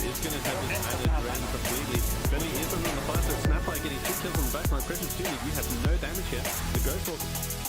is going to have his managed around completely. Going in from the fight, so Snapfire getting 2 kills on the back line. Precious Junior, you have no damage here. The Ghost Hawk.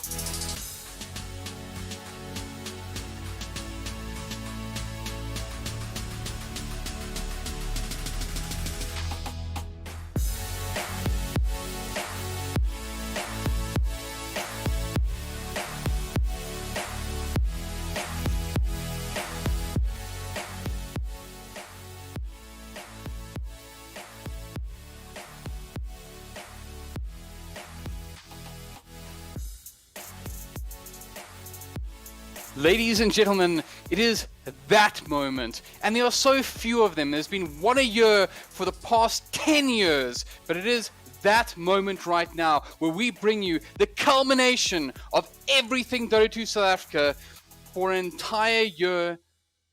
Ladies and gentlemen, it is that moment, and there are so few of them. There's been one a year for the past 10 years, but it is that moment right now where we bring you the culmination of everything Dota 2 South Africa for an entire year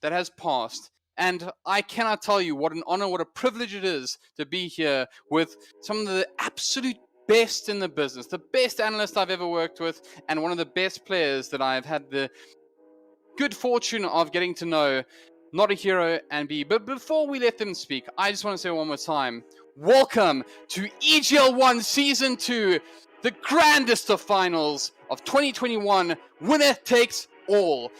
that has passed. And I cannot tell you what an honor, what a privilege it is to be here with some of the absolute best in the business, the best analyst I've ever worked with, and one of the best players that I've had the good fortune of getting to know, Notahero and B. But before we let them speak, I just want to say one more time, welcome to EGL 1 Season 2, the grandest of finals of 2021, winner takes all.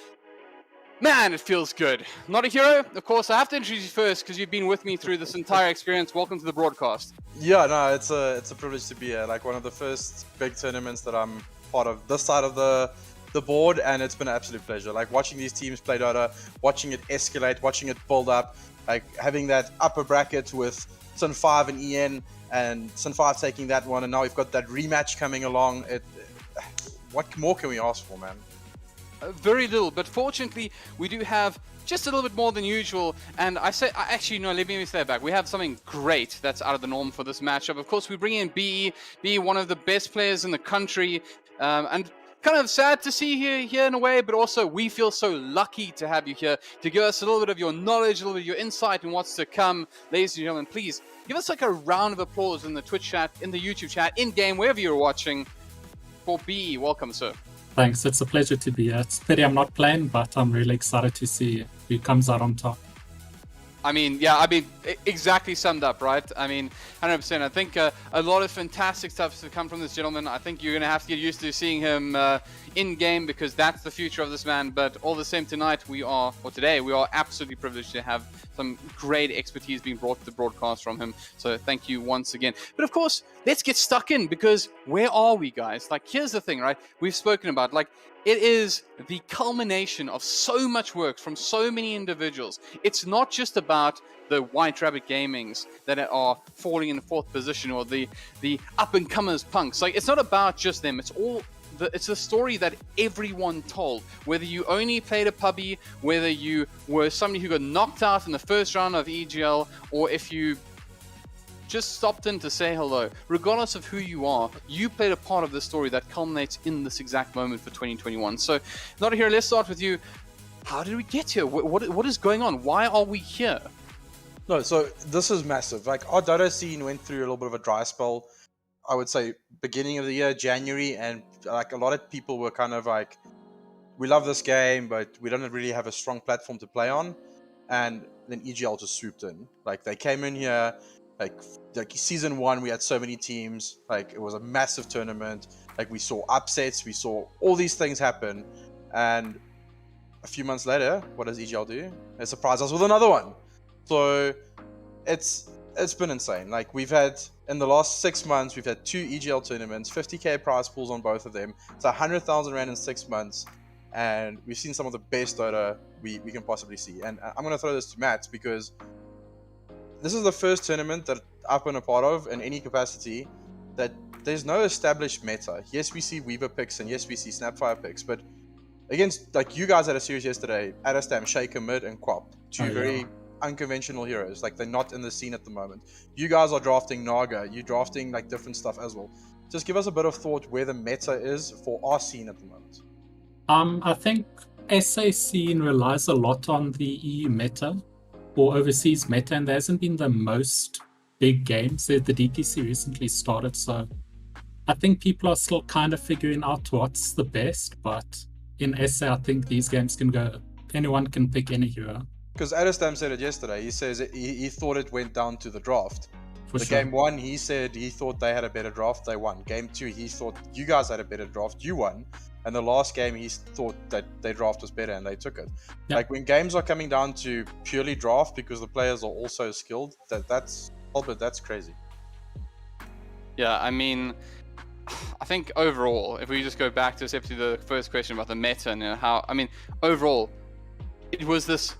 Man, it feels good. Notahero, of course, I have to introduce you first because you've been with me through this entire experience. Welcome to the broadcast. Yeah, no, it's a privilege to be here. Like one of the first big tournaments that I'm part of this side of the board, and it's been an absolute pleasure. Like watching these teams play Dota, watching it escalate, watching it build up, like having that upper bracket with Sun 5 and Etienne, and Sun 5 taking that one, and now we've got that rematch coming along. What more can we ask for, man? Very little, but fortunately we do have just a little bit more than usual, and actually no, let me say that back. We have something great that's out of the norm for this matchup. Of course, we bring in BE, one of the best players in the country, and kind of sad to see you here in a way, but also we feel so lucky to have you here to give us a little bit of your knowledge, a little bit of your insight in what's to come. Ladies and gentlemen, please give us like a round of applause in the Twitch chat, in the YouTube chat, in-game, wherever you're watching, for BE. Welcome, sir. Thanks, it's a pleasure to be here. It's pity I'm not playing, but I'm really excited to see who comes out on top. I mean, exactly summed up, right? I mean, 100%. I think a lot of fantastic stuff to come from this gentleman. I think you're going to have to get used to seeing him in-game because that's the future of this man. But all the same, today, we are absolutely privileged to have some great expertise being brought to the broadcast from him. So thank you once again. But of course, let's get stuck in because where are we, guys? Like, here's the thing, right? We've spoken about, like, it is the culmination of so much work from so many individuals. It's not just about the White Rabbit Gamings that are falling in the 4th position or the up-and-comers punks. Like, it's not about just them. It's the story that everyone told. Whether you only played a pubby, whether you were somebody who got knocked out in the first round of EGL, or if you just stopped in to say hello. Regardless of who you are, you played a part of the story that culminates in this exact moment for 2021. So, Notahero, let's start with you. How did we get here? What is going on? Why are we here? No, so this is massive. Like our Dota scene went through a little bit of a dry spell, I would say beginning of the year, January, and like a lot of people were kind of like, we love this game, but we don't really have a strong platform to play on. And then EGL just swooped in. Like they came in here, like season 1, we had so many teams. Like it was a massive tournament. Like we saw upsets, we saw all these things happen, and a few months later, what does EGL do? They surprise us with another one. So it's been insane. Like we've had in the last 6 months, we've had 2 EGL tournaments, 50k prize pools on both of them. It's 100,000 rand in 6 months, and we've seen some of the best Dota we can possibly see. And I'm gonna throw this to Matt because this is the first tournament that I've been a part of in any capacity that there's no established meta. Yes, we see Weaver picks and yes, we see Snapfire picks, but against, like you guys had a series yesterday, Adastam, Shaker, Mid, and Quap, 2 very unconventional heroes. Like they're not in the scene at the moment. You guys are drafting Naga, you're drafting like different stuff as well. Just give us a bit of thought where the meta is for our scene at the moment. I think SA scene relies a lot on the EU meta or overseas meta, and there hasn't been the most big games. The DTC recently started, so I think people are still kind of figuring out what's the best, but in SA I think these games can go, anyone can pick any hero. Because Adestam said it yesterday. He says he thought it went down to the draft. For The sure. game 1, he said he thought they had a better draft. They won. Game 2, he thought you guys had a better draft. You won. And the last game, he thought that their draft was better and they took it. Yeah. Like when games are coming down to purely draft because the players are also skilled, that's crazy. Yeah, I mean, I think overall, if we just go back to the first question about the meta and how, I mean, overall, it was this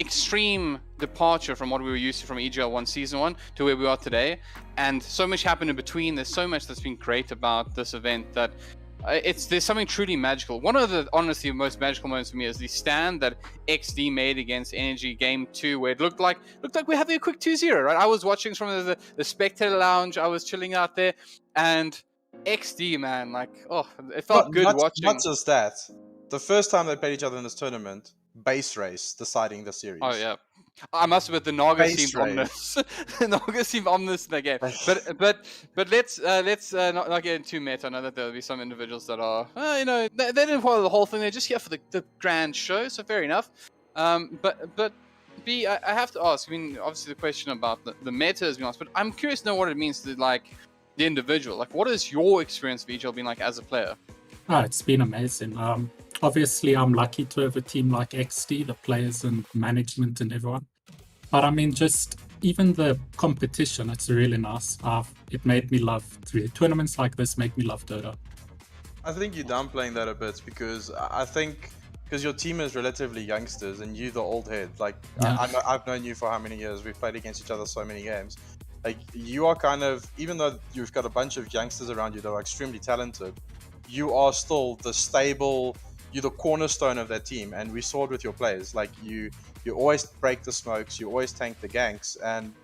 extreme departure from what we were used to from EGL 1 Season 1 to where we are today. And so much happened in between. There's so much that's been great about this event that there's something truly magical. One of the honestly most magical moments for me is the stand that XD made against Energy Game 2, where it looked like we're having a quick 2-0, right? I was watching from the spectator lounge. I was chilling out there, and XD, man, like, oh, it felt good watching. Not just that. The first time they played each other in this tournament, base race deciding the series. Oh yeah, I must admit the Naga Base seemed race. ominous. The Naga seemed ominous in that game. But let's not get into meta. I know that there'll be some individuals that are they didn't follow the whole thing. They're just here for the grand show. So fair enough. But B, I have to ask. I mean, obviously the question about the meta has been asked, but I'm curious to know what it means to like the individual. Like, what has your experience of EGL been like as a player? Oh, it's been amazing. Obviously, I'm lucky to have a team like XD, the players and management and everyone. But I mean, just even the competition, it's really nice. It made me love tournaments like this. Make me love Dota. I think you're downplaying that a bit because I think because your team is relatively youngsters and you the old head. Like Yeah. I've known you for how many years? We've played against each other so many games. Like you are kind of, even though you've got a bunch of youngsters around you that are extremely talented, you are still the stable. You're the cornerstone of that team, and we saw it with your players. Like you always break the smokes, you always tank the ganks, and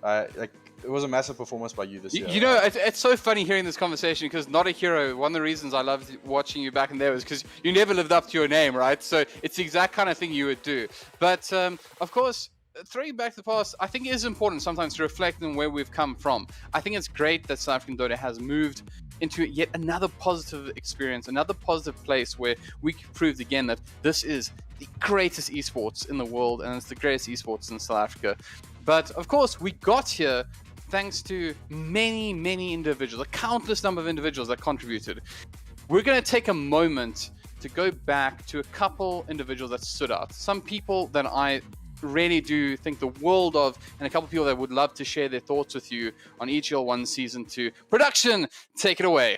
like it was a massive performance by you this year. You know, it's so funny hearing this conversation because Notahero, one of the reasons I loved watching you back in there was because you never lived up to your name, right? So it's the exact kind of thing you would do. But of course, throwing back to the past, I think it is important sometimes to reflect on where we've come from. I think it's great that South African Dota has moved into yet another positive experience, another positive place where we can prove again that this is the greatest esports in the world and it's the greatest esports in South Africa. But of course, we got here thanks to many, many individuals, a countless number of individuals that contributed. We're going to take a moment to go back to a couple individuals that stood out. Some people that I really do think the world of, and a couple of people that would love to share their thoughts with you on EGL 1 Season 2. Production, take it away.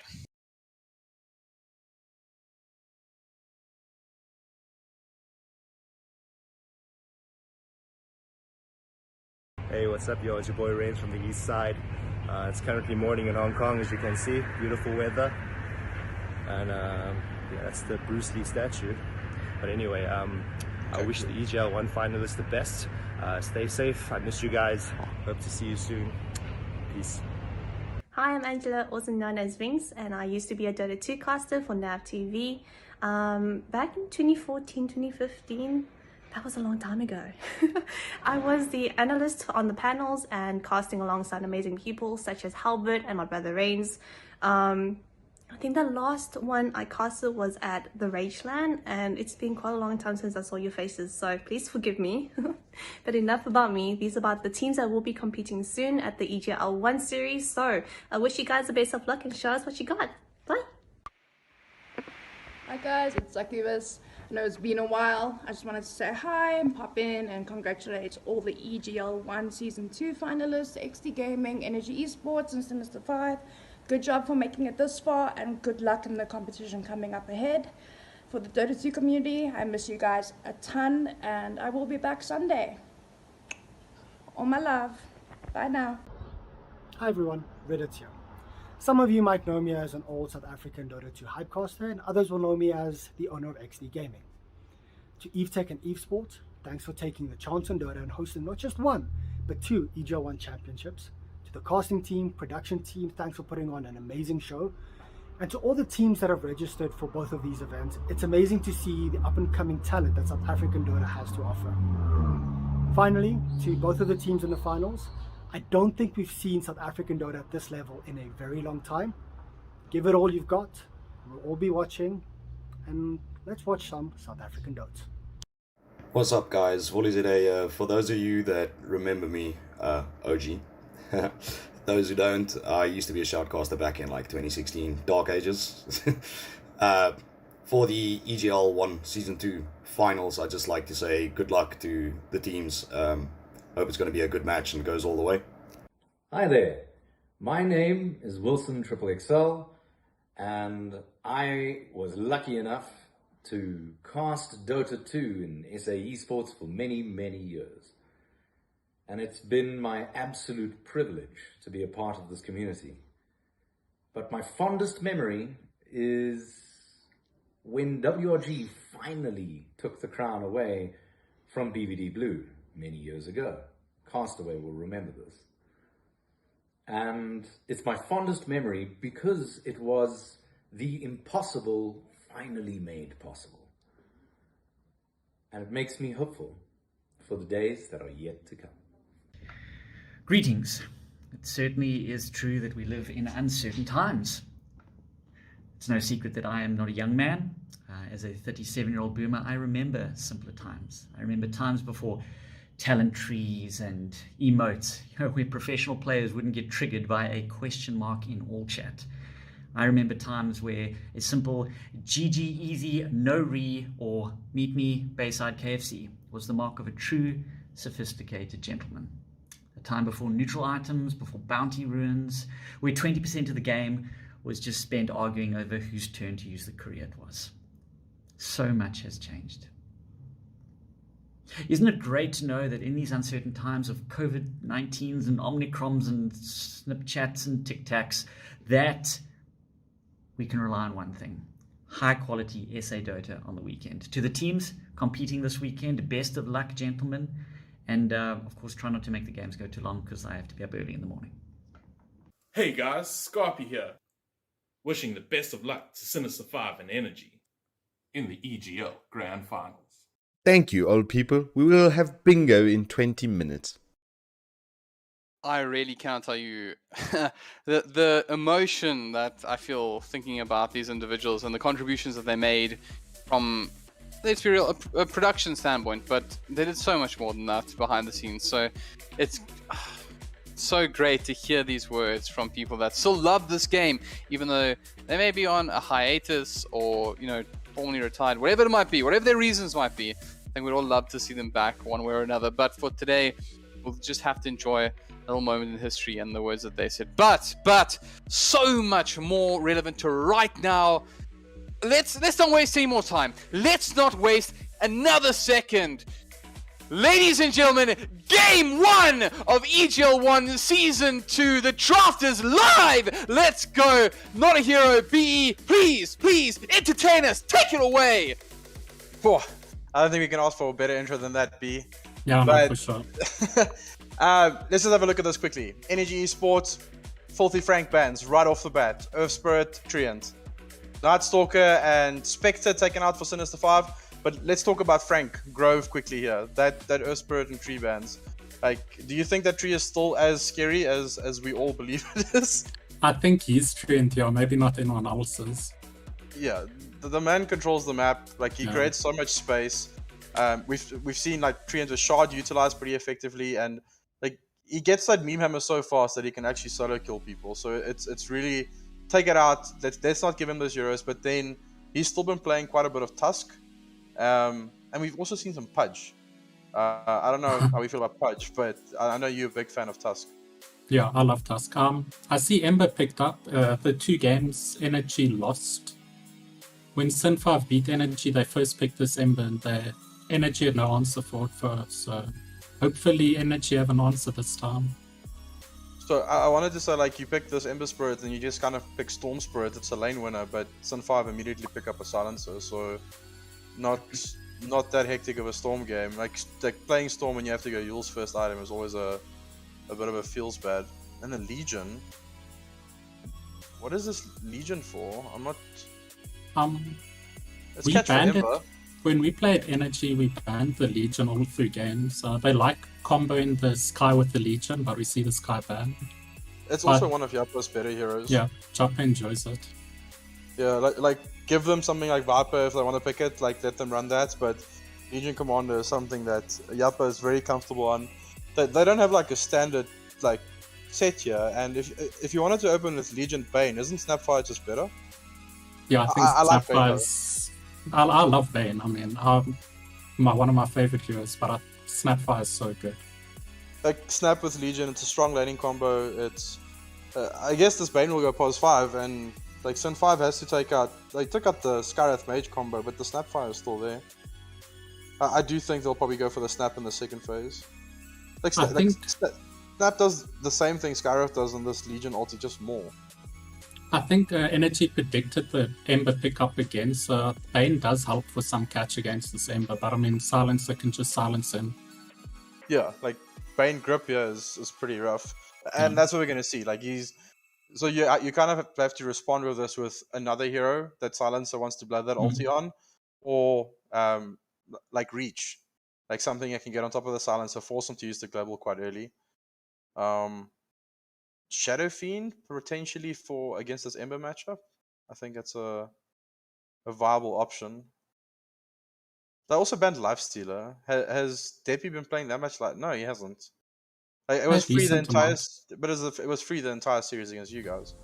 Hey, what's up, yo? It's your boy Rains from the east side. It's currently morning in Hong Kong, as you can see. Beautiful weather. And yeah, that's the Bruce Lee statue. But anyway, I wish the EGL 1 finalists the best. Stay safe. I miss you guys. Hope to see you soon. Peace. Hi, I'm Angela, also known as Vince, and I used to be a Dota 2 caster for NAV TV. Back in 2014, 2015, that was a long time ago. I was the analyst on the panels and casting alongside amazing people such as Hellbird and my brother Rains. I think the last one I casted was at the Rageland, and it's been quite a long time since I saw your faces, so please forgive me. But enough about me. These are about the teams that will be competing soon at the EGL 1 series. So I wish you guys the best of luck and show us what you got. Bye. Hi guys, it's Succubus. I know it's been a while. I just wanted to say hi and pop in and congratulate all the EGL 1 Season 2 finalists, XD Gaming, Energy Esports and Sinister 5. Good job for making it this far, and good luck in the competition coming up ahead. For the Dota 2 community, I miss you guys a ton, and I will be back Sunday. All my love. Bye now. Hi everyone, Reddit here. Some of you might know me as an old South African Dota 2 hypecaster, and others will know me as the owner of XD Gaming. To EveTech and Evesports, thanks for taking the chance on Dota and hosting not just one, but 2 EGL 1 championships. To the casting team, production team, thanks for putting on an amazing show. And to all the teams that have registered for both of these events, it's amazing to see the up-and-coming talent that South African Dota has to offer. Finally, to both of the teams in the finals, I don't think we've seen South African Dota at this level in a very long time. Give it all you've got, we'll all be watching, and let's watch some South African Dota. What's up, guys? Wally today. For those of you that remember me, OG. Those who don't, I used to be a shoutcaster back in like 2016, Dark Ages. For the EGL 1 Season 2 finals, I'd just like to say good luck to the teams. Hope it's going to be a good match and goes all the way. Hi there. My name is Wilson XXL, and I was lucky enough to cast Dota 2 in SA Esports for many, many years. And it's been my absolute privilege to be a part of this community. But my fondest memory is when WRG finally took the crown away from BVD Blue many years ago. Castaway will remember this. And it's my fondest memory because it was the impossible finally made possible. And it makes me hopeful for the days that are yet to come. Greetings. It certainly is true that we live in uncertain times. It's no secret that I am not a young man. As a 37-year-old boomer, I remember simpler times. I remember times before talent trees and emotes, where professional players wouldn't get triggered by a question mark in all chat. I remember times where a simple GG easy, no re, or meet me Bayside KFC was the mark of a true, sophisticated gentleman. A time before neutral items, before bounty ruins, where 20% of the game was just spent arguing over whose turn to use the courier it was. So much has changed. Isn't it great to know that in these uncertain times of COVID-19s and Omicrons and Snapchats and Tic Tacs, that we can rely on one thing: high quality SA Dota on the weekend. To the teams competing this weekend, best of luck, gentlemen. And of course, try not to make the games go too long because I have to be up early in the morning. Hey guys, Scarpy here. Wishing the best of luck to Sinister 5 and Energy in the EGL Grand Finals. Thank you, old people. We will have bingo in 20 minutes. I really can't tell you the emotion that I feel thinking about these individuals and the contributions that they made from, let's be real, a production standpoint, but they did so much more than that behind the scenes. So it's so great to hear these words from people that still love this game, even though they may be on a hiatus or, formally retired, whatever it might be, whatever their reasons might be. I think we'd all love to see them back one way or another. But for today, we'll just have to enjoy a little moment in history and the words that they said. But so much more relevant to right now. Let's not waste any more time. Let's not waste another second. Ladies and gentlemen, Game 1 of EGL 1 Season 2. The draft is live. Let's go. Notahero, BE, please, entertain us. Take it away. Whew. I don't think we can ask for a better intro than that, B. Yeah, but, no, for sure. Let's just have a look at this quickly. Energy Esports, Filthy Frank bans right off the bat. Earth Spirit, Treant. Night Stalker and Spectre taken out for Sinister 5. But let's talk about Frank Grove quickly here. That Earth Spirit and Tree bans. Like, do you think that Tree is still as scary as we all believe it is? I think he's Treant, yeah, maybe not anyone else's. Yeah, the man controls the map. Like, he creates so much space. We've seen like Treant with Shard utilized pretty effectively, and like he gets that meme hammer so fast that he can actually solo kill people. So it's really, take it out. Let's not give him those euros. But then he's still been playing quite a bit of Tusk. And we've also seen some Pudge. I don't know how we feel about Pudge, but I know you're a big fan of Tusk. Yeah, I love Tusk. I see Ember picked up the 2 games Energy lost. When Sin 5 beat Energy, they first picked this Ember and the Energy had no answer for it first. So hopefully Energy have an answer this time. So I wanted to say, like, you picked this Ember Spirit and you just kind of pick Storm Spirit. It's a lane winner, but Sin 5 immediately pick up a Silencer. So not that hectic of a Storm game. Like playing Storm when you have to go Yule's first item is always a bit of a feels bad. And the Legion. What is this Legion for? I'm not. Let's we catch banned it Ember. when we played Energy. We banned the Legion all through games. They like comboing the Sky with the Legion, but we see the Sky ban. It's also one of Yappa's better heroes. Yeah, Jappa enjoys it. Yeah, like give them something like Viper if they want to pick it. Like let them run that, but Legion Commander is something that Yappa is very comfortable on. They don't have like a standard like set here, and if you wanted to open with Legion Bane, isn't Snapfire just better? Yeah, I think I like Bane, Snapfire's. I love Bane. I mean, one of my favorite heroes, but Snapfire is so good. Like Snap with Legion, it's a strong laning combo. It's I guess this Bane will go pos 5, and like Sin 5 has to take out. They took out the Skywrath Mage combo, but the Snapfire is still there. I do think they'll probably go for the Snap in the second phase. Like, Snap does the same thing Skywrath does in this Legion ulti, just more. I think Energy predicted the Ember pick up again, so Bane does help for some catch against this Ember, but I mean, Silencer can just silence him. Yeah, like Bane grip here is pretty rough, and that's what we're gonna see. Like so you kind of have to respond with this with another hero that Silencer wants to blow that ulti on, or like Reach, like something that can get on top of the Silencer, force him to use the global quite early. Shadow Fiend potentially for against this Ember matchup. I think that's a viable option. They also banned Lifestealer. Has Deppy been playing that much? No, he hasn't. Like, it was free the entire, but it was free the entire series against you guys.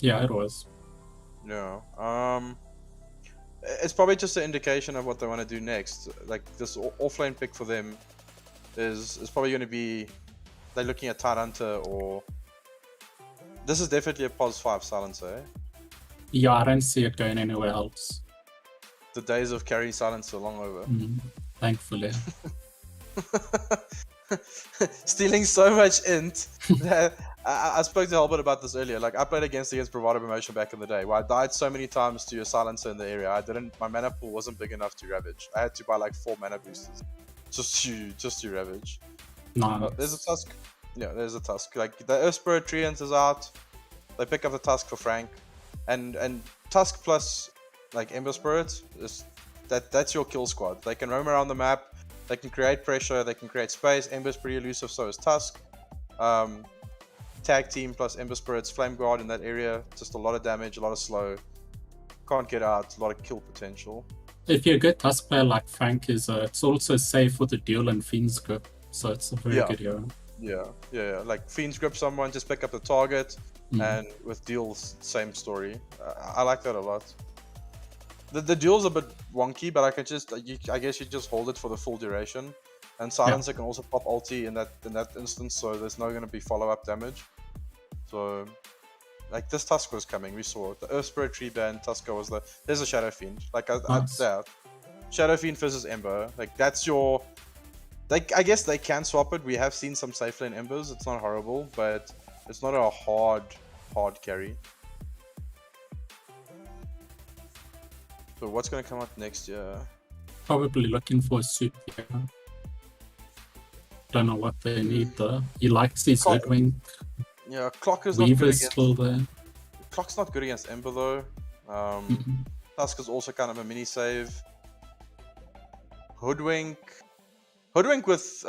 Yeah, it was. No. It's probably just an indication of what they want to do next. Like this offlane pick for them is probably going to be they're looking at Tidehunter, or this is definitely a pos 5 Silencer. Eh? Yeah, I don't see it going anywhere else. The days of carrying Silencer are long over. Thankfully. Stealing so much int that I spoke to Hellbird about this earlier. Like I played against Bravado Promotion back in the day, where I died so many times to a Silencer in the area. My mana pool wasn't big enough to Ravage. I had to buy like 4 mana boosters just to Ravage. Nice. There's a Tusk. Yeah, there's a Tusk. Like the Earth Spirit Treant is out. They pick up the Tusk for Frank, and Tusk plus like Ember Spirit is that's your kill squad. They can roam around the map. They can create pressure, they can create space. Ember's pretty elusive, so is Tusk. Tag team plus Ember Spirits, Flame Guard in that area. Just a lot of damage, a lot of slow. Can't get out, a lot of kill potential. If you're a good Tusk player like Frank is, it's also safe with the duel and Fiend's Grip, so it's a very good hero. Yeah. Like Fiend's Grip someone, just pick up the target, and with deals, same story. I like that a lot. The duel's a bit wonky, but I guess you just hold it for the full duration, and Silencer can also pop ulti in that instance, so there's no going to be follow-up damage. So, like this Tusk was coming, we saw it. The Earth Spirit tree ban, Tusker was there's a Shadow Fiend. Like Shadow Fiend versus Ember. Like that's your. Like I guess they can swap it. We have seen some safe lane Embers. It's not horrible, but it's not a hard carry. So what's going to come out next year? Probably looking for a super hero. Don't know what they need though. He likes his Hoodwink. Yeah, Clock is not good Weaver's against... still there. Clock's not good against Ember though. Tusk is also kind of a mini save. Hoodwink with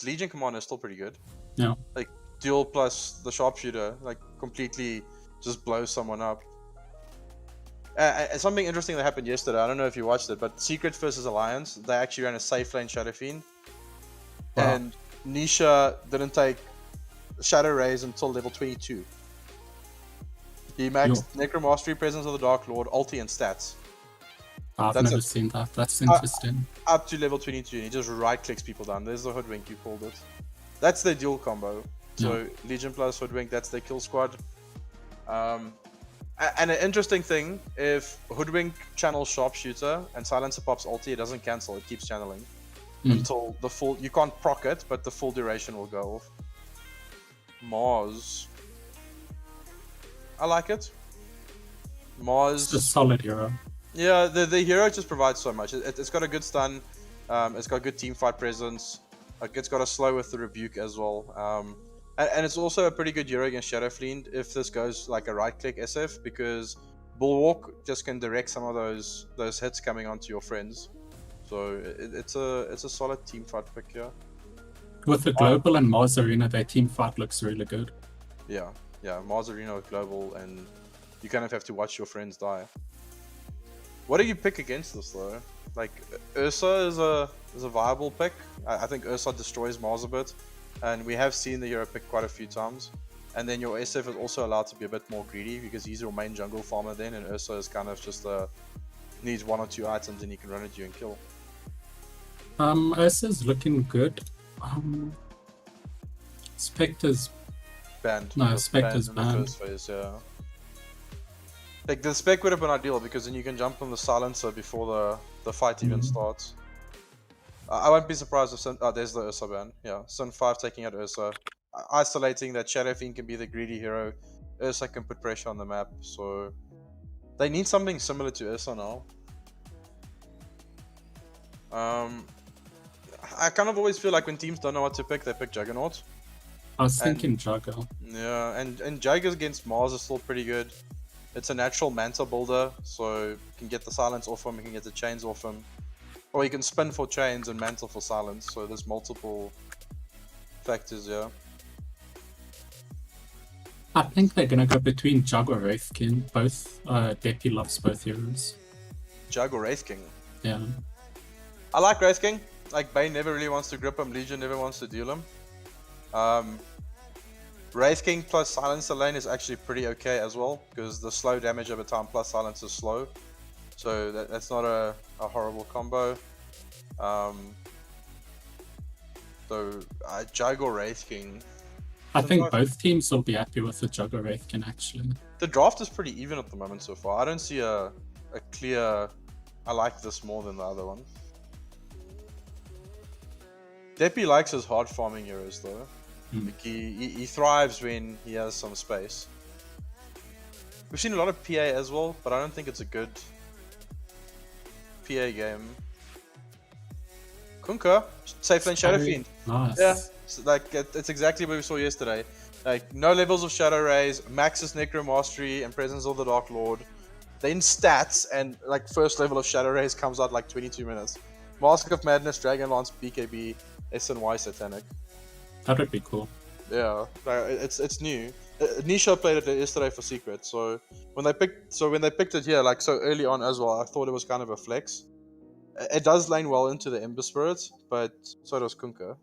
Legion Commander is still pretty good. Yeah. Like duel plus the Sharpshooter, like completely just blows someone up. Something interesting that happened yesterday, I don't know if you watched it, but Secret versus Alliance, they actually ran a safe lane Shadow Fiend. Wow. And Nisha didn't take Shadow Rays until level 22. He maxed Necromastery, Presence of the Dark Lord, ulti and stats. I've never seen that. That's interesting. Up to level 22, and he just right clicks people down. There's the Hoodwink, you called it. That's their dual combo. So Legion plus Hoodwink, that's their kill squad. And an interesting thing, if Hoodwink channels Sharpshooter and Silencer pops ulti, it doesn't cancel, it keeps channeling. Until the full, you can't proc it, but the full duration will go off. Mars. I like it. Mars. It's a solid hero. Yeah, the hero just provides so much. It's got a good stun, it's got good teamfight presence, it's got a slow with the rebuke as well. And it's also a pretty good hero against Shadow Fiend if this goes like a right-click SF, because Bulwark just can direct some of those hits coming onto your friends. So it's a solid teamfight pick here. With the Global and Mars Arena, their teamfight looks really good. Yeah, Mars Arena with Global, and you kind of have to watch your friends die. What do you pick against this though? Like Ursa is a viable pick. I think Ursa destroys Mars a bit, and we have seen the hero pick quite a few times. And then your SF is also allowed to be a bit more greedy because he's your main jungle farmer then, and Ursa is kind of just needs 1 or 2 items and he can run at you and kill. Ursa's looking good. Spectre's banned. No, Spectre's banned. In the first phase, yeah. Like the spec would have been ideal because then you can jump on the silencer before the fight even starts. I won't be surprised if Sin. Oh, there's the Ursa ban. Yeah, Sin 5 taking out Ursa, isolating that Shadow Fiend can be the greedy hero. Ursa can put pressure on the map, so they need something similar to Ursa now. I kind of always feel like when teams don't know what to pick, they pick Juggernaut. I was thinking Jugger. Yeah, and Jugger against Mars is still pretty good. It's a natural Manta builder, so you can get the silence off him, you can get the chains off him. Or you can spin for chains and mantle for silence, so there's multiple factors, yeah. I think they're gonna go between Jug or Wraith King. Both, Deppy loves both heroes. Jug or Wraith King? Yeah. I like Wraith King. Like, Bane never really wants to grip him, Legion never wants to deal him. Wraith King plus Silencer lane is actually pretty okay as well, because the slow damage over time plus Silence is slow. So that's not a horrible combo. So, Jug or Wraith King. I think both teams will be happy with the Jug or Wraith King, actually. The draft is pretty even at the moment so far. I don't see a clear, I like this more than the other one. Deppy likes his hard farming heroes though. Like he thrives when he has some space. We've seen a lot of PA as well, but I don't think it's a good PA game. Kunkka, safe lane Shadow Fiend. Nice. Yeah, like it's exactly what we saw yesterday. Like no levels of Shadow Rays, maxes Necro Mastery and Presence of the Dark Lord. Then stats and like first level of Shadow Rays comes out like 22 minutes. Mask of Madness, Dragon Lance, BKB, SNY Satanic. That would be cool. Yeah, it's new. Nisha played it yesterday for Secret, so when they picked it here like so early on as well, I thought it was kind of a flex. It does lane well into the Ember Spirit, but so does Kunkka.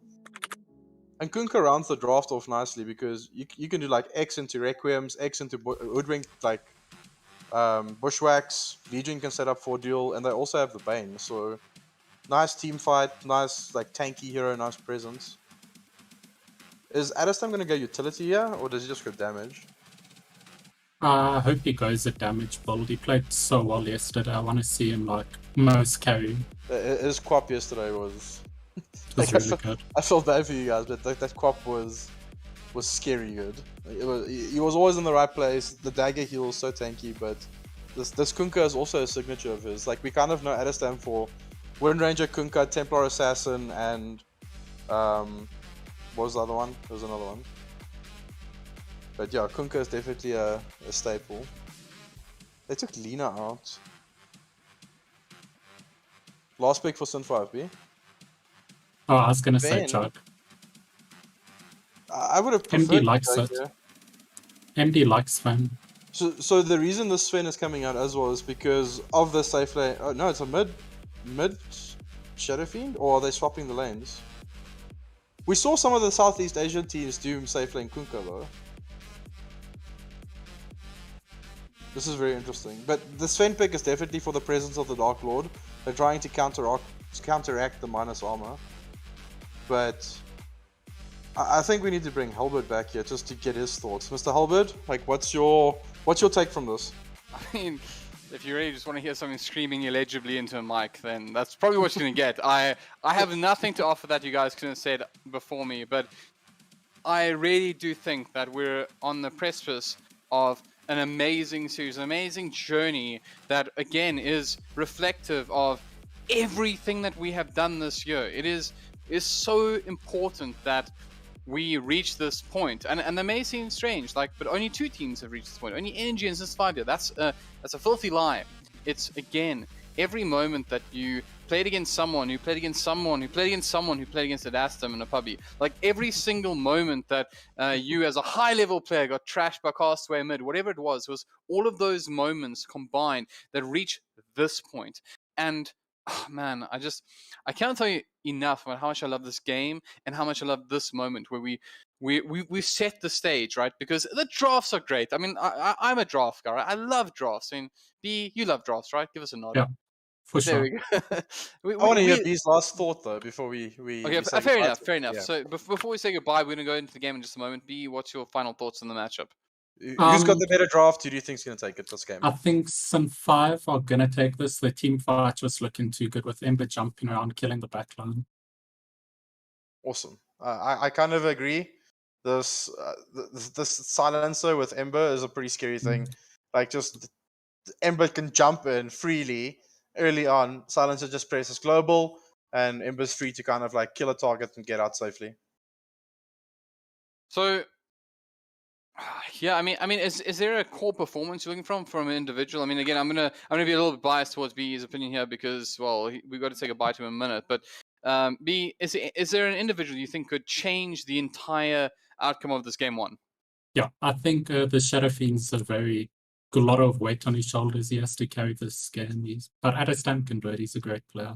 And Kunkka rounds the draft off nicely because you can do like X into Requiems, X into Woodwink, like Bushwhacks, Legion can set up for duel, and they also have the Bane, so nice team fight, nice like tanky hero, nice presence. Is Adestam going to go utility here, or does he just go damage? I hope he goes a damage build. He played so well yesterday. I want to see him like most carry. His quap yesterday was like, really good. I felt bad for you guys, but that quap was scary good. He was always in the right place. The dagger heal was so tanky, but this Kunkka is also a signature of his. Like we kind of know Adestam for Wind Ranger, Kunkka, Templar Assassin, and what was the other one? There was another one. But yeah, Kunkka is definitely a staple. They took Lina out. Last pick for Sin 5B. Oh, I was gonna say Jug. I would have preferred MD likes it. Here. MD likes Sven. So the reason this Sven is coming out as well is because of the safe lane. Oh no, it's a mid Shadow Fiend, or are they swapping the lanes? We saw some of the Southeast Asian teams do safe lane Kunkka though. This is very interesting. But the Sven pick is definitely for the presence of the Dark Lord. They're trying to counteract the minus armor. But I think we need to bring Hellbird back here just to get his thoughts. Mr. Hellbird, like what's your take from this? I mean, if you really just want to hear something screaming illegibly into a mic, then that's probably what you're going to get. I have nothing to offer that you guys couldn't have said before me, but I really do think that we're on the precipice of an amazing series, an amazing journey that, again, is reflective of everything that we have done this year. It is so important that we reach this point, and that may seem strange, like, but only 2 teams have reached this point. Only Energy and Sinister 5 here. That's a filthy lie. It's, again, every moment that you played against someone who played against someone who played against someone who played against Adastam in a pubby, like every single moment that you as a high-level player got trashed by Castaway mid, whatever it was all of those moments combined that reach this point. And Oh, man, I can't tell you enough about how much I love this game and how much I love this moment where we set the stage, right? Because the drafts are great. I mean, I'm a draft guy. Right? I love drafts. I mean, B, you love drafts, right? Give us a nod. Yeah, for There sure. we go. I want to hear B's last thought though before we Okay, say fair goodbye enough, to fair him. enough. Yeah. So before we say goodbye, we're going to go into the game in just a moment. B, what's your final thoughts on the matchup? Who's got the better draft? Who do you think's going to take it this game? I think Sin 5 are going to take this. The team fight was looking too good with Ember jumping around, killing the backline. Awesome. I kind of agree. This silencer with Ember is a pretty scary thing. Like, just Ember can jump in freely early on. Silencer just presses global, and Ember's free to kind of like kill a target and get out safely. So, yeah, I mean, is there a core performance you're looking from an individual? I mean, again, I'm gonna be a little bit biased towards B's opinion here because, well, we've got to say goodbye to him in a minute. But B, is there an individual you think could change the entire outcome of this game one? Yeah, I think the Shadow Fiend's a very good lot of weight on his shoulders. He has to carry this game. But Adestam can do it. He's a great player.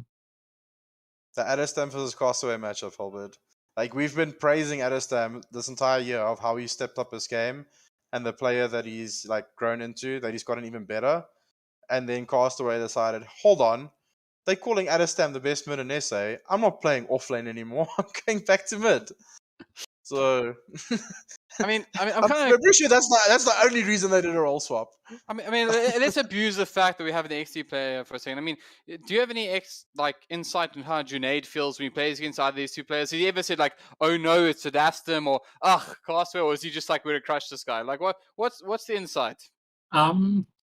The Adestam versus Castaway matchup, Hellbird. Like, we've been praising Adestam this entire year of how he stepped up his game and the player that he's like grown into, that he's gotten even better. And then Castaway decided, hold on, they're calling Adestam the best mid in SA. I'm not playing offlane anymore. I'm going back to mid. So, I'm I'm kind of pretty sure that's the only reason they did a role swap. I mean, let's abuse the fact that we have an XT player for a second. I mean, do you have any insight on how Junaid feels when he plays against either of these two players? Has he ever said like, "Oh no, it's Adastam," or Castaway, or is he just like, "We're gonna crush this guy"? Like, what's the insight?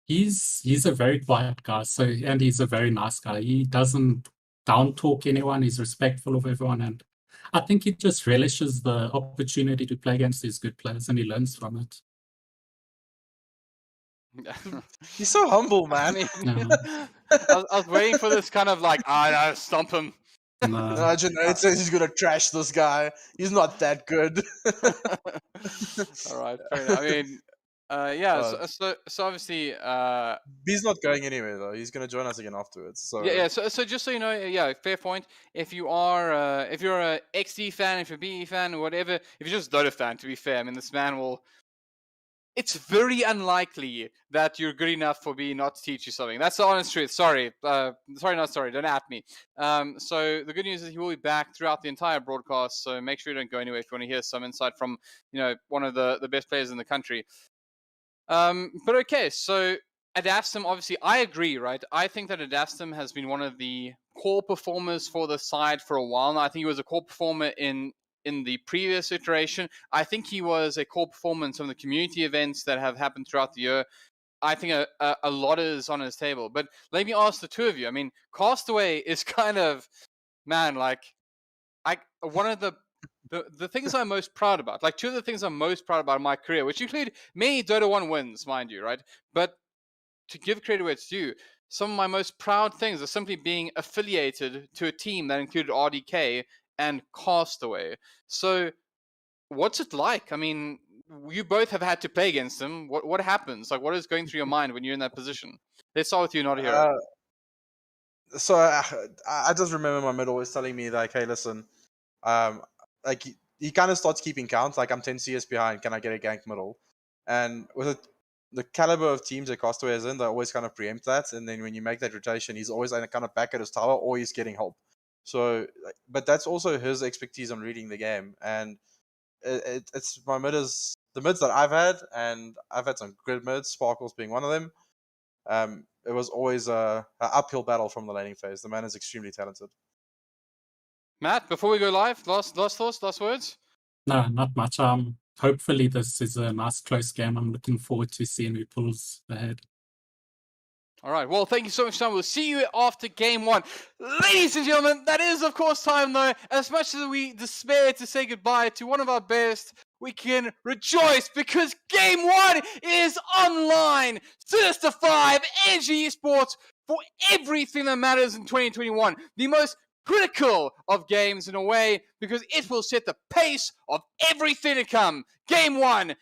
He's a very quiet guy. And he's a very nice guy. He doesn't down talk anyone. He's respectful of everyone, and I think he just relishes the opportunity to play against these good players, and he learns from it. He's so humble, man. I was waiting for this kind of like, no, stomp him. No. Junaid says he's gonna trash this guy. He's not that good. All right, fair enough. I mean, yeah. So obviously, B's not going anywhere though. He's gonna join us again afterwards. So yeah. So just so you know, yeah, fair point. If you are, if you're a XD fan, if you're a BE fan, or whatever, if you're just a Dota fan, to be fair, I mean, this man will. It's very unlikely that you're good enough for B not to teach you something. That's the honest truth. Sorry. Not sorry. Don't at me. So the good news is he will be back throughout the entire broadcast. So make sure you don't go anywhere if you want to hear some insight from, one of the best players in the country. But okay, so Adastam, obviously, I agree, right? I think that Adastam has been one of the core performers for the side for a while now. I think he was a core performer in the previous iteration. I think he was a core performer in some of the community events that have happened throughout the year. I think a lot is on his table. But let me ask the two of you. I mean, Castaway is kind of, man, like, one of the things I'm most proud about, like two of the things I'm most proud about in my career, which include many Dota 1 wins, mind you, right? But to give credit where it's due, some of my most proud things are simply being affiliated to a team that included RDK and Castaway. So what's it like? I mean, you both have had to play against them. What happens? Like, what is going through your mind when you're in that position? Let's start with you, Notahero. So I just remember my mid always telling me like, hey, listen, like he kind of starts keeping count. Like, I'm 10 CS behind. Can I get a gank middle? And with the caliber of teams that Castaway is in, they always kind of preempt that. And then when you make that rotation, he's always kind of back at his tower or he's getting help. So, but that's also his expertise on reading the game. And it's the mids that I've had, and I've had some good mids, Sparkles being one of them. It was always an uphill battle from the laning phase. The man is extremely talented. Matt, before we go live, last thoughts, last words? No, not much. Hopefully this is a nice close game. I'm looking forward to seeing who pulls ahead. All right. Well, thank you so much, Tom. We'll see you after game one. Ladies and gentlemen, that is, of course, time, though. As much as we despair to say goodbye to one of our best, we can rejoice because game one is online. Sinister 5, Energy Esports, for everything that matters in 2021. The most critical of games in a way, because it will set the pace of everything to come. Game one,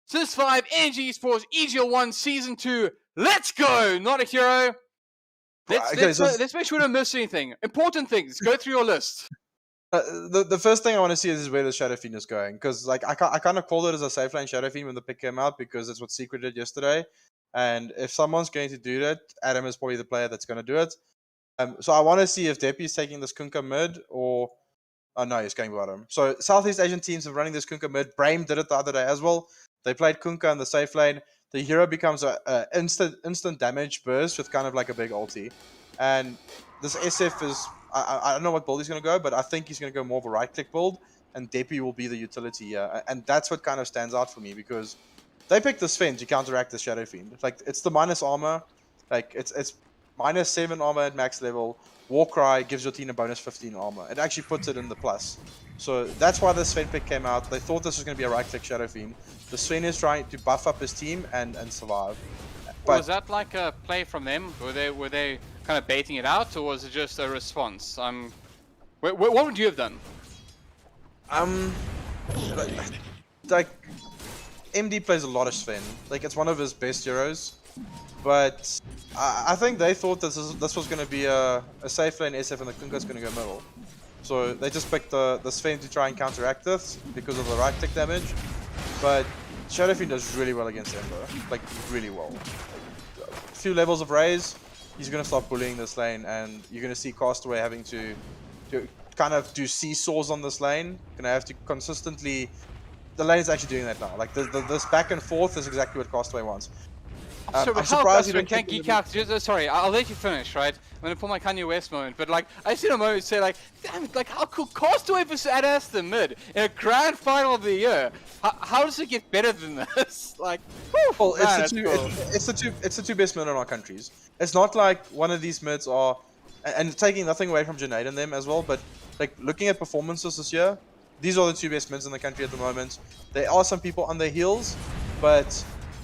Sinister 5, Energy Esports, EGL 1 Season 2. Let's go! Not a hero. Let's make sure we don't miss anything. Important things. Go through your list. The first thing I want to see is where the Shadow Fiend is going, because like I kind of called it as a safe lane Shadow Fiend when the pick came out, because that's what Secret did yesterday. And if someone's going to do that, Adam is probably the player that's going to do it. So I want to see if Deppy is taking this Kunkka mid or... Oh no, he's going bottom. So Southeast Asian teams are running this Kunkka mid. Brame did it the other day as well. They played Kunkka in the safe lane. The hero becomes a instant damage burst with kind of like a big ulti. And this SF is... I don't know what build he's going to go, but I think he's going to go more of a right-click build, and Deppy will be the utility here. And that's what kind of stands out for me, because they picked the Sven to counteract the Shadow Fiend. Like, it's the minus armor. Like, it's minus 7 armor at max level. Warcry gives your team a bonus 15 armor. It actually puts it in the plus. So that's why the Sven pick came out. They thought this was going to be a right-click Shadow Fiend. The Sven is trying to buff up his team and survive. But was that like a play from them? Were they kind of baiting it out, or was it just a response? What would you have done? Like MD plays a lot of Sven. Like, it's one of his best heroes. But I think they thought this was going to be a safe lane SF, and the Kunkka's going to go middle. So they just picked the Sven to try and counteract this because of the right click damage. But Shadow Fiend does really well against Ember. Like, really well. A few levels of raise, he's going to start bullying this lane, and you're going to see Castaway having to kind of do seesaws on this lane. Going to have to consistently... The lane is actually doing that now. Like, this back and forth is exactly what Castaway wants. I'm surprised you can't geek out. Sorry, I'll let you finish, right? I'm gonna pull my Kanye West moment, but like, I seen a moment say like, damn it, like how cool Castaway versus Aston mid in a grand final of the year. How does it get better than this? Like, well, it's the two best mid in our countries. It's not like one of these mids are, and taking nothing away from Junaid and them as well, but like looking at performances this year, these are the two best mids in the country at the moment. There are some people on their heels, but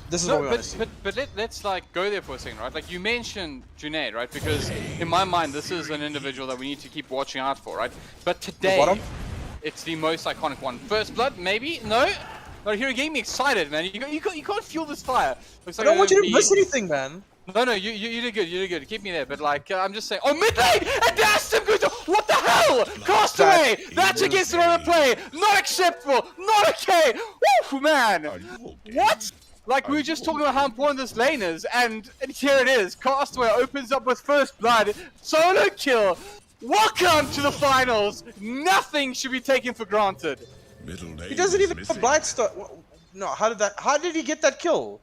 this is what we want to see. But let's like go there for a second, right? Like you mentioned Junaid, right? Because in my mind, this is an individual that we need to keep watching out for, right? But today, it's the most iconic one. First blood, maybe? No? But here, you're getting me excited, man. You can't fuel this fire. Looks like I don't want you to miss anything, man. No, you did good. You did good. Keep me there. But like, I'm just saying. Oh, mid lane! And that's him. What the hell? Castaway! That's against another play. Not acceptable. Not okay. Woo, man. What? Like, we were just talking about how important this lane is, and here it is. Castaway opens up with first blood. Solo kill. Welcome to the finals. Nothing should be taken for granted. He doesn't even have blight start. No, how did he get that kill?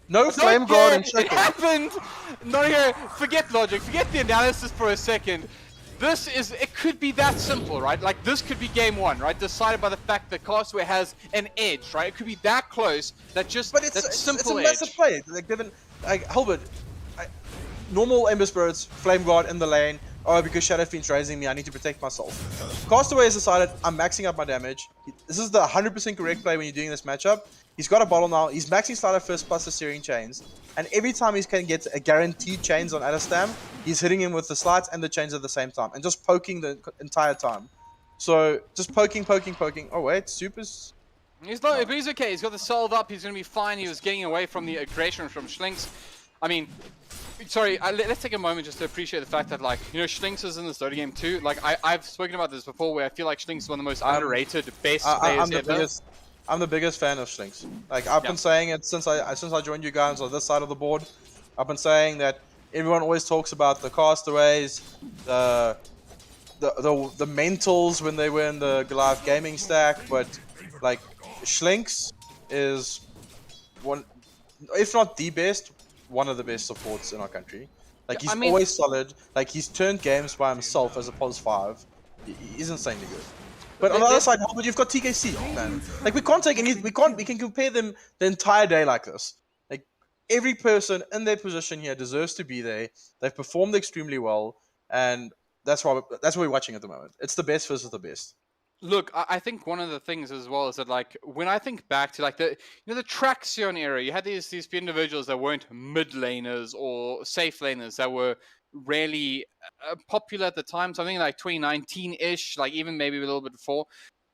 No flame guard and it happened. Notahero, forget logic. Forget the analysis for a second. It could be that simple, right? Like, this could be game one, right? Decided by the fact that Castaway has an edge, right? It could be that close, that simple edge. It's a massive play. Like, Devin, like, Hellbird, normal Ember Spirits, Flame Guard in the lane. Oh, because Shadow Fiend's raising me, I need to protect myself. Castaway has decided, I'm maxing up my damage. This is the 100% correct play when you're doing this matchup. He's got a bottle now. He's maxing Slider first plus the Searing Chains. And every time he can get a guaranteed chains on Adastam, he's hitting him with the slides and the chains at the same time. And just poking the entire time. So, just poking. Oh, wait, Super's... He's not, but he's okay. He's got the solve up. He's going to be fine. He was getting away from the aggression from Schlinks. I mean, sorry, let's take a moment just to appreciate the fact that, like, you know, Schlinks is in this Dota game too. Like, I've spoken about this before, where I feel like Schlinks is one of the most underrated, best players ever. I'm the biggest fan of Schlinks. Like, I've been saying it since I joined you guys on this side of the board. I've been saying that everyone always talks about the Castaways, the mentals when they were in the Goliath gaming stack, but like Schlinks is one, if not the best, one of the best supports in our country. Like, he's always solid. Like, he's turned games by himself as a +5. He's insanely good. But on the other side, you've got TKC, man. Like, we can't take any. We can compare them the entire day like this. Like, every person in their position here deserves to be there. They've performed extremely well, and that's what we're watching at the moment. It's the best versus the best. Look, I think one of the things as well is that, like, when I think back to, like, the Traxion era, you had these individuals that weren't mid laners or safe laners that were rarely popular at the time, something like 2019-ish, like even maybe a little bit before.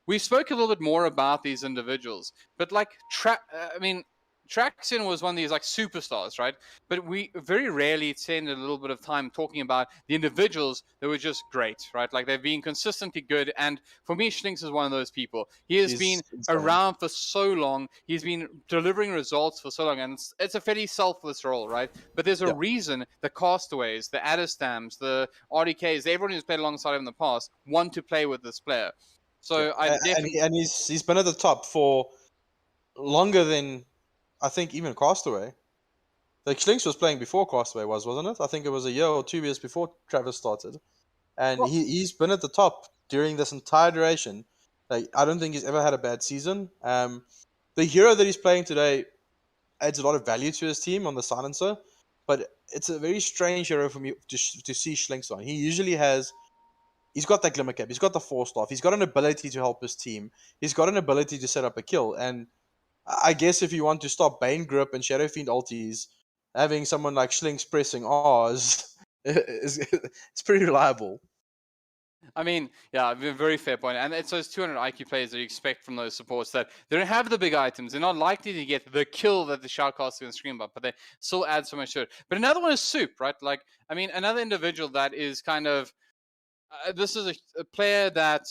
We spoke a little bit more about these individuals, but like, I mean, Traxxon was one of these like superstars, right? But we very rarely spend a little bit of time talking about the individuals that were just great, right? Like they've been consistently good. And for me, Schlinks is one of those people. He has been around for so long. He's been delivering results for so long. And it's a fairly selfless role, right? But there's a reason the Castaways, the Adderstams, the RDKs, everyone who's played alongside him in the past want to play with this player. So I definitely... And he's been at the top for longer than... I think even Castaway. Like Schlinks was playing before Castaway wasn't it? I think it was a year or 2 years before Travis started. And he's been at the top during this entire duration. Like I don't think he's ever had a bad season. The hero that he's playing today adds a lot of value to his team on the Silencer. But it's a very strange hero for me to see Schlinks on. He usually he's got that Glimmer Cap, he's got the Force Staff, he's got an ability to help his team, he's got an ability to set up a kill, and I guess if you want to stop Bane Grip and Shadow Fiend ultis, having someone like Schlinks pressing R's it's pretty reliable. I mean, yeah, very fair point. And it's those 200 IQ players that you expect from those supports that they don't have the big items. They're not likely to get the kill that the Shoutcaster can scream about, but they still add so much to it. But another one is Soup, right? Like, I mean, another individual that is kind of... this is a player that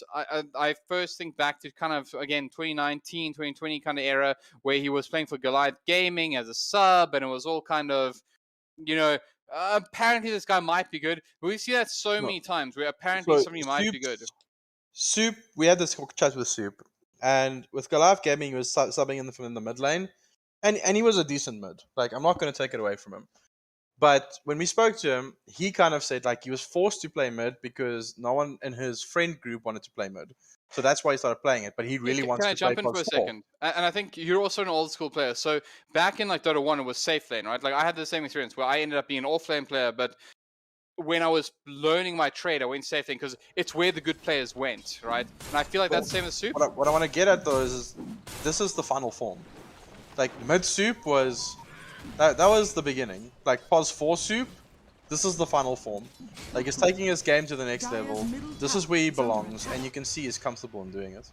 I first think back to kind of, again, 2019, 2020 kind of era where he was playing for Goliath Gaming as a sub, and it was all kind of, you know, apparently this guy might be good. But we see that so many times where apparently somebody might be good. Soup, we had this chat with Soup, and with Goliath Gaming, he was subbing in the mid lane, and he was a decent mid. Like, I'm not going to take it away from him. But when we spoke to him, he kind of said like he was forced to play mid because no one in his friend group wanted to play mid. So that's why he started playing it. But he really wants to play. Can I jump in for a second? And I think you're also an old school player. So back in like Dota 1, it was safe lane, right? Like I had the same experience where I ended up being an off lane player. But when I was learning my trade, I went safe lane because it's where the good players went, right? And I feel like that's the same as Soup. What I want to get at though is this is the final form. Like mid Soup was... That was the beginning. Like pos 4 Soup, this is the final form. Like he's taking his game to the next level. This is where he belongs, and you can see he's comfortable in doing it.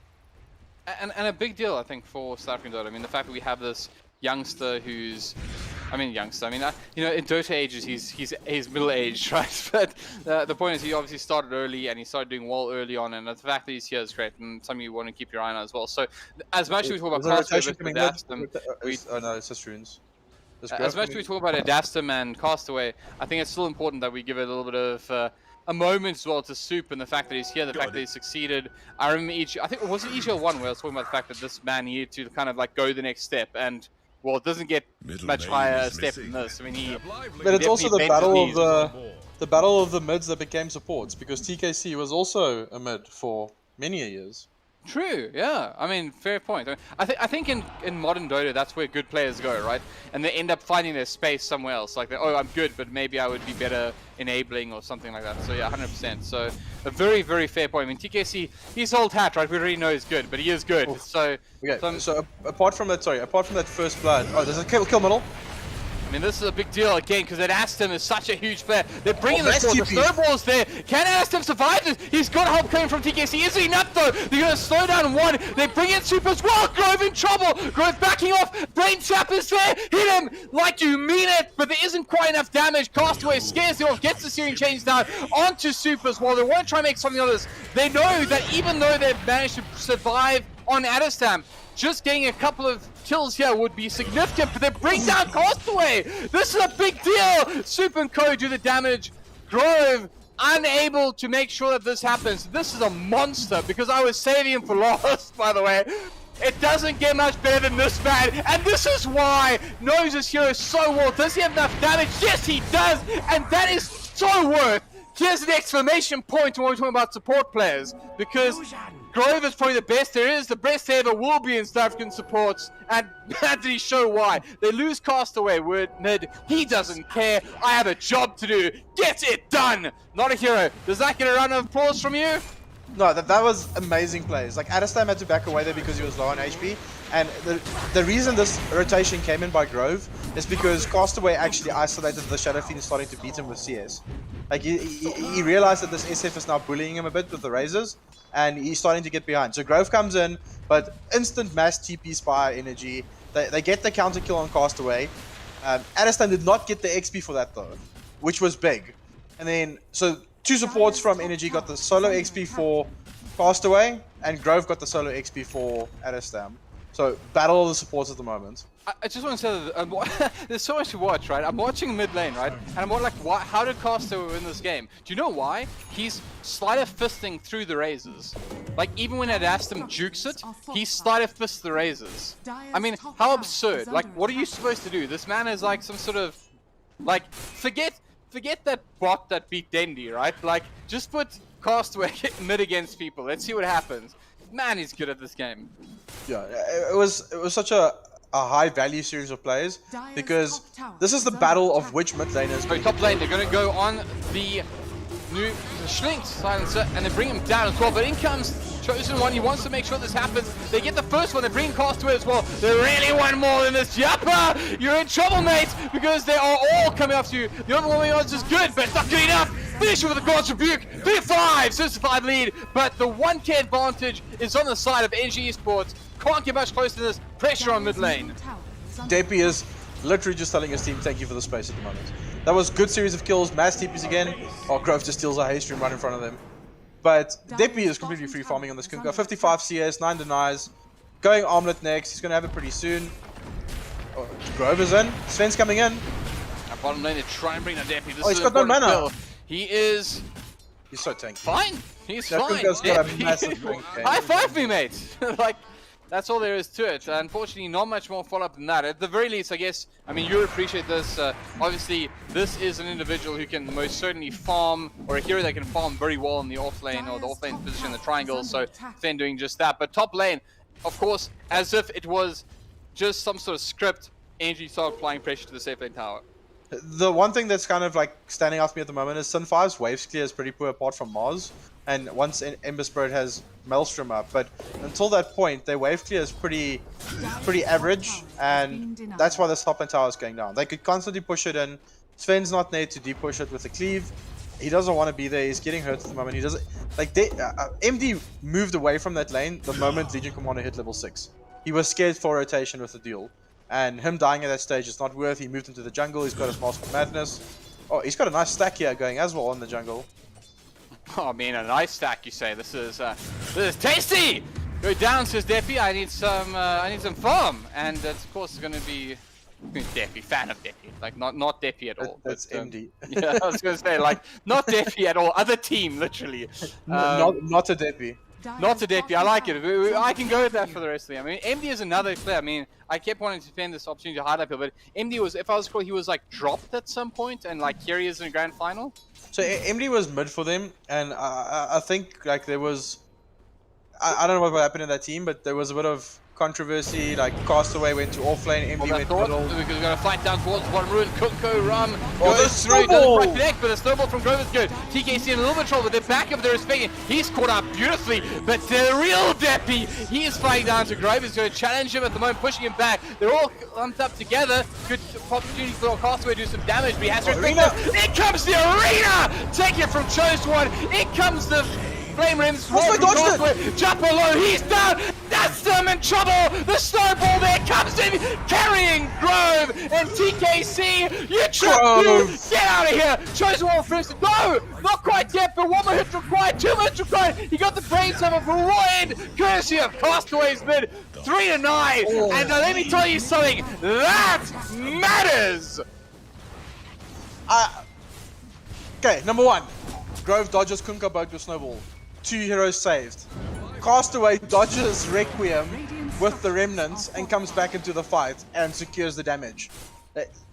And a big deal, I think, for South African Dota. I mean, the fact that we have this youngster who's, you know, in Dota ages, he's middle-aged, right? But the point is, he obviously started early, and he started doing well early on, and the fact that he's here is great, and something you want to keep your eye on as well. So, as much as we talk about Castaway, oh no, it's just runes. As much as we talk about Adastum and Castaway, I think it's still important that we give it a little bit of a moment as well to Soup and the fact that he's here, the fact that he succeeded. I remember I think it was EGL 1 where I was talking about the fact that this man needed to kind of like go the next step, and well, it doesn't get much higher step than this. I mean, but it's also the battle of the mids that became supports, because TKC was also a mid for many years. True, yeah. I mean, fair point. I think in modern Dota, that's where good players go, right? And they end up finding their space somewhere else. Like, oh, I'm good, but maybe I would be better enabling or something like that. So yeah, 100%. So a very, very fair point. I mean, TKC, he's old hat, right? We already know he's good, but he is good. So okay. So apart from that first blood, there's a kill middle. I mean, this is a big deal again because Adastum is such a huge player. They're bringing the score. The snowball's there. Can Adastum survive this? He's got help coming from TKC. Is he enough though? They're going to slow down one. They bring in Soup as well. Grove in trouble. Grove backing off. Brain Trap is there. Hit him like you mean it. But there isn't quite enough damage. Castaway scares him off. Gets the searing change down onto Soup as well. They want to try and make something of this. They know that even though they've managed to survive on Adastum, just getting a couple of kills here would be significant, but they bring down Castaway. This is a big deal. Soup and Co do the damage. Grove unable to make sure that this happens. This is a monster because I was saving him for last, by the way. It doesn't get much better than this man, and this is why knows his hero so well. Does he have enough damage? Yes, he does, and that is so worth. Here's an exclamation point when we're talking about support players, because Grove is probably the best there is, the best there ever will be in South African supports, and man did he show why. They lose Castaway, we're mid, he doesn't care, I have a job to do, get it done! Not a hero. Does that get a round of applause from you? No, that was amazing plays. Like, Adastam had to back away there because he was low on HP, and the reason this rotation came in by Grove is because Castaway actually isolated the Shadow Fiend starting to beat him with CS. Like, he realized that this SF is now bullying him a bit with the Razors, and he's starting to get behind. So Grove comes in, but instant mass TP Spire energy, They get the counter kill on Castaway. Adestan did not get the XP for that though, which was big. And then, so 2 supports from Energy got the solo XP for Castaway, and Grove got the solo XP for Adestan. So, battle of the supports at the moment. I just want to say that there's so much to watch, right? I'm watching mid lane, right? And I'm more like, how did Castaway win this game? Do you know why? He's slider fisting through the razors. Like, even when I'd asked him jukes it, he slider fists the razors. I mean, how absurd. Like, what are you supposed to do? This man is like some sort of, like, forget that bot that beat Dendi, right? Like, just put Castaway mid against people. Let's see what happens. Man, he's good at this game. Yeah, it was such a high value series of plays because this is the battle of which mid laners. So top lane, they're going to go on the new Schlink silencer and they bring him down as well. But in comes Chosen One. He wants to make sure this happens. They get the first one. They bring Castaway as well. They really want more than this. Yappa, you're in trouble, mate, because they are all coming after you. The overwhelming odds is good, but it's not good enough. Finish with a God's Rebuke. 3-5, 6-5 lead, but the 1K advantage is on the side of Energy Esports. Can't get much closer to this. Pressure on mid lane. Depi is literally just telling his team thank you for the space at the moment. That was a good series of kills. Mass TPs again. Oh, Grove just steals a haste stream right in front of them. But Depi is completely free farming on this Kunkka. 55 CS, 9 denies. Going armlet next. He's going to have it pretty soon. Oh, Grove is in. Sven's coming in. At bottom lane, they try and bring the Depi. This he's got no mana. Kill. He is... He's so tanky. Fine. He's that fine. Kunkka's got a massive High five me, mate. Like, that's all there is to it. Unfortunately, not much more follow-up than that. At the very least, I guess, I mean, you appreciate this. Obviously, this is an individual who can most certainly farm, or a hero that can farm very well in the off-lane, or the off-lane position in the triangle, so Fen doing just that. But top lane, of course, as if it was just some sort of script, Energy started applying pressure to the safe lane tower. The one thing that's kind of like standing out for me at the moment is Sin 5's waves clear is pretty poor apart from Mars. And once Ember Spirit has Maelstrom up, but until that point, their wave clear is pretty average, and that's why the top lane tower is going down. They could constantly push it in. Sven's not there to de-push it with the cleave. He doesn't want to be there. He's getting hurt at the moment. He doesn't like. MD moved away from that lane the moment Legion Commander hit level 6. He was scared for rotation with the duel. And him dying at that stage is not worth. He moved into the jungle. He's got his Mask of Madness. Oh, he's got a nice stack here going as well in the jungle. Oh man, a nice stack, you say. This is tasty. Go down, says Depi. I need some farm, and that's of course going to be Depi, fan of Depi, like not Depi at all. That's but, MD. Yeah, I was going to say like not Depi at all. Other team, literally. Not a Depi. Not a Depi, I like it. I can go with that for the rest of the game. I mean, MD is another player. I mean, I kept wanting to defend this opportunity to highlight people, but MD was, if I was correct, he was like dropped at some point, and like here he is in the grand final. So MD was mid for them, and I think like there was, I don't know what happened in that team, but there was a bit of controversy. Like Castaway went to offlane, MD went middle. Because we're going to fight down towards the bottom ruin. Kunko Rum goes through, doesn't quite connect, but the snowball from Grove is good. TKC in a little bit of trouble, but they're back up there respecting. He's caught up beautifully, but the real Depi, he is fighting down to Grove. He's going to challenge him at the moment, pushing him back. They're all lumped up together. Good opportunity for Castaway to do some damage, but he has to respect them. In comes the arena! Take it from Chose One. In comes the Flame Rims. Jump below, he's down. That's them in trouble. The snowball there comes in, carrying Grove and TKC. You trapped. Get out of here. Chosen One first. No, not quite yet, but one more hit required. 2 minutes required. He got the brain sum of Royd, courtesy of Castaway's mid. 3-9. And let me tell you something. That matters. Okay, number 1. Grove dodges Kunkka Bug with Snowball. 2 heroes saved. Castaway dodges Requiem with the remnants and comes back into the fight and secures the damage.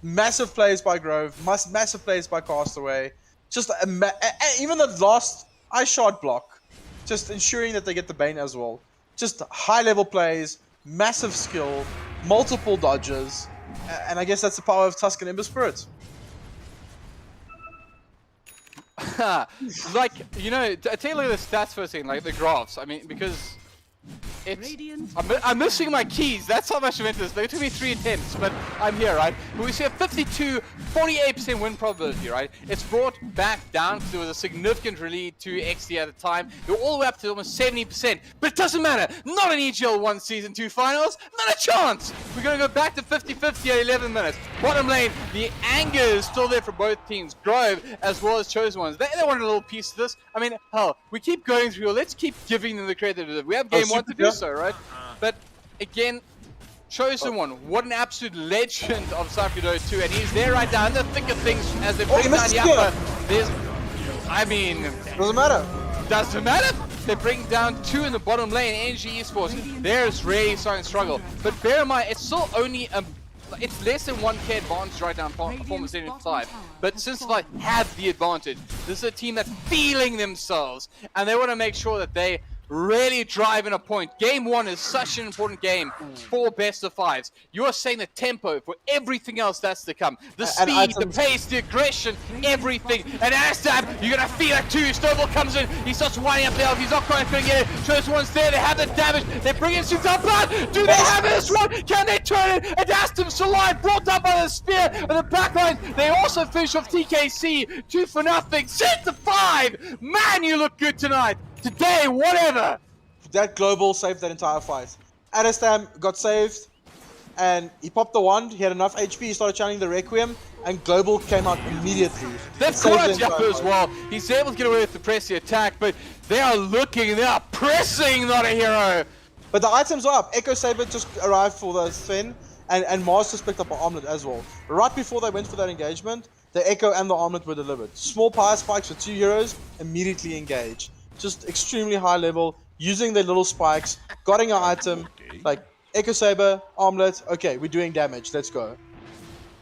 Massive plays by Grove, massive plays by Castaway. Just even the last Ice Shard block, just ensuring that they get the Bane as well. Just high level plays, massive skill, multiple dodges, and I guess that's the power of Tuscan Ember Spirit. Like, you know, take a look at the stats for a second, like the graphs. I mean, because I'm missing my keys. That's how much of it is. It took me 3 attempts, but I'm here, right? But we see a 48% win probability, right? It's brought back down because there was a significant lead to XD at the time. They're all the way up to almost 70%, but it doesn't matter. Not an EGL 1 Season 2 finals. Not a chance. We're going to go back to 50-50 at 11 minutes. Bottom lane, the anger is still there for both teams. Grove as well as Chosen Ones. They want a little piece of this. I mean, hell, we keep going through. Let's keep giving them the credit. We have game 1 to do so, right? But again, Chosen One, what an absolute legend of Cypher Dota 2, and he's there right now in the thick of things as they bring down Yappa. There's, I mean, doesn't matter. Doesn't matter. They bring down 2 in the bottom lane. Energy Esports, there's really starting to struggle. But bear in mind, it's still only it's less than 1k advantage right now in performance 75. But Sinister have the advantage. This is a team that's feeling themselves, and they want to make sure that they really driving a point. Game 1 is such an important game for best of 5s. You're saying the tempo for everything else that's to come. The speed, the pace, the aggression, everything. And Astab, you're going to feel it too. Snowball comes in. He starts winding up the elf. He's not quite going to get it. Chosen One's there. They have the damage. They bring in Suits up. Do they have this one? Can they turn it? And Astab Salai brought up by the spear on the backline. They also finish off TKC. 2-0. Set to 5. Man, you look good tonight. Today, whatever! That global saved that entire fight. Adestam got saved, and he popped the wand, he had enough HP, he started channeling the Requiem, and global came out immediately. They've caught Yappa as well. He's able to get away with the pressy attack, but they are pressing Notahero! But the items are up. Echo Saber just arrived for the Sven, and Mars just picked up an armlet as well. Right before they went for that engagement, the Echo and the armlet were delivered. Small power spikes for 2 heroes, immediately engaged. Just extremely high level, using their little spikes, getting an item, like Echo Saber, armlet, okay, we're doing damage, let's go.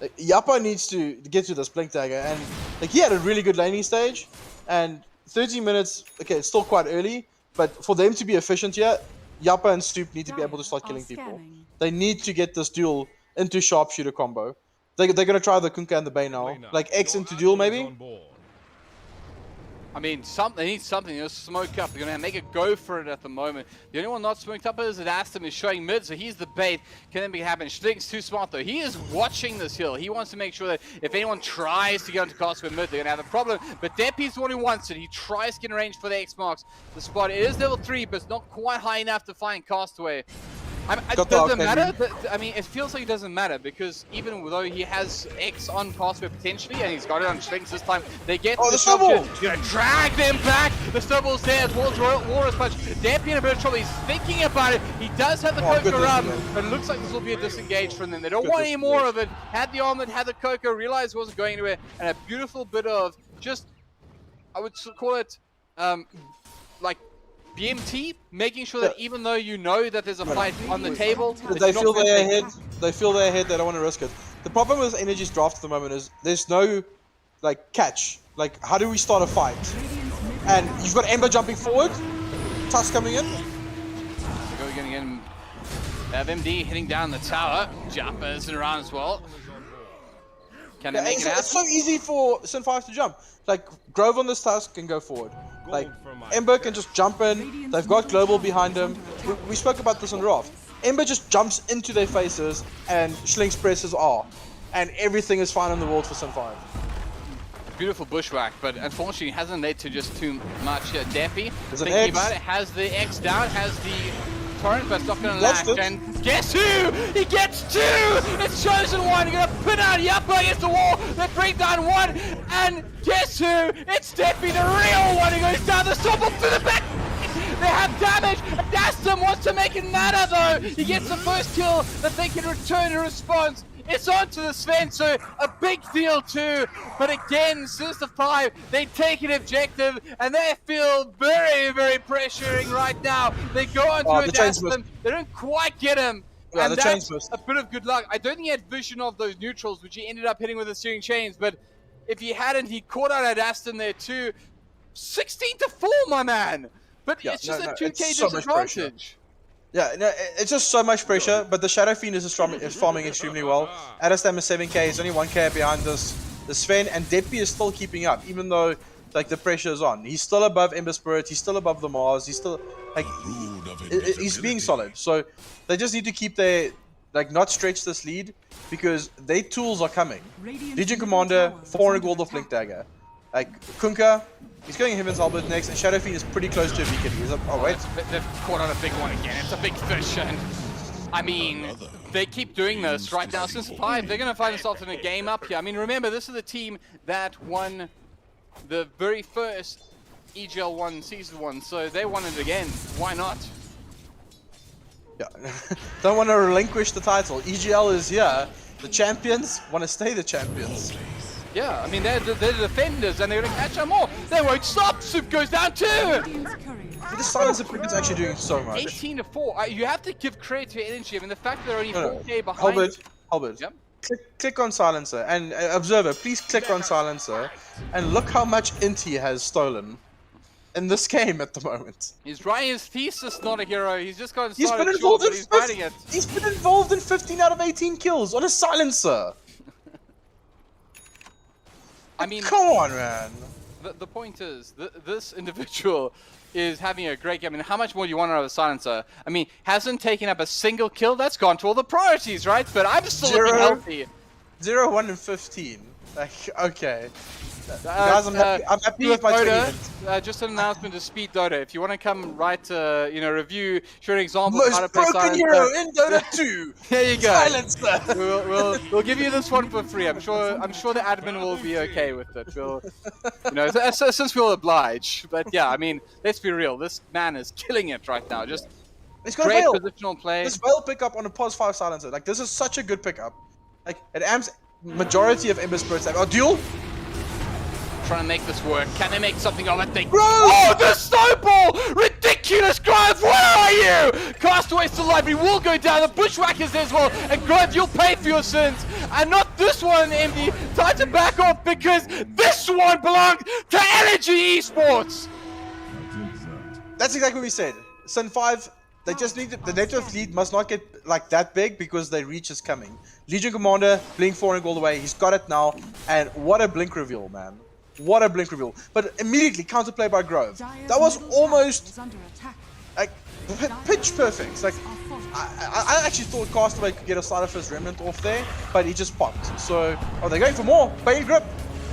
Like, Yappa needs to get to this Blink Dagger, and like he had a really good laning stage, and 30 minutes, okay, it's still quite early, but for them to be efficient here, Yappa and Stoop need to be able to start killing people. They need to get this duel into sharpshooter combo. They're going to try the Kunkka and the Bane now, like X into duel maybe? I mean, they need something to smoke up. They're going to make a go for it at the moment. The only one not smoked up is that Aston is showing mid, so he's the bait. Can that make it happen? Schling's too smart, though. He is watching this hill. He wants to make sure that if anyone tries to get into Castaway mid, they're going to have a problem. But Deppy's the one who wants it. He tries to get in range for the X marks. The spot is level 3, but it's not quite high enough to find Castaway. Does it matter? I mean, it feels like it doesn't matter because even though he has X on Castaway potentially and he's got it on Schlings this time, they get the snowball. He's gonna drag them back. The snowball's there as well as Walrus Punch. Deppy in a bit of trouble. He's thinking about it. He does have the Coco around, but it looks like this will be a disengage from them. They don't want any more of it. Had the armlet, had the Coco, realized it wasn't going anywhere, and a beautiful bit of just, I would call it, like, BMT, making sure that even though you know that there's a fight on the table, they feel they're ahead. They feel they're ahead. They don't want to risk it. The problem with Energy's draft at the moment is there's no like catch. Like, how do we start a fight? And you've got Ember jumping forward, Tusk coming in. Going in. Have MD hitting down the tower. Jappa is around as well. Can they make it happen? It's so easy for Sin 5 to jump. Like, Grove on this Tusk can go forward. Like, Ember can just jump in. They've got Global behind him. We spoke about this on Raft. Ember just jumps into their faces and Schlings presses R. And everything is fine on the world for Sin 5. Beautiful bushwhack, but unfortunately hasn't led to just too much. Deppy, thinking about it, has the X down, has the torrent, but it's not going to lack. And guess who? He gets 2! It's Chosen One. You're going to put out Yappa against the wall. They bring down 1. And guess who? It's Deppy, the real one, who goes down the stopper to the back. They have damage. Dastum wants to make it matter, though. He gets the first kill that they can return in response. It's on to the Sven, so a big deal too. But again, Sinister 5, they take an objective, and they feel very, very pressuring right now. They go on to Dastum. They don't quite get him. Yeah, and that's a bit of good luck. I don't think he had vision of those neutrals, which he ended up hitting with the steering chains. But if he hadn't, he caught out Dastum there too. 16-4, my man. But it's just a 2k disadvantage. Yeah, no, it's just so much pressure, but the Shadow Fiend is farming extremely well. Adestam is 7k, he's only 1k behind this Sven, and Deppy is still keeping up, even though like the pressure is on. He's still above Ember Spirit. He's still above the Mars. He's still like he's being solid. So they just need to keep their not stretch this lead because their tools are coming. Legion Commander, 400 gold off Blink Dagger. Like Kunkka, he's going Heaven's Hellbird next, and Shadow Fiend is pretty close to a beacon. He's up. Oh wait, they've caught on a big one again. It's a big fish, and I mean, they keep doing this right now. Since 5, they're going to find themselves in a game up here. I mean, remember, this is the team that won the very first EGL 1 Season 1, so they won it again. Why not? Yeah, don't want to relinquish the title. EGL is here. The champions want to stay the champions. Yeah, I mean, they're the defenders, and they're going to catch them more. They won't stop. Soup goes down too. The Silencer pick is actually doing so much. 18 to 4. You have to give credit to Energy. I mean, the fact that they're only 4K behind. Hellbird. Yep. Click on Silencer, and Observer, please click on Silencer, and look how much int he has stolen in this game at the moment. He's writing his thesis, Notahero. He's just got He's been involved in He's been involved in 15 out of 18 kills on a Silencer. I mean, come on, man. The point is, this individual is having a great game. I mean, how much more do you want out of a Silencer? I mean, hasn't taken up a single kill. That's gone to all the priorities, right? But I'm still looking healthy. 0, 1, and 15. Like, okay. Guys, I'm happy with my Dota, just an announcement to Speed Dota. If you want to come write, review, show an example of how to play Silencer. Hero in Dota 2. There you go. Silencer. We'll give you this one for free. I'm sure the admin will be okay with it. We'll, since we'll oblige. But yeah, I mean, let's be real. This man is killing it right now. Just great positional play. This Veil pickup on a pos 5 Silencer. Like, this is such a good pickup. Like, it amps majority of Ember Spirits. Oh, duel. Trying to make this work. Can they make something of it? Oh, the snowball! Ridiculous, Grove! Where are you? Castaway still alive. He will go down. The Bushwhackers there as well. And Grove, you'll pay for your sins. And not this one, MD. Time to back off because this one belongs to Energy Esports. That's exactly what we said. Sin 5, they just need the network lead must not get like that big because their reach is coming. Legion Commander, Blink 4 all the way. He's got it now. And what a Blink reveal, man. What a Blink reveal. But immediately counterplay by Grove. That was almost like pitch perfect. Like I actually thought Castaway could get a side of his Remnant off there, but he just popped. So, they're going for more. Bane grip.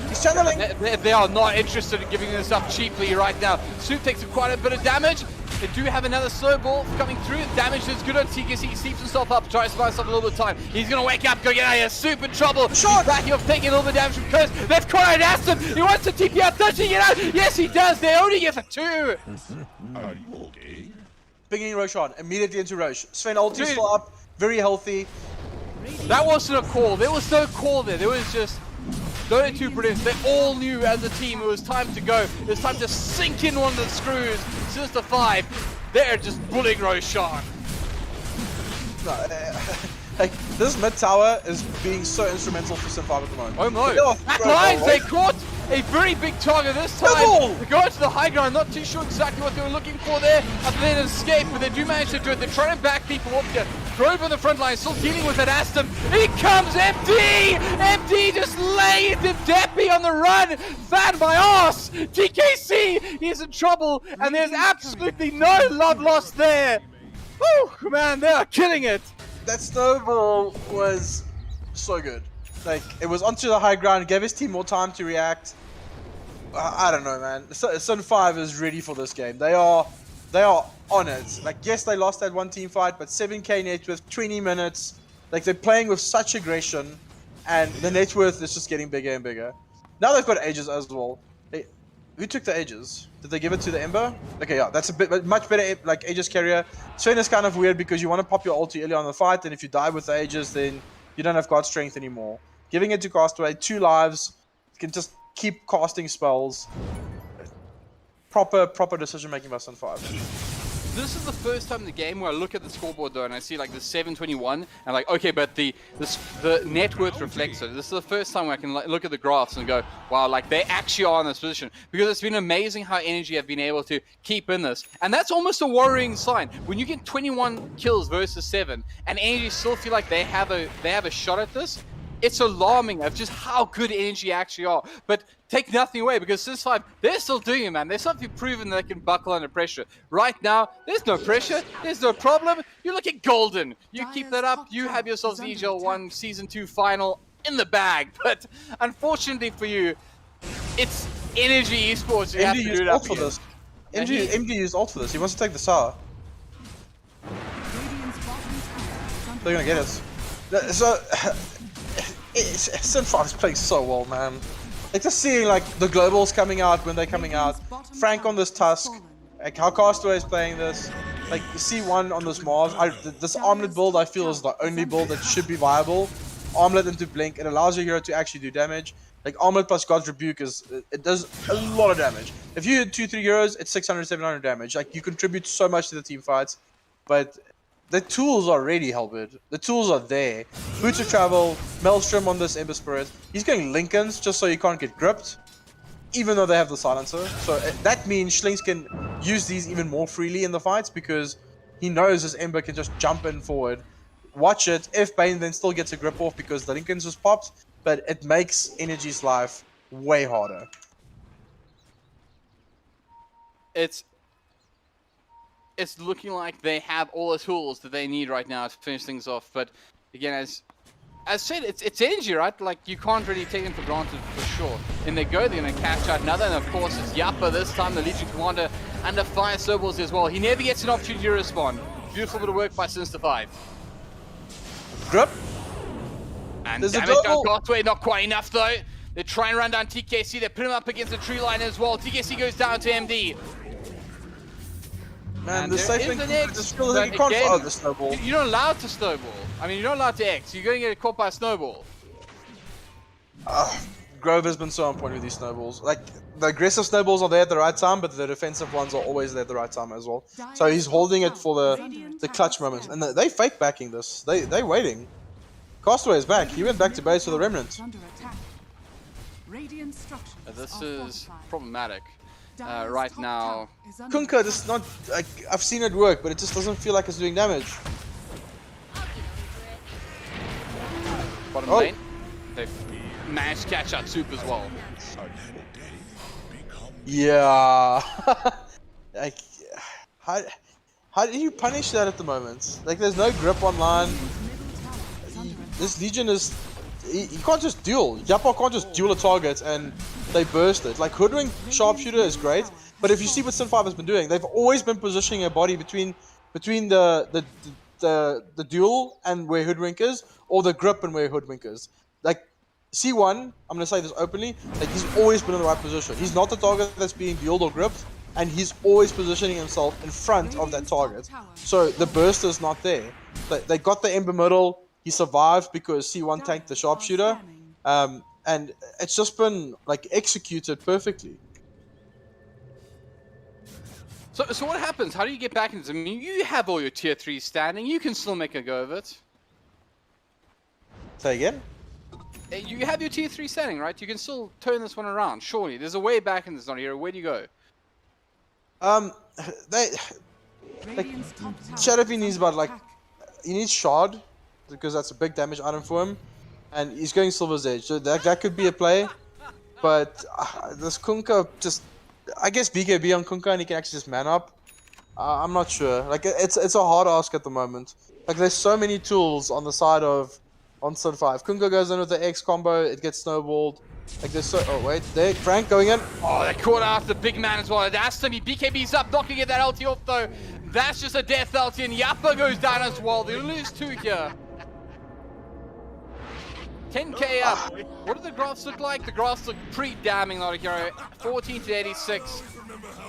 He's channeling. They are not interested in giving this up cheaply right now. Soup takes quite a bit of damage. They do have another slow ball coming through. Damage is good on TKC. He sleeps himself up, tries to buy himself a little bit of time. He's going to wake up, go get out of here. Soup in trouble. Shot! Back off, taking a little bit of damage from Curse. They've caught it, asked him. He wants to TP out, touching it out. Yes, he does. They only get for 2. Are you okay? Bringing Roche on. Immediately into Roche. Sven ulti still up. Very healthy. That wasn't a call. There was no call there. There was just Dota 2 brilliance. They all knew as a team it was time to go. It was time to sink in one of the screws. Sinister 5. They're just bullying Roshan. Like, this mid tower is being so instrumental for Sin 5 at the moment. Oh no! Back lines, they caught a very big target this time. They go into the high ground, not too sure exactly what they were looking for there. Other than an escape, but they do manage to do it. They're trying to back people up here. Grove on the front line, still dealing with it. Aston. Here comes MD! MD just laying the Deppy on the run. Fan by arse. TKC, he's in trouble, and there's absolutely no love lost there. Woo, man, they are killing it. That snowball was so good. Like, it was onto the high ground, gave his team more time to react. I don't know, man. Sin 5 is ready for this game. They are on it. Like, yes, they lost that one team fight, but 7k net worth, 20 minutes. Like, they're playing with such aggression, and the net worth is just getting bigger and bigger. Now they've got Aegis as well. Who took the Aegis? Did they give it to the Ember? Okay, yeah, that's a much better like Aegis carrier. Sven is kind of weird because you want to pop your ulti early on in the fight, and if you die with the Aegis, then you don't have God strength anymore. Giving it to Castaway, 2 lives, you can just keep casting spells. Proper decision making by Sin 5. This is the first time in the game where I look at the scoreboard though and I see like the 721 and like, okay, but the net worth reflects it. This is the first time where I can look at the graphs and go, wow, like they actually are in this position. Because it's been amazing how Energy have been able to keep in this. And that's almost a worrying sign. When you get 21 kills versus 7 and Energy still feel like they have a shot at this, it's alarming of just how good Energy actually are. But take nothing away, because since 5, they're still doing it, man. There's something proven they can buckle under pressure. Right now, there's no pressure. There's no problem. You're looking golden. You keep that up, you have yourselves the EGL 1 Season 2 final in the bag. But unfortunately for you, it's Energy Esports. You have to do it up for again. this. MD used ult for this. He wants to take the Sour. They're gonna get us. So, Sin5 is playing so well, man. Like just seeing like the globals coming out when they're coming out. Frank on this Tusk. Like how Castaway is playing this. Like C1 on this Mars. This Armlet build I feel is the only build that should be viable. Armlet into Blink. It allows your hero to actually do damage. Like Armlet plus God's Rebuke it does a lot of damage. If you hit 2-3 heroes, it's 600-700 damage. Like you contribute so much to the team fights. But the tools are ready, Hellbird. The tools are there. Boots of Travel, Maelstrom on this Ember Spirit. He's going Lincolns just so he can't get gripped, even though they have the Silencer. So that means Schlings can use these even more freely in the fights because he knows his Ember can just jump in forward. Watch it. If Bane then still gets a grip off because the Lincolns just popped, but it makes Energy's life way harder. It's looking like they have all the tools that they need right now to finish things off. But again, as said, it's Energy, right? Like you can't really take them for granted for sure. And they go, they're gonna catch out another, and of course it's Yappa this time, the Legion Commander, under fire snowballs as well. He never gets an opportunity to respond. Beautiful bit of work by Sinister 5. Grip. And There's damage on Castaway, not quite enough though. They try and run down TKC, they put him up against the tree line as well. TKC goes down to MD. Man, And the there safe is thing an is X, just feel like but you can't again, follow the snowball. You're not allowed to snowball. I mean, you're not allowed to X. You're going to get caught by a snowball. Grove has been so on point with these snowballs. Like, the aggressive snowballs are there at the right time, but the defensive ones are always there at the right time as well. So he's holding it for the clutch moments. And they fake backing this. They waiting. Castaway is back. He went back to base with the Remnant. This is problematic. Right now, Kunkka just not like I've seen it work, but it just doesn't feel like it's doing damage. Bottom lane, they've managed to catch out Soup as well. Yeah. Like, how do you punish that at the moment? Like, there's no grip online. This Legion is. He can't just duel. Yappa can't just duel a target and they burst it. Like, Hoodwink Sharpshooter is great, but if you see what Sin5 has been doing, they've always been positioning a body between the duel and where Hoodwink is, or the grip and where Hoodwink is. Like, C1, I'm going to say this openly, like, he's always been in the right position. He's not the target that's being dueled or gripped, and he's always positioning himself in front of that target. So the burst is not there. They got the Ember Middle. He survived because C1 tanked the Sharpshooter, and it's just been like executed perfectly. So what happens? How do you get back into? I mean, you have all your tier 3 standing. You can still make a go of it. Say again? You have your tier 3 standing, right? You can still turn this one around. Surely, there's a way back in this Notahero. Where do you go? Shadowfiend needs he needs Shard, because that's a big damage item for him, and he's going Silver's Edge, so that could be a play. But this Kunkka just, I guess BKB on Kunkka and he can actually just man up. I'm not sure. Like, it's a hard ask at the moment. Like, there's so many tools on the side of on Sin5. Kunkka goes in with the X combo, it gets snowballed. Like, there's so. Oh wait, there Frank going in. Oh, they caught out the big man as well. That's to me. BKB's up, not gonna get that ulti off though. That's just a death ulti, and Yappa goes down as well. They lose 2 here. 10k up. What do the graphs look like? The graphs look pretty damning, Notahero. 14 to 86.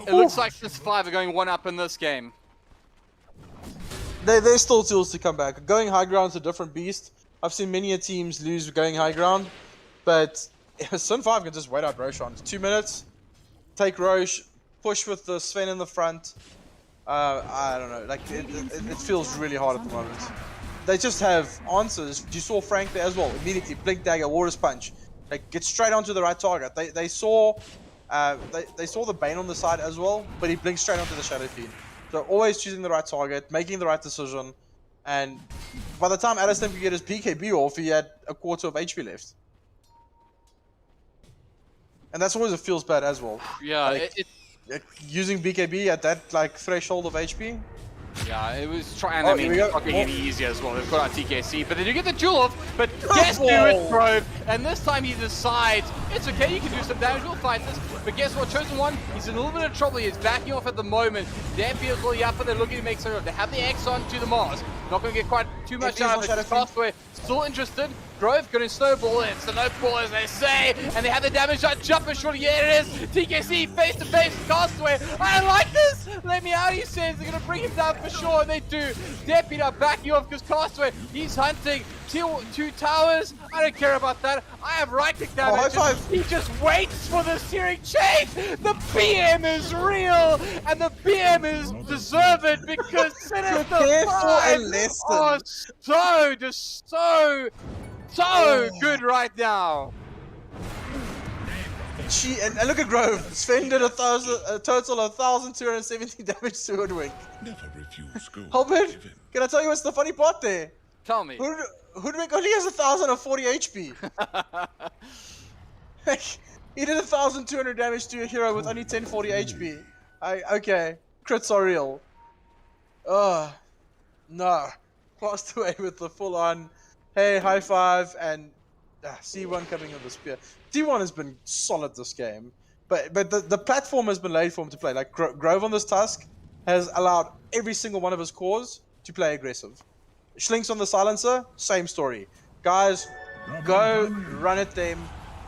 It looks like Sin5 are going 1 up in this game. There's still tools to come back. Going high ground's a different beast. I've seen many teams lose going high ground, but Sin5 can just wait out Roshan. 2 minutes, take Roche, push with the Sven in the front. I don't know. Like, it feels really hard at the moment. They just have answers. You saw Frank there as well. Immediately, Blink Dagger, Waters Punch. Like, get straight onto the right target. They saw the Bane on the side as well, but he blinked straight onto the Shadow Fiend. So always choosing the right target, making the right decision. And by the time Addison could get his BKB off, he had a quarter of HP left. And that's always, it feels bad as well. Yeah, like, using BKB at that like threshold of HP. Yeah, it was trying. I mean, it's not getting any easier as well. They've got out TKC, but then you get the duel off. But guess who it's Grove? And this time he decides it's okay. You can do some damage. We'll fight this. But guess what? Chosen One, he's in a little bit of trouble. He's backing off at the moment. Dampi as well. Yappa, they're looking to make some. They have the X on to the Mars. Not going to get quite too much out of it. Pathway still interested. Grove going to snowball. It's the noteball, as they say, and they have the damage shot. Jumper shorty. Yeah, it is. TKC face to face. Castaway. I don't like this. Let me out. He says they're going to bring him down for sure, and they do. Depi now backing off because Castaway, he's hunting two towers. I don't care about that. I have right click damage. He just waits for the searing chain. The PM is real, and the PM is deserved because Sinister 5 are so good right now. And look at Grove. Sven did a total of 1,270 damage to Hoodwink. Never refuse gold. Hellbird, can I tell you what's the funny part there? Tell me. Hoodwink only has 1,040 HP. He did 1,200 damage to a hero with only 1040 HP. Okay, crits are real. No. Passed away with the full on, hey, high five, and C1 coming in the spear. T1 has been solid this game, but the platform has been laid for him to play. Like Grove on this task has allowed every single one of his cores to play aggressive. Schlinks on the silencer, same story. Guys, go run at them.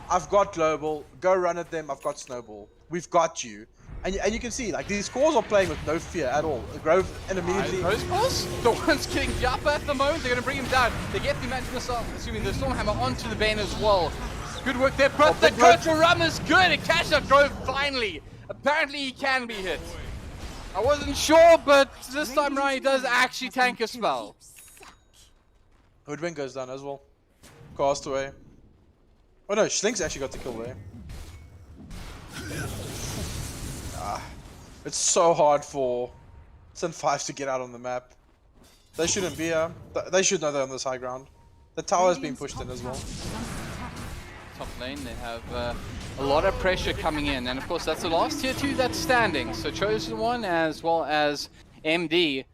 I've got global. Go run at them. I've got snowball. We've got you. And you can see, like, these cores are playing with no fear at all. Grove and immediately... Those balls? The one's getting Yappa at the moment. They're going to bring him down. They get the Magic Missile, assuming the Stormhammer onto the Bane as well. Good work there, but the Koto Rum is good. It catches up Grove finally. Apparently he can be hit. I wasn't sure, but this time around he does actually tank a spell. Hoodwink goes down as well. Castaway. Oh no, Schlink's actually got the kill there. It's so hard for Sin 5 to get out on the map. They shouldn't be here. They should know they're on this high ground. The tower's being pushed in as well. Top lane, they have a lot of pressure coming in, and of course that's the last tier 2 that's standing. So Chosen One as well as MD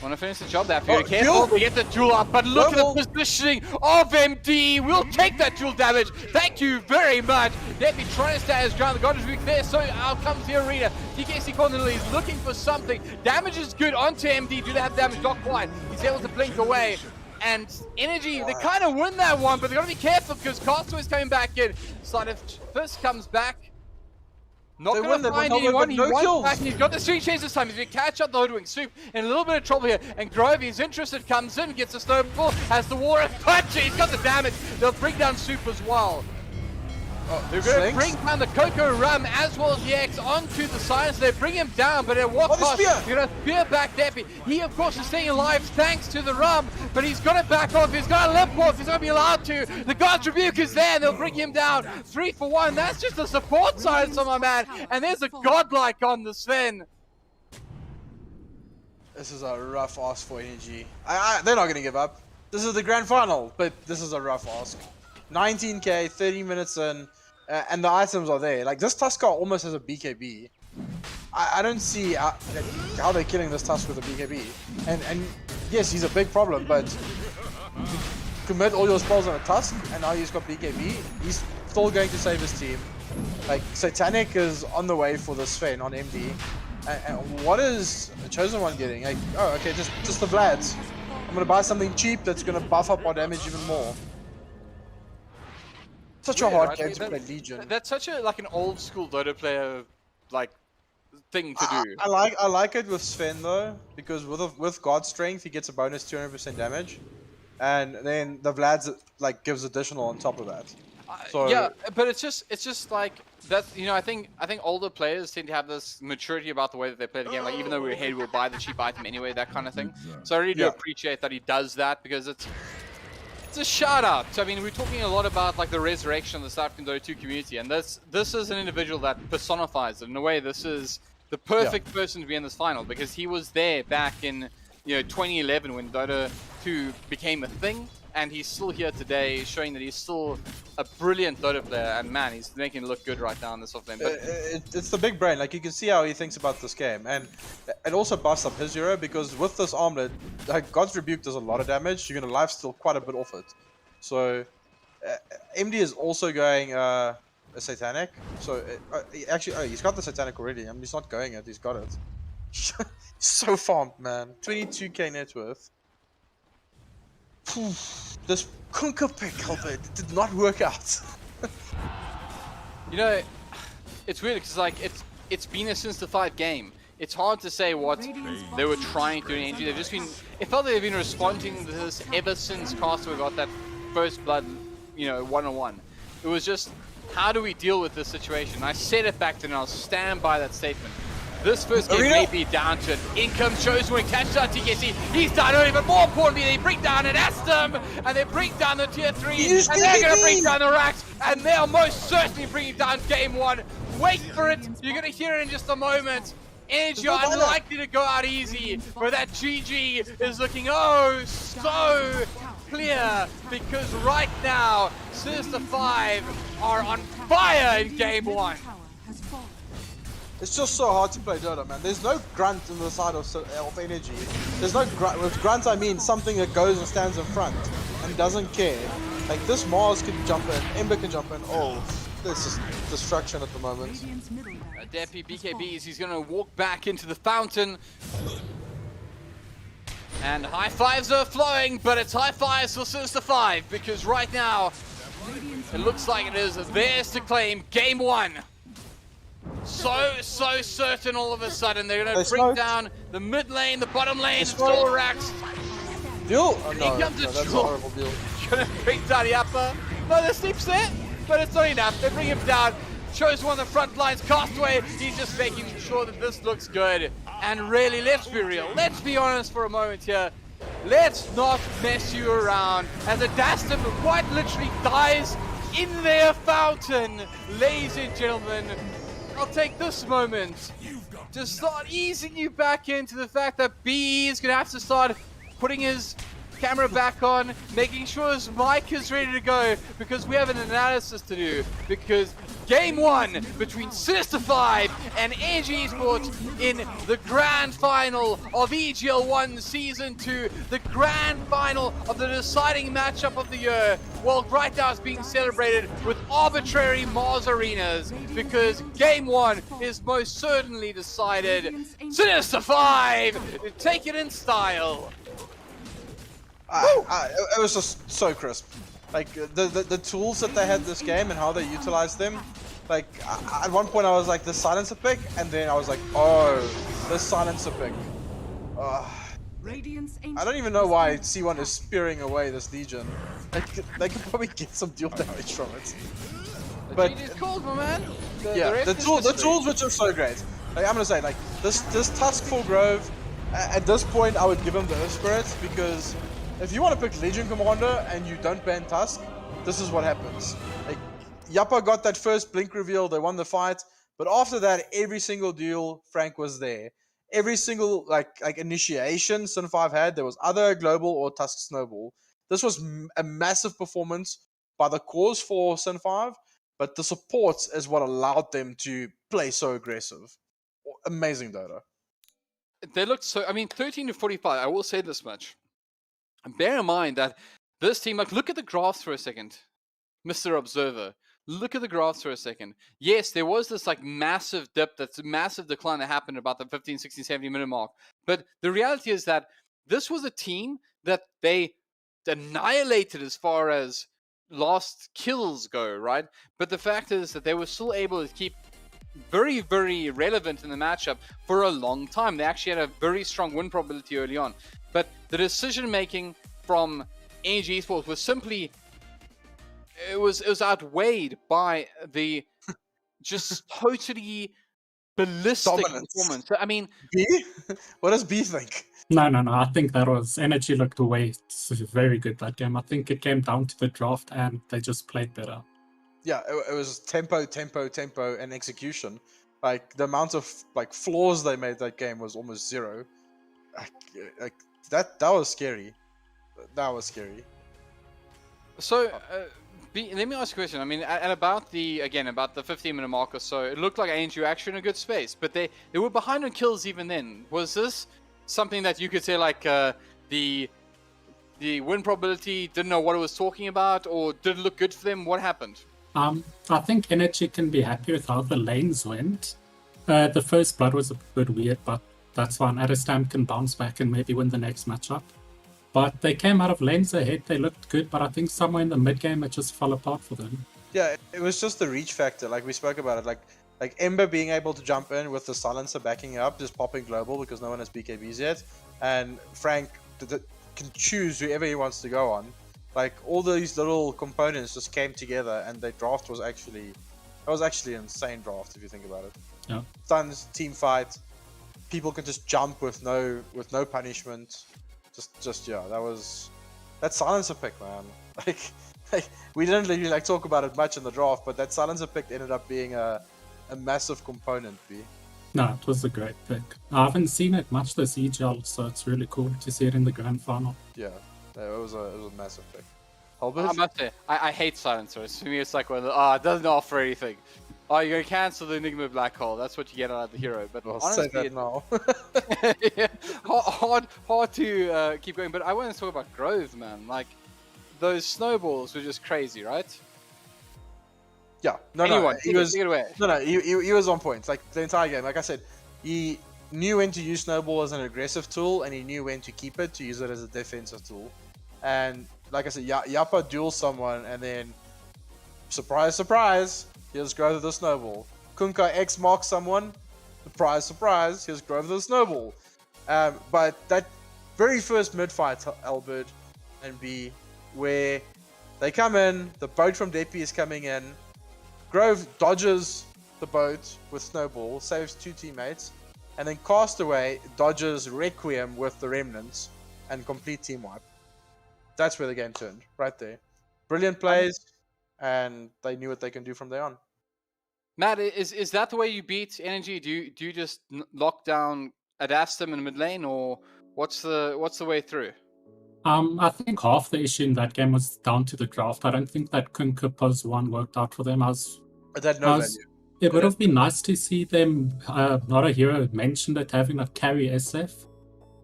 want to finish the job there. If you're careful, we get the duel up, but look at the positioning of MD. We'll take that duel damage. Thank you very much. Defi trying to stay his ground. The God is weak there, so out comes the arena. TKC Cornelly is looking for something. Damage is good onto MD. Do they have damage? Not quite. He's able to blink away. And Energy, they kind of win that one, but they got to be careful because Castaway is coming back in. Side of Fist comes back. Not going to find anyone. He wants back, and he's got the street chase this time. He's going to catch up the Hoodwink. Soup in a little bit of trouble here. And Grove, he's interested, comes in, gets a snowball, has the war and punch. He's got the damage. They'll bring down Soup as well. They're going to bring down the Coco Rum as well as the X onto the Science. They bring him down, but at what cost? They're going to spear back Depi. He, of course, is staying alive thanks to the Rum, but he's got to back off. He's got to limp off. He's going to be allowed to. The God's Rebuke is there. They'll bring him down. 3 for 1. That's just a support science on my man. And there's a Godlike on the Sven. This is a rough ask for Energy. They're not going to give up. This is the grand final, but this is a rough ask. 19k, 30 minutes in. And the items are there. Like, this Tusker almost has a BKB. I don't see how they're killing this Tusk with a BKB. And yes, he's a big problem, but commit all your spells on a Tusk, and now he's got BKB. He's still going to save his team. Like, Satanic is on the way for the Sven on MD. And what is the Chosen One getting? Like, oh, okay, just the Vlads. I'm going to buy something cheap that's going to buff up our damage even more. Such a hard game to play Legion. That's such a an old school Dota player thing to do. I like it with Sven though, because with God Strength he gets a bonus 200% damage, and then the Vlad's gives additional on top of that. So yeah, but it's just like that. You know, I think older players tend to have this maturity about the way that they play the game. Like, even though we're ahead, we'll buy the cheap item anyway, that kind of thing. So I really do appreciate that he does that, because it's a shout out. So, I mean, we're talking a lot about the resurrection of the South African Dota 2 community, and this is an individual that personifies it. In a way, this is the perfect person to be in this final, because he was there back in 2011 when Dota 2 became a thing, and he's still here today, showing that he's still a brilliant Dota player. And man, he's making it look good right now in this offlane. But It's the big brain. Like, you can see how he thinks about this game, and it also busts up his hero because with this armlet, like God's Rebuke does a lot of damage. You're gonna lifesteal quite a bit off it. So MD is also going a satanic. So he's got the satanic already. I mean, he's not going it. He's got it. So farmed, man. 22k net worth. This Kunker pick, Hellbird, did not work out. It's weird because like it's been a Sinister 5 game. It's hard to say what they were trying to do in Energy. They've just been. It felt like they've been responding to this ever since Castaway got that first blood, one-on-one. It was just, how do we deal with this situation? I said it back then, and I'll stand by that statement. This first game may be down to it. In comes Chosen when catches out TKC. He's down early, but more importantly, they bring down an Eskom, and they bring down the tier 3, and they're going to bring down the racks, and they'll most certainly bring down game 1. Wait for it. You're going to hear it in just a moment. Energy are unlikely to go out easy, but that GG is looking so clear, because right now, Sinister 5 are on fire in game 1. It's just so hard to play Dota, man. There's no grunt on the side of Energy. There's no grunt. With grunt, I mean something that goes and stands in front and doesn't care. Like, this Mars can jump in, Ember can jump in. Oh, there's just destruction at the moment. Deppy BKBs, he's going to walk back into the fountain. And high fives are flowing, but it's high fives for Sinister 5, because right now, it looks like it is theirs to claim game 1. So certain all of a sudden. They're going to bring down the mid lane, the bottom lane, still racks. Deal? Oh, no, that's a horrible deal. Going to bring down the upper. No, the Steep's there, but it's not enough. They bring him down. Shows one of the front lines. Castaway, he's just making sure that this looks good. And really, let's be real. Let's be honest for a moment here. Let's not mess you around. As a Dastum quite literally dies in their fountain. Ladies and gentlemen, I'll take this moment to start easing you back into the fact that BE is going to have to start putting his camera back on, making sure his mic is ready to go, because we have an analysis to do. Because game 1 between Sinister 5 and Energy Esports in the grand final of EGL 1 Season 2, the grand final of the deciding matchup of the year. Well, right now it's being celebrated with arbitrary Mars arenas, because game 1 is most certainly decided. Sinister 5, take it in style. It was just so crisp. Like, the tools that they had this game and how they utilized them. Like, at one point I was like, the silencer pick, and then I was like, oh, the silencer pick. I don't even know why C1 is spearing away this Legion. They could probably get some deal damage from it. But it's cold, my man. The tools which are so great. Like, I'm gonna say, like, this Tusk for Grove, at this point I would give him the Earth Spirit, because if you want to pick Legion Commander and you don't ban Tusk, this is what happens. Like, Yappa got that first blink reveal, they won the fight, but after that, every single duel, Frank was there. Every single like initiation Sin 5 had, there was either a global or Tusk Snowball. This was a massive performance by the cause for Sin 5, but the support is what allowed them to play so aggressive. Amazing Dota. They looked so, 13 to 45, I will say this much. Bear in mind that this team, like, look at the graphs for a second, Mr. Observer. Look at the graphs for a second. Yes, there was this like massive dip, that's a massive decline that happened about the 15, 16, 17 minute mark. But the reality is that this was a team that they annihilated as far as last kills go, right? But the fact is that they were still able to keep very, very relevant in the matchup for a long time. They actually had a very strong win probability early on. But the decision making from Energy Esports was simply, it was outweighed by the just totally ballistic performance. I mean, B? What does B think? No. I think that was Energy looked away very good that game. I think it came down to the draft and they just played better. Yeah, it was tempo, and execution. Like, the amount of like flaws they made that game was almost zero. Like that was scary. That was scary. So, let me ask you a question. I mean, at about the 15-minute mark or so, it looked like ANG were actually in a good space, but they were behind on kills even then. Was this something that you could say like the win probability didn't know what it was talking about, or did it look good for them? What happened? I think Energy can be happy with how the lanes went. The first blood was a bit weird, but that's fine. Aristam can bounce back and maybe win the next matchup. But they came out of lanes ahead, they looked good, but I think somewhere in the mid-game it just fell apart for them. Yeah, it was just the reach factor, like we spoke about it, like Ember being able to jump in with the silencer backing up, just popping global because no one has BKBs yet, and Frank can choose whoever he wants to go on. Like all these little components just came together, and the draft was actually an insane draft if you think about it. Yeah. Stuns, team fight, people can just jump with no punishment. Yeah, that silencer pick, man. Like we didn't really like talk about it much in the draft, but that silencer pick ended up being a massive component. No, it was a great pick. I haven't seen it much this EGL, so it's really cool to see it in the grand final. Yeah, it was a massive pick. Hellbird? I must say, I hate silencers. To me, it's like, it doesn't offer anything. Oh, you're gonna cancel the Enigma Black Hole. That's what you get out of the hero. But I'll honestly, say that now. yeah, hard to keep going. But I want to talk about Grove, man. Like those snowballs were just crazy, right? Yeah. He was on point. Like the entire game. Like I said, he knew when to use snowball as an aggressive tool, and he knew when to keep it to use it as a defensive tool. And like I said, Yappa duels someone, and then surprise, surprise. Here's Grove of the Snowball. Kunkka X marks someone. Surprise, surprise. Here's Grove of the Snowball. But that very first mid-fight, Hellbird and B, where they come in, the boat from Depi is coming in. Grove dodges the boat with Snowball, saves 2 teammates, and then Castaway dodges Requiem with the Remnants and complete team wipe. That's where the game turned, right there. Brilliant plays. And they knew what they can do from there on. Matt, is that the way you beat Energy? Do you just lock down Adastum in mid lane, or what's the way through? I think half the issue in that game was down to the draft. I don't think that Kunkka pose 1 worked out for them. It would have been nice to see them. Notahero mentioned it having a carry SF,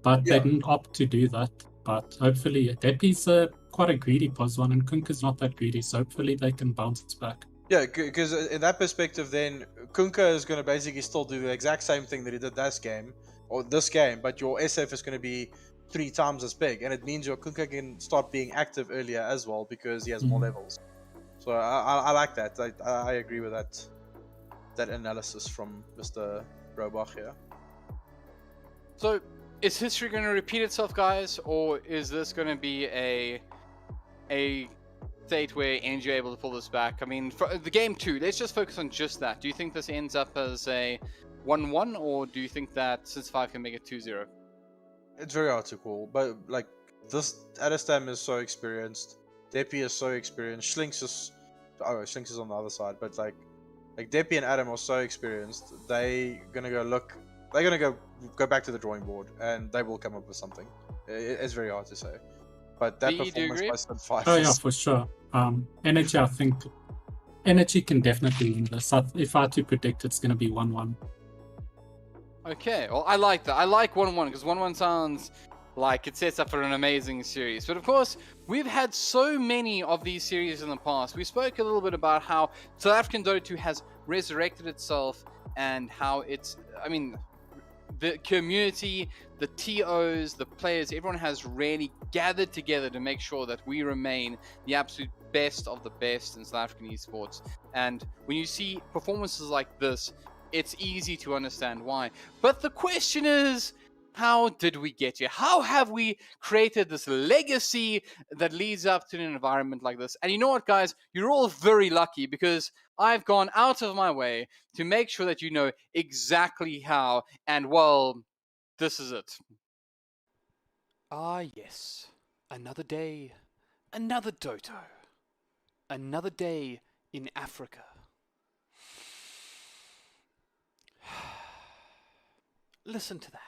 but they didn't opt to do that. But hopefully, Depi's quite a greedy pos 1, and Kunkka's not that greedy, so hopefully they can bounce it back. Yeah, because in that perspective, then Kunkka is going to basically still do the exact same thing that he did this game, but your SF is going to be 3 times as big, and it means your Kunkka can start being active earlier as well because he has more levels. So I like that. I agree with that analysis from Mr. Robach here. So, is history going to repeat itself, guys, or is this going to be a state where Energy are able to pull this back? I mean, for the game 2, let's just focus on just that. Do you think this ends up as a 1-1, or do you think that Sinister 5 can make it 2-0? It's very hard to call, but like this, Adastam is so experienced, Depi is so experienced, Slinks is on the other side, but like Depi and Adam are so experienced, they're gonna go back to the drawing board, and they will come up with something. It's very hard to say. But that performance by Sub 5 Oh yeah, for sure. Energy, I think Energy can definitely win this. If I had to predict, it's going to be 1-1. Okay, well, I like that. I like 1-1 because 1-1 sounds like it sets up for an amazing series. But of course, we've had so many of these series in the past. We spoke a little bit about how South African Dota 2 has resurrected itself, and how it's, I mean, the community, the TOs, the players, everyone has really gathered together to make sure that we remain the absolute best of the best in South African esports. And when you see performances like this, it's easy to understand why. But the question is, how did we get here? How have we created this legacy that leads up to an environment like this? And you know what, guys? You're all very lucky, because I've gone out of my way to make sure that you know exactly how, and well, this is it. Ah, yes. Another day, another Doto. Another day in Africa. Listen to that.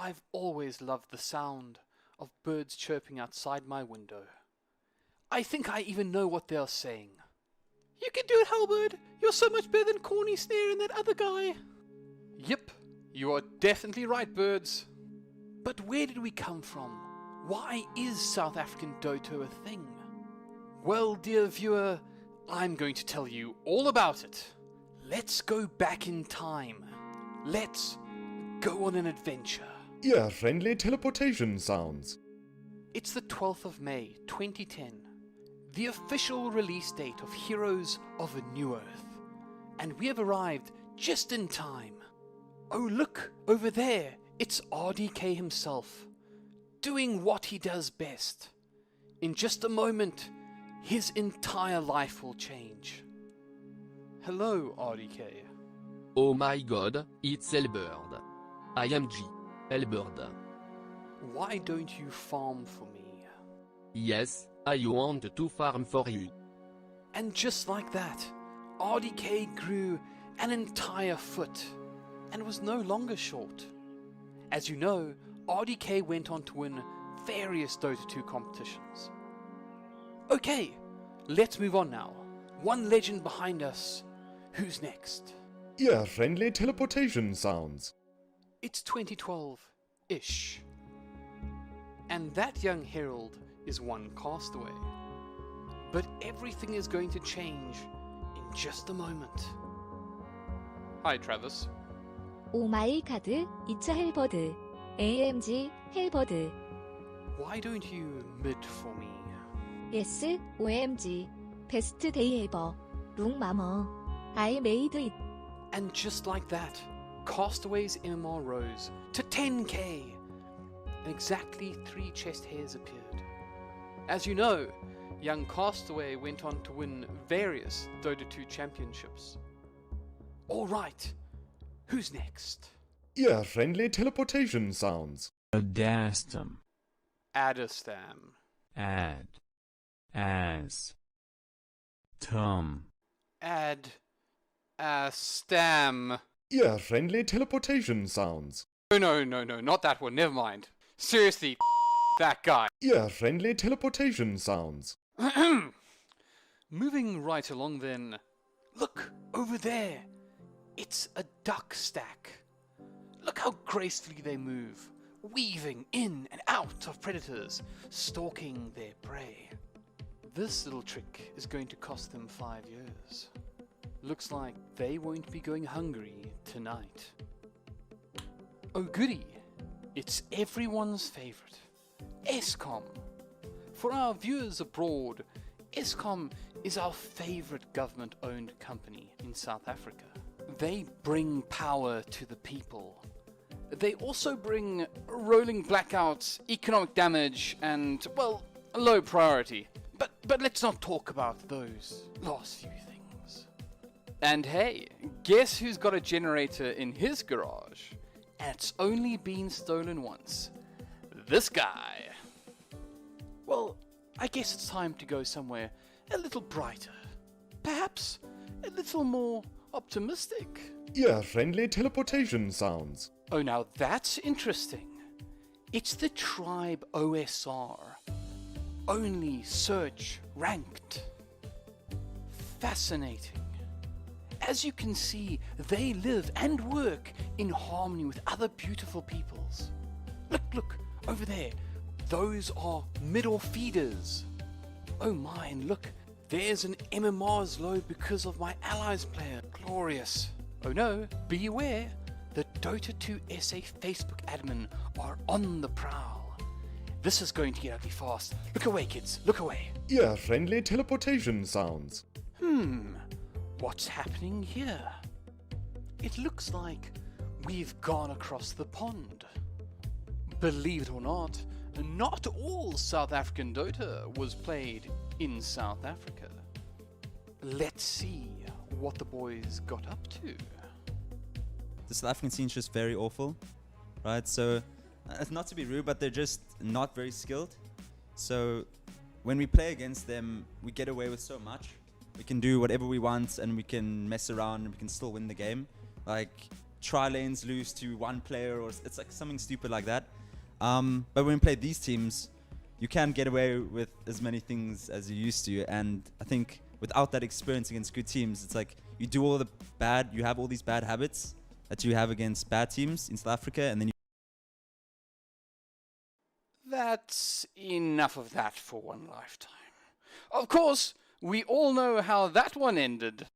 I've always loved the sound of birds chirping outside my window. I think I even know what they're saying. You can do it, Hellbird! You're so much better than Corny Snare and that other guy! Yep, you are definitely right, birds. But where did we come from? Why is South African Dota a thing? Well, dear viewer, I'm going to tell you all about it. Let's go back in time. Let's go on an adventure. Ear-friendly teleportation sounds. It's the 12th of May, 2010, the official release date of Heroes of a New Earth. And we have arrived just in time. Oh look, over there, it's RDK himself, doing what he does best. In just a moment, his entire life will change. Hello, RDK. Oh my god, it's Hellbird. I am G, Hellbird. Why don't you farm for me? Yes, I want to farm for you. And just like that, RDK grew an entire foot and was no longer short. As you know, RDK went on to win various Dota 2 competitions. Okay, let's move on now. One legend behind us. Who's next? Ear-friendly teleportation sounds. It's 2012-ish. And that young herald is one cast away. But everything is going to change in just a moment. Hi, Travis. 오마이 카드 2차 헬버드 AMG 헬버드 Why don't you mid for me? yes OMG 베스트 데이 에버 룽 마머 I made it And just like that, Castaway's MMR rose to 10k. And exactly 3 chest hairs appeared. As you know, young Castaway went on to win various Dota 2 championships. Alright, who's next? Ear-friendly teleportation sounds. Adastam. Adastam. Ad. As. Tum. Stam. Ear-friendly teleportation sounds. No, not that one, never mind. Seriously, that guy. Ear-friendly teleportation sounds. Moving right along then. Look, over there. It's a duck stack. Look how gracefully they move, weaving in and out of predators, stalking their prey. This little trick is going to cost them 5 years. Looks like they won't be going hungry tonight. Oh goody, it's everyone's favorite, Eskom. For our viewers abroad, Eskom is our favorite government-owned company in South Africa. They bring power to the people. They also bring rolling blackouts, economic damage, and, well, low priority. But let's not talk about those last few things. And hey, guess who's got a generator in his garage? And it's only been stolen once. This guy. Well, I guess it's time to go somewhere a little brighter. Perhaps a little more optimistic. Ear-friendly teleportation sounds. Oh, now that's interesting. It's the Tribe OSR. Only search ranked. Fascinating. As you can see, they live and work in harmony with other beautiful peoples. Look, over there. Those are middle feeders. Oh my, and look, there's an MMR's low because of my allies player. Glorious. Oh no, be aware. The Dota 2 SA Facebook admin are on the prowl. This is going to get ugly fast. Look away, kids, look away. Ear-friendly teleportation sounds. What's happening here? It looks like we've gone across the pond. Believe it or not all South African Dota was played in South Africa. Let's see what the boys got up to. The South African scene's just very awful, right? So, not to be rude, but they're just not very skilled. So, when we play against them, we get away with so much. We can do whatever we want, and we can mess around, and we can still win the game. Like, tri-lanes lose to one player, or it's like something stupid like that. But when we play these teams, you can get away with as many things as you used to, and I think without that experience against good teams, it's like you do all the bad, you have all these bad habits that you have against bad teams in South Africa, and then you... That's enough of that for one lifetime. Of course, we all know how that one ended.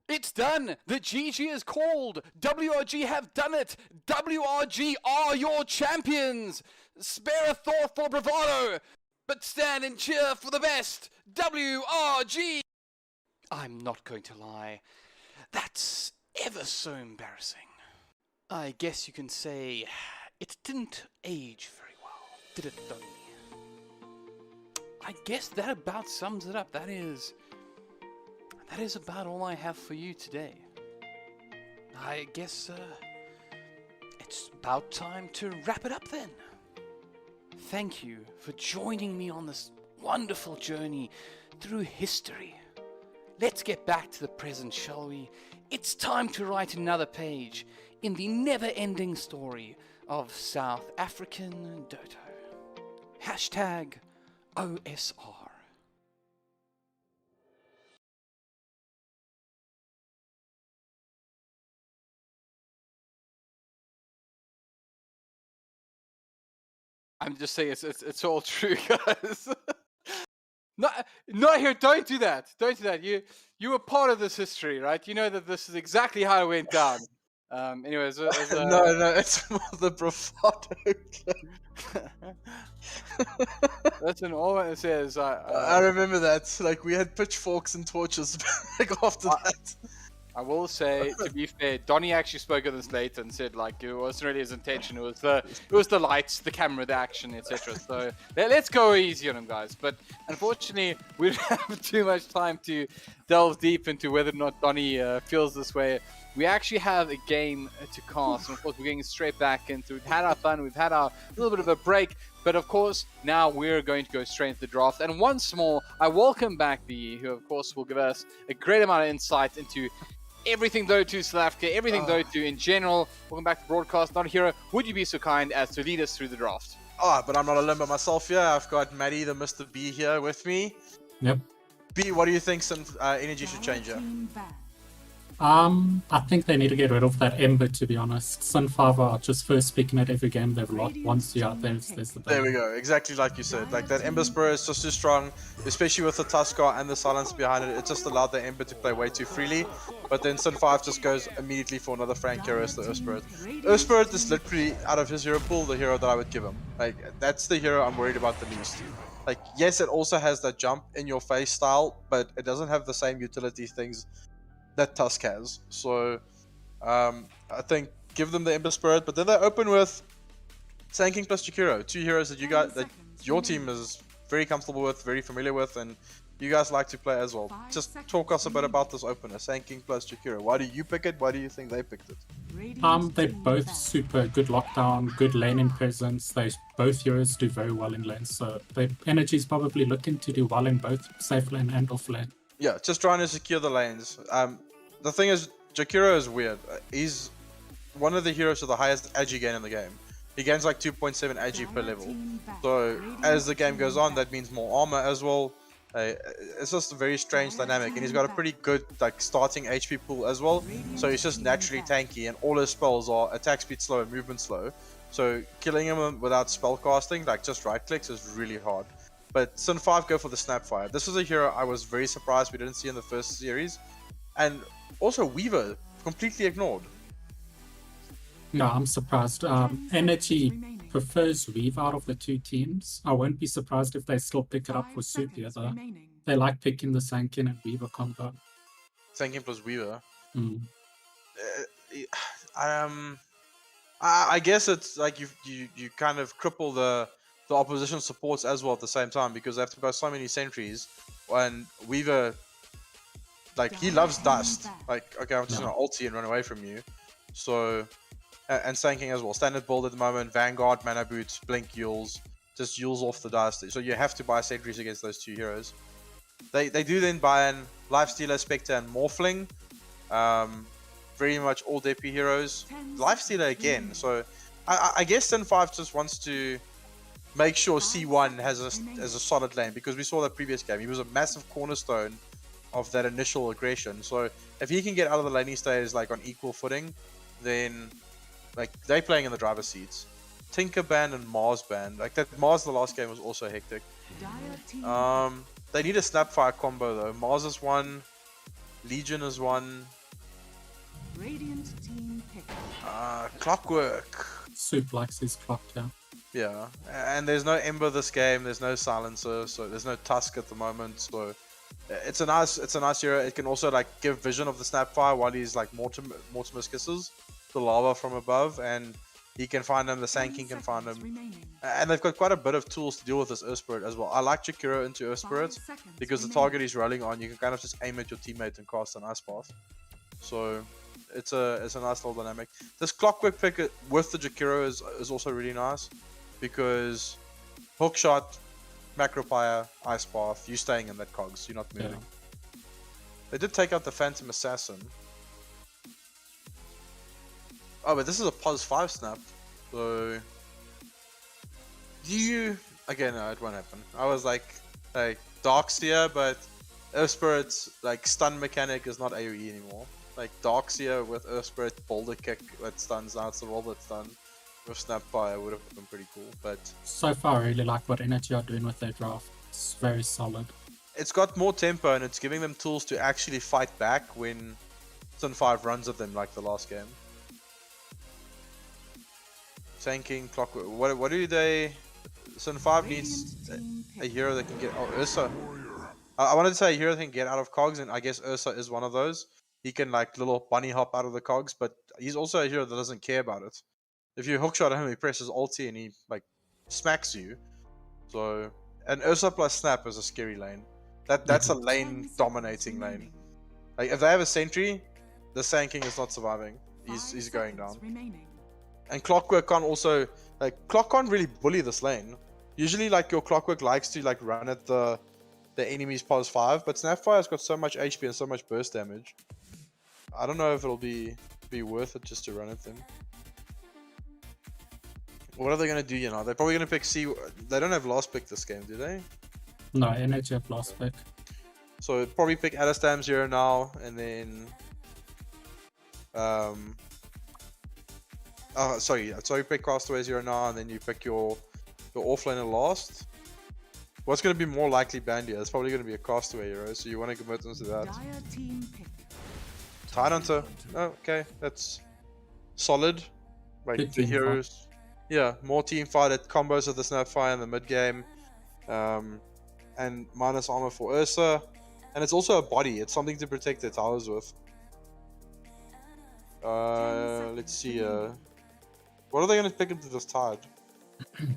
It's done! The GG is called! WRG have done it! WRG are your champions! Spare a thought for bravado, but stand and cheer for the best! WRG! I'm not going to lie. That's ever so embarrassing. I guess you can say it didn't age very well, did it, Donny? I guess that about sums it up. That is about all I have for you today. I guess it's about time to wrap it up then. Thank you for joining me on this wonderful journey through history. Let's get back to the present, shall we? It's time to write another page in the never-ending story of South African Dota. Hashtag OSR. I'm just saying it's all true, guys. Not here. Don't do that. Don't do that. You were part of this history, right? You know that this is exactly how it went down. Anyways, no, it's more the bravado. That's an all it says. I remember that. Like, we had pitchforks and torches like after that. I will say, to be fair, Donny actually spoke of this later and said like it wasn't really his intention. It was the lights, the camera, the action, etc. So let's go easy on him, guys. But unfortunately, we don't have too much time to delve deep into whether or not Donny feels this way. We actually have a game to cast, and of course we're getting straight back into. We've had our fun, we've had our little bit of a break, but of course now we're going to go straight into the draft. And once more, I welcome back BE, who of course will give us a great amount of insight into everything Dota South Africa, everything Dota in general. Welcome back to Broadcast. Notahero, would you be so kind as to lead us through the draft? But I'm not alone by myself here. I've got Maddie, the Mr. B here with me. Yep. B, what do you think some Energy should change here? I think they need to get rid of that Ember, to be honest. Sun 5 are just first picking at every game they've lost. Once you're out there's the There we go, exactly like you said. Like, that Ember Spur is just too strong, especially with the Tuskar and the silence behind it. It just allowed the Ember to play way too freely. But then Sun 5 just goes immediately for another Frank hero, the Earth Spirit. Earth Spirit is literally, out of his hero pool, the hero that I would give him. Like, that's the hero I'm worried about the least. Like, yes, it also has that jump in your face style, but it doesn't have the same utility things that Tusk has. So I think give them the Ember Spirit, but then they open with Sand King plus Jakiro, two heroes that your team is very comfortable with, very familiar with, and you guys like to play as well. Just talk us a bit about this opener, Sand King plus Jakiro. Why do you pick it? Why do you think they picked it? They're both super good lockdown, good laning presence. Both heroes do very well in lane, so their Energy's probably looking to do well in both safe lane and off lane. Yeah, just trying to secure the lanes. The thing is, Jakiro is weird. He's one of the heroes with the highest agi gain in the game. He gains like 2.7 agi per level. So as the game goes on, that means more armor as well. It's just a very strange dynamic, and he's got a pretty good like starting HP pool as well. So he's just naturally tanky, and all his spells are attack speed slow and movement slow. So killing him without spell casting, like just right clicks, is really hard. But Sun 5 go for the Snapfire. This is a hero I was very surprised we didn't see in the first series. And also Weaver, completely ignored. No, I'm surprised. Energy prefers Weaver out of the two teams. I won't be surprised if they still pick it up for Supia though. They like picking the Sankin and Weaver combo. Sankin plus Weaver? Mm. I guess it's like you kind of cripple the opposition supports as well at the same time, because they have to go so many sentries, and Weaver, like, he loves dust. Like, okay, I'm just gonna ulti and run away from you. So, and Sand King as well. Standard build at the moment, Vanguard, Mana Boots, Blink Yules, just Yules off the dust. So you have to buy sentries against those two heroes. They do then buy in Lifestealer, Spectre, and Morphling. very much all DP heroes. Lifestealer again. So I guess Sin 5 just wants to make sure C1 has a solid lane, because we saw that previous game. He was a massive cornerstone of that initial aggression. So if he can get out of the laning stage like on equal footing, then like they're playing in the driver's seats. Tinker ban and Mars ban. Like that Mars the last game was also hectic. They need a Snapfire combo though. Mars is one, Legion is one. Radiant team pick. Clockwork. Soup likes his clock, yeah. Yeah, and there's no Ember this game. There's no Silencer, so there's no Tusk at the moment. So it's a nice hero. It can also like give vision of the Snapfire while he's like Mortimer's kisses the lava from above, and he can find him. The Sand King can find him, and they've got quite a bit of tools to deal with this Earth Spirit as well. I like Chikiro into Earth Spirit because the target he's rolling on, you can kind of just aim at your teammate and cast an Ice Path. So it's a nice little dynamic. This Clockwork pick with the Chikiro is also really nice, because hookshot, macropire, ice path, you staying in that cogs, you're not moving. Yeah. They did take out the Phantom Assassin. Oh, but this is a +5 snap, so do you? Okay, no, it won't happen. I was like Darkseer, but Earth Spirit's like stun mechanic is not AoE anymore. Like Darkseer with Earth Spirit boulder kick that stuns, now it's the roll that's done. With Snapfire would have been pretty cool, but so far I really like what Energy are doing with their draft. It's very solid. It's got more tempo and it's giving them tools to actually fight back when Sin 5 runs at them like the last game. Tanking, Clockwork. What do they? Sin 5 needs a hero that can get. Oh, Ursa. I wanted to say a hero that can get out of cogs, and I guess Ursa is one of those. He can like little bunny hop out of the cogs, but he's also a hero that doesn't care about it. If you hookshot him, he presses ulti and he like smacks you. So, and Ursa plus Snap is a scary lane. That's a lane dominating lane. Like if they have a sentry, the Sand King is not surviving. He's going down. And Clockwork can't also Clock can't really bully this lane. Usually like your Clockwork likes to like run at the enemy's +5, but Snapfire's got so much HP and so much burst damage. I don't know if it'll be worth it just to run at them. What are they going to do, you know? They're probably going to pick C. They don't have last pick this game, do they? No, Energy have last pick. So probably pick Adastam 0 now, and then... sorry, pick Castaway 0 now, and then you pick your offlaner last. What's going to be more likely banned here? It's probably going to be a Castaway hero, so you want to commit into that. Tidehunter. Oh, okay, that's solid. Like the heroes... Yeah, more team fight at combos of the Snapfire in the mid game, and minus armor for Ursa, and it's also a body. It's something to protect their towers with. Let's see. What are they going to pick into this Tide?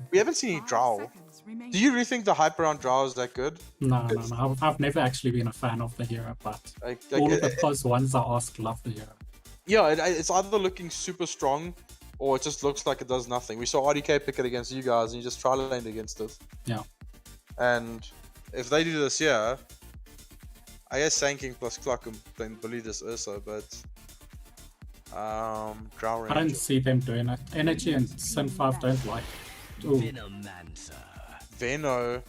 We haven't seen any Drow. Do you really think the hype around Drow is that good? No. I've never actually been a fan of the hero, but all of the +1s I asked love the hero. Yeah, it's either looking super strong, or it just looks like it does nothing. We saw RDK pick it against you guys, and you just tri-laned against it. Yeah. And if they do this here, I guess Sand King plus Clock can bully this Ursa, but Drow Ranger. I don't see them doing it. Energy and Sin 5 don't like. Veno.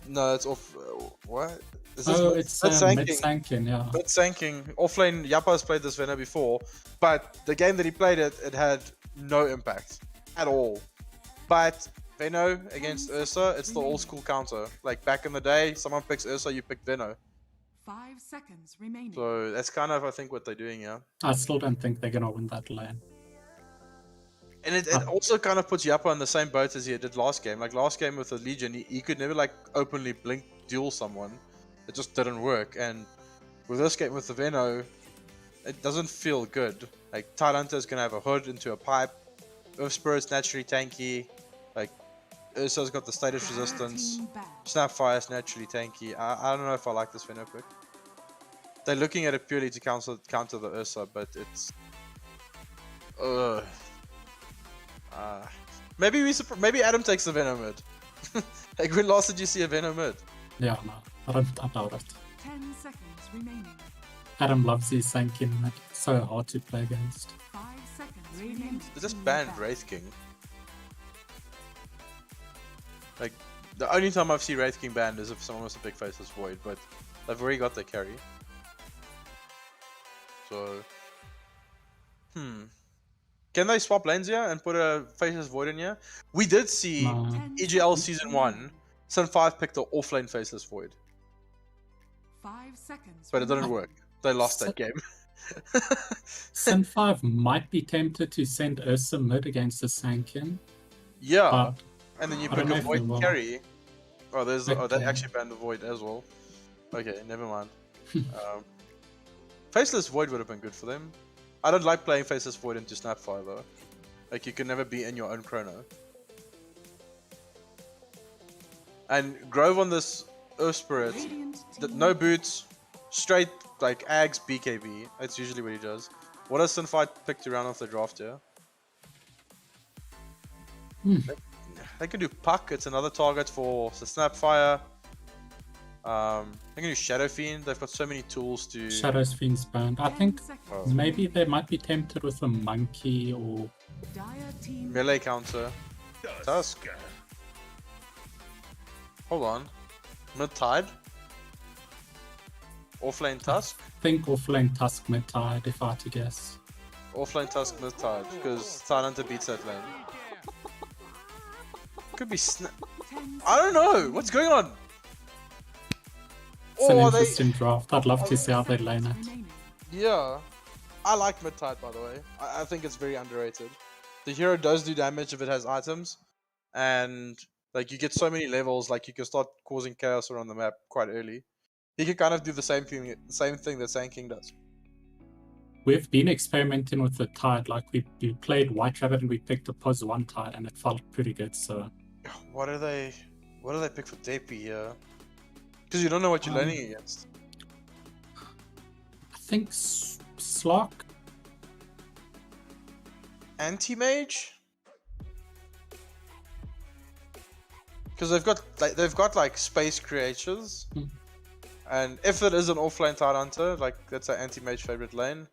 No, it's off. What? It's Mid-Sand King, yeah. Mid-Sand King. Offlane, Yappa has played this Veno before, but the game that he played it had no impact at all. But Veno against Ursa, it's the old school counter. Like back in the day, someone picks Ursa, you pick Veno. 5 seconds remaining. So that's kind of, I think, what they're doing here. I still don't think they're gonna win that lane. And it also kind of puts Yappa in the same boat as he did last game. Like last game with the Legion, he could never like openly blink duel someone. It just didn't work. And with this game with the Veno, it doesn't feel good. Like Tidehunter's gonna have a hood into a pipe. Earth Spirit's naturally tanky. Like Ursa's got the status resistance. Snapfire's naturally tanky. I don't know if I like this Veno pick. They're looking at it purely to counter the Ursa, but it's maybe Adam takes the Veno mid. Like when last did you see a Veno mid? Yeah, no, I doubt it. 10 seconds remaining. Adam loves his Sankin. So hard to play against. 5 seconds. Radiant They just banned Wraith King. Like, the only time I've seen Wraith King banned is if someone was a big Faceless Void, but they've already got their carry. So, can they swap lanes here and put a Faceless Void in here? We did see EGL Season 1, Sun 5 picked the offlane Faceless Void. 5 seconds. But it didn't work. They lost that game. Sun 5 might be tempted to send Ursa mid against the Sankin. Yeah, and then you I pick don't know a if Void they will. carry. Oh, there's oh, they Okay. actually banned the Void as well. Okay, never mind. Faceless Void would have been good for them. I don't like playing Faceless Void into Snapfire though. Like, you can never be in your own chrono. And Grove on this Earth Spirit, no boots, straight like Ags BKB. That's usually what he does. What has Sunfight picked around off the draft here? They can do Puck, it's another target for the Snapfire. They can do Shadow Fiend, they've got so many tools to... Shadow's Fiend's banned. I think Oh. maybe they might be tempted with a Monkey or... Melee counter. Tusk. Hold on. Mid-tide? Offlane Tusk? I think offlane Tusk mid-tide, if I had to guess. Offlane Tusk mid-tide, because Thailander beats that lane. Could be I don't know! What's going on? It's an Oh, interesting draft. I'd love to see how they lane it. Yeah. I like mid-tide, by the way. I think it's very underrated. The hero does do damage if it has items, and like you get so many levels, like you can start causing chaos around the map quite early. He can kind of do the same thing that Sand King does. We've been experimenting with the tide, like we played White Rabbit and we picked a Pos 1 tide and it felt pretty good, so... What do they pick for Depi here? Because you don't know what you're laning against. I think Slark? Anti-mage? Because they've got like space creatures, and if it is an offlane Tide Hunter, like that's an anti-mage favorite lane.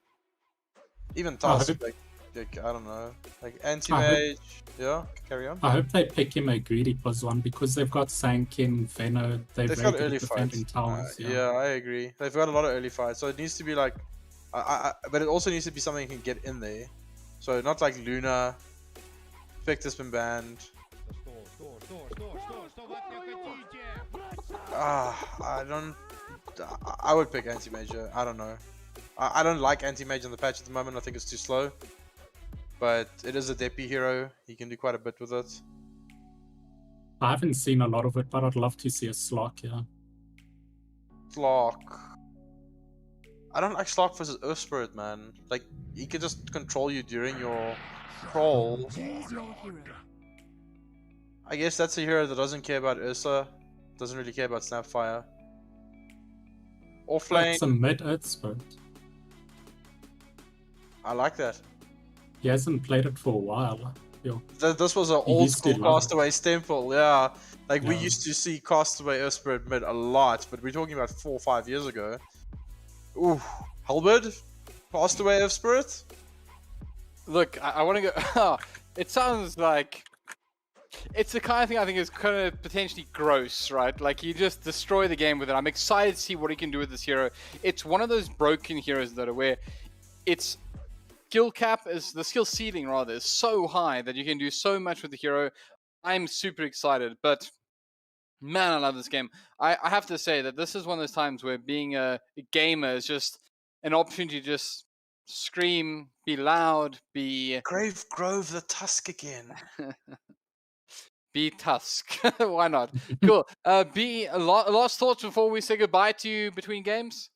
Even Tusk, like I don't know, like anti-mage. Yeah, carry on. I hope they pick him a greedy Pos 1 because they've got Sankin, Veno, they've got very early good defending fights. towers. Yeah, I agree. They've got a lot of early fights, so it needs to be like, but it also needs to be something you can get in there. So not like Luna. Victor's been banned. I would pick anti-major. I don't know. I don't like anti-mage on the patch at the moment. I think it's too slow. But it is a Depi hero. He can do quite a bit with it. I haven't seen a lot of it, but I'd love to see a Slark here. Slark. I don't like Slark versus Earth Spirit, man. Like, he can just control you during your troll. I guess that's a hero that doesn't care about Ursa. Doesn't really care about Snapfire. Offlane. It's a mid-Earth Spirit. I like that. He hasn't played it for a while. Yo. This was an old school Castaway Stemple, yeah. Like, we used to see Castaway Earth Spirit mid a lot, but we're talking about 4 or 5 years ago. Ooh, Hellbird? Castaway Earth Spirit? Look, I want to go... it sounds like... It's the kind of thing I think is kind of potentially gross, right? Like, you just destroy the game with it. I'm excited to see what he can do with this hero. It's one of those broken heroes that are where its skill cap, is the skill ceiling rather, is so high that you can do so much with the hero. I'm super excited, but man, I love this game. I have to say that this is one of those times where being a gamer is just an opportunity to just scream, be loud, be... Grove the Tusk again. Be Tusk. Why not? Cool. B, last thoughts before we say goodbye to you between games?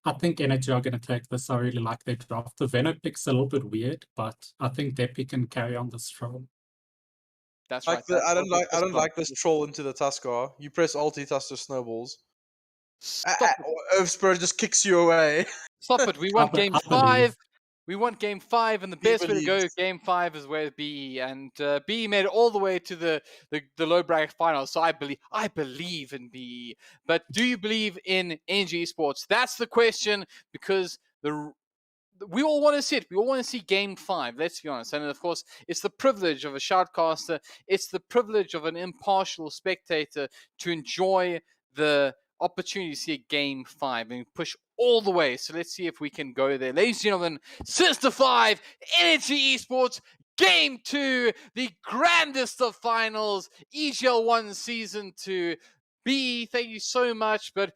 I think Energy are going to take this. I really like their draft. The Veno pick's a little bit weird, but I think Depi can carry on this troll. That's like right. I don't like this troll into the Tuskar. You press ulti, Tusker snowballs. Earth Spirit just kicks you away. Stop it. We want game 5. We want game 5, and the best way to go game 5 is with BE, and BE made it all the way to the low bracket finals. So I believe in BE. But do you believe in Energy Esports? That's the question, because we all want to see it. We all want to see game 5, let's be honest. And of course, it's the privilege of a shoutcaster. It's the privilege of an impartial spectator to enjoy the opportunity to see game 5 and push all the way. So let's see if we can go there. Ladies and gentlemen, Sinister 5, Energy Esports, game 2, the grandest of finals, EGL 1 Season 2. B, thank you so much, but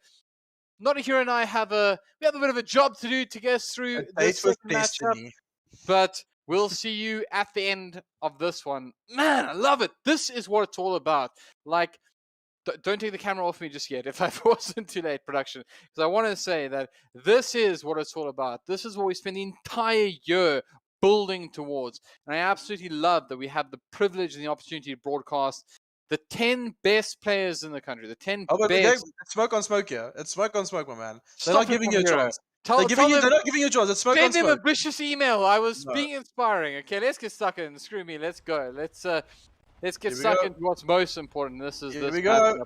Notahero and I have a bit of a job to do to get us through this second matchup, but we'll see you at the end of this one. Man, I love it. This is what it's all about. Like, don't take the camera off me just yet if I wasn't too late, production, because I want to say that this is what it's all about. This is what we spend the entire year building towards, and I absolutely love that we have the privilege and the opportunity to broadcast the 10 best players in the country. The 10 best. It's smoke on smoke here. It's smoke on smoke, my man. They're not giving you a chance. They're not giving you a chance. It's smoke on smoke. Send them a vicious email. I was being inspiring. Okay, let's get stuck in. Screw me. Let's go. Let's get stuck into what's most important. This is Here we go.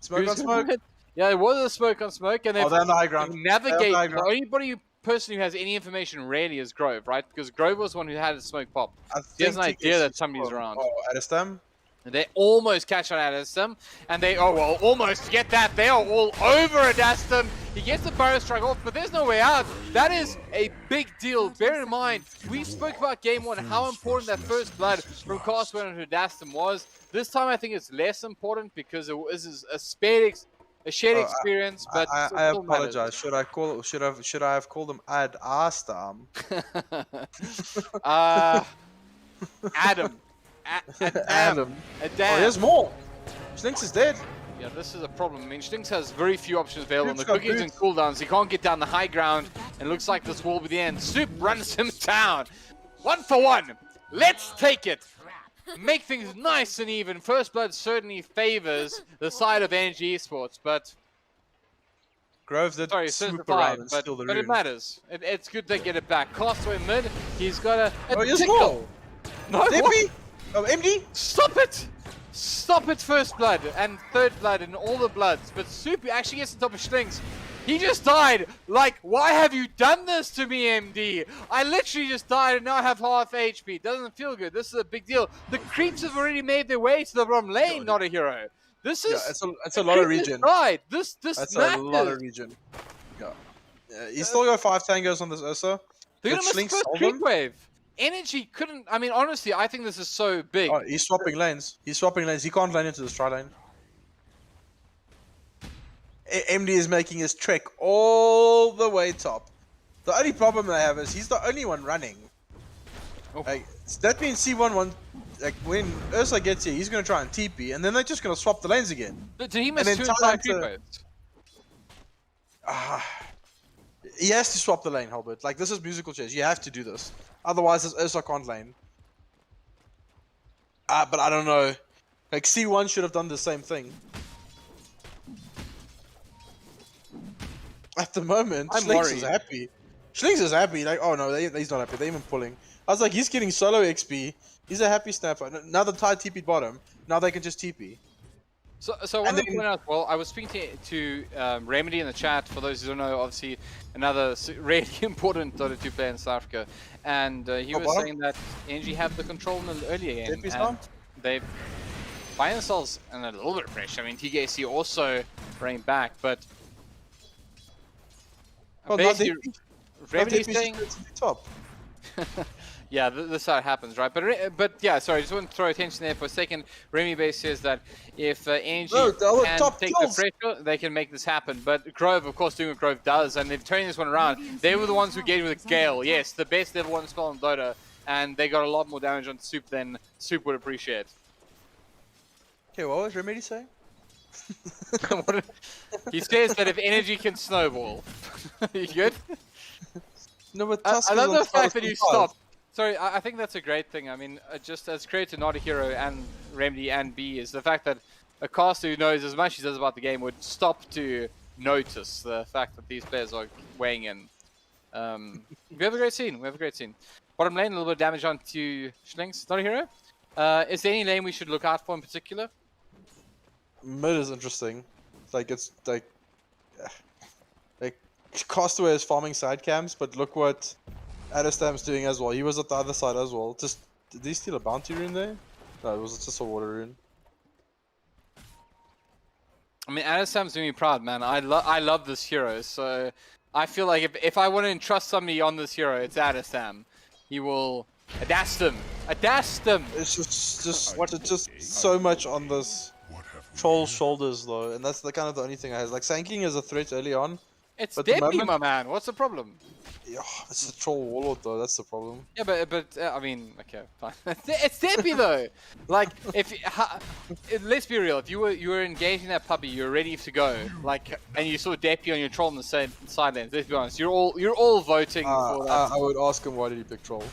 Smoke on smoke. Yeah, it was a smoke on smoke, and they're on the high ground. Navigate. The only person who has any information really is Grove, right? Because Grove was the one who had a smoke pop. He has an idea that somebody's around. Eskom. They almost catch on Eskom, and they almost get that. They are all over Eskom. He gets the burrow strike off, but there's no way out. That is a big deal. Bear in mind, we spoke about game 1, how important that first blood from Castwell to Eskom was. This time I think it's less important because it was a shared experience. But I apologize. Should I have called him Ad Astam? Adam. Adam. Oh, there's more. Stinks is dead. Yeah, this is a problem. I mean, Stinks has very few options available on the cookies and cooldowns. He can't get down the high ground, and looks like this will be the end. Soup runs him down. 1 for 1. Let's take it. Make things nice and even. First blood certainly favors the side of Energy Esports, but Grove did swoop around and steal the rune. But it matters. It's good to get it back. Castaway mid. He's got a there's more. No, Dippy? Oh, MD? Stop it! Stop it, first blood and third blood and all the bloods. But Super actually gets on top of Stinks. He just died. Like, why have you done this to me, MD? I literally just died and now I have half HP. Doesn't feel good. This is a big deal. The creeps have already made their way to the bottom lane, Notahero. This is... Yeah, it's a lot of regen. Right. This That's matters. a lot of regen. Yeah. He's still got 5 tangos on this Ursa. They're going to miss the creep wave. Energy couldn't... I mean, honestly, I think this is so big. Oh, he's swapping lanes. He can't lane into this tri lane. MD is making his trek all the way top. The only problem they have is he's the only one running. Like, that means C1 like when Ursa gets here, he's going to try and TP, and then they're just going to swap the lanes again. But did he miss 2 entire creep waves? He has to swap the lane, Hellbird. Like, this is musical chairs. You have to do this. Otherwise, this Ursa can't lane. But I don't know. Like, C1 should have done the same thing. At the moment, Schlings is happy. Schlings is happy. Like, oh no, he's not happy. They're even pulling. I was like, he's getting solo XP. He's a happy snapper. Now the tide TP'd bottom. Now they can just TP. So I want to point out, well, I was speaking to Remedy in the chat, for those who don't know, obviously another really important Dota 2 player in South Africa, and he was saying that Energy have the control in the earlier game, and they find themselves in a little bit of pressure. I mean, TKC also running back, but basically, Remedy's saying... top. Yeah, this is how it happens, right? But yeah, sorry, I just want to throw attention there for a second. Remy base says that if Energy can take the pressure, they can make this happen. But Grove, of course, doing what Grove does, and they've turned this one around. They were the ones who gave with Gale. Yes, the best level 1 spell in Dota, and they got a lot more damage on Soup than Soup would appreciate. Okay, what was Remedy saying? He says that if Energy can snowball. You good? No, but I love the fact that you stopped. Sorry, I think that's a great thing. I mean, just as great to Notahero and Remedy and B is the fact that a caster who knows as much as he does about the game would stop to notice the fact that these players are weighing in. We have a great scene. We have a great scene. Bottom lane, a little bit of damage onto Schlings. Notahero. Is there any lane we should look out for in particular? Mid is interesting. It's like Castaway is farming side camps, but look what Adestam's doing as well. He was at the other side as well. Did he steal a bounty rune there? No, it was just a water rune. I mean, Adestam's doing me proud, man. I love this hero, so I feel like if I want to entrust somebody on this hero, it's Adestam. He will adast him. Adast him! It's just so much on this troll's shoulders, though, and that's the only thing I have. Like, Sanking is a threat early on. It's Debbie, my man. What's the problem? Yeah, it's the troll warlord, though. That's the problem. Yeah, but I mean, okay, fine. It's Debbie, though. Like, let's be real. If you were engaging that puppy, you're ready to go. Like, and you saw Debbie on your troll on the side lanes. Let's be honest. You're all voting for that. I would ask him why did he pick troll.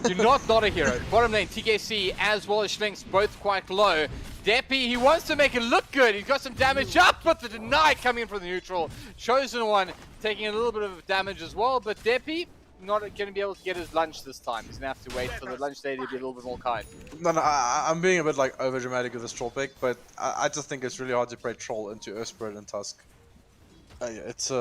Do not a hero. Bottom lane, TKC as well as Schlings, both quite low. Deppy, he wants to make it look good. He's got some damage up, but the deny coming in from the neutral. Chosen One taking a little bit of damage as well, but Deppy not going to be able to get his lunch this time. He's going to have to wait for the lunch lady to be a little bit more kind. No, I'm being a bit like over dramatic with this troll pick, but I just think it's really hard to play troll into Earthspirit and Tusk. It's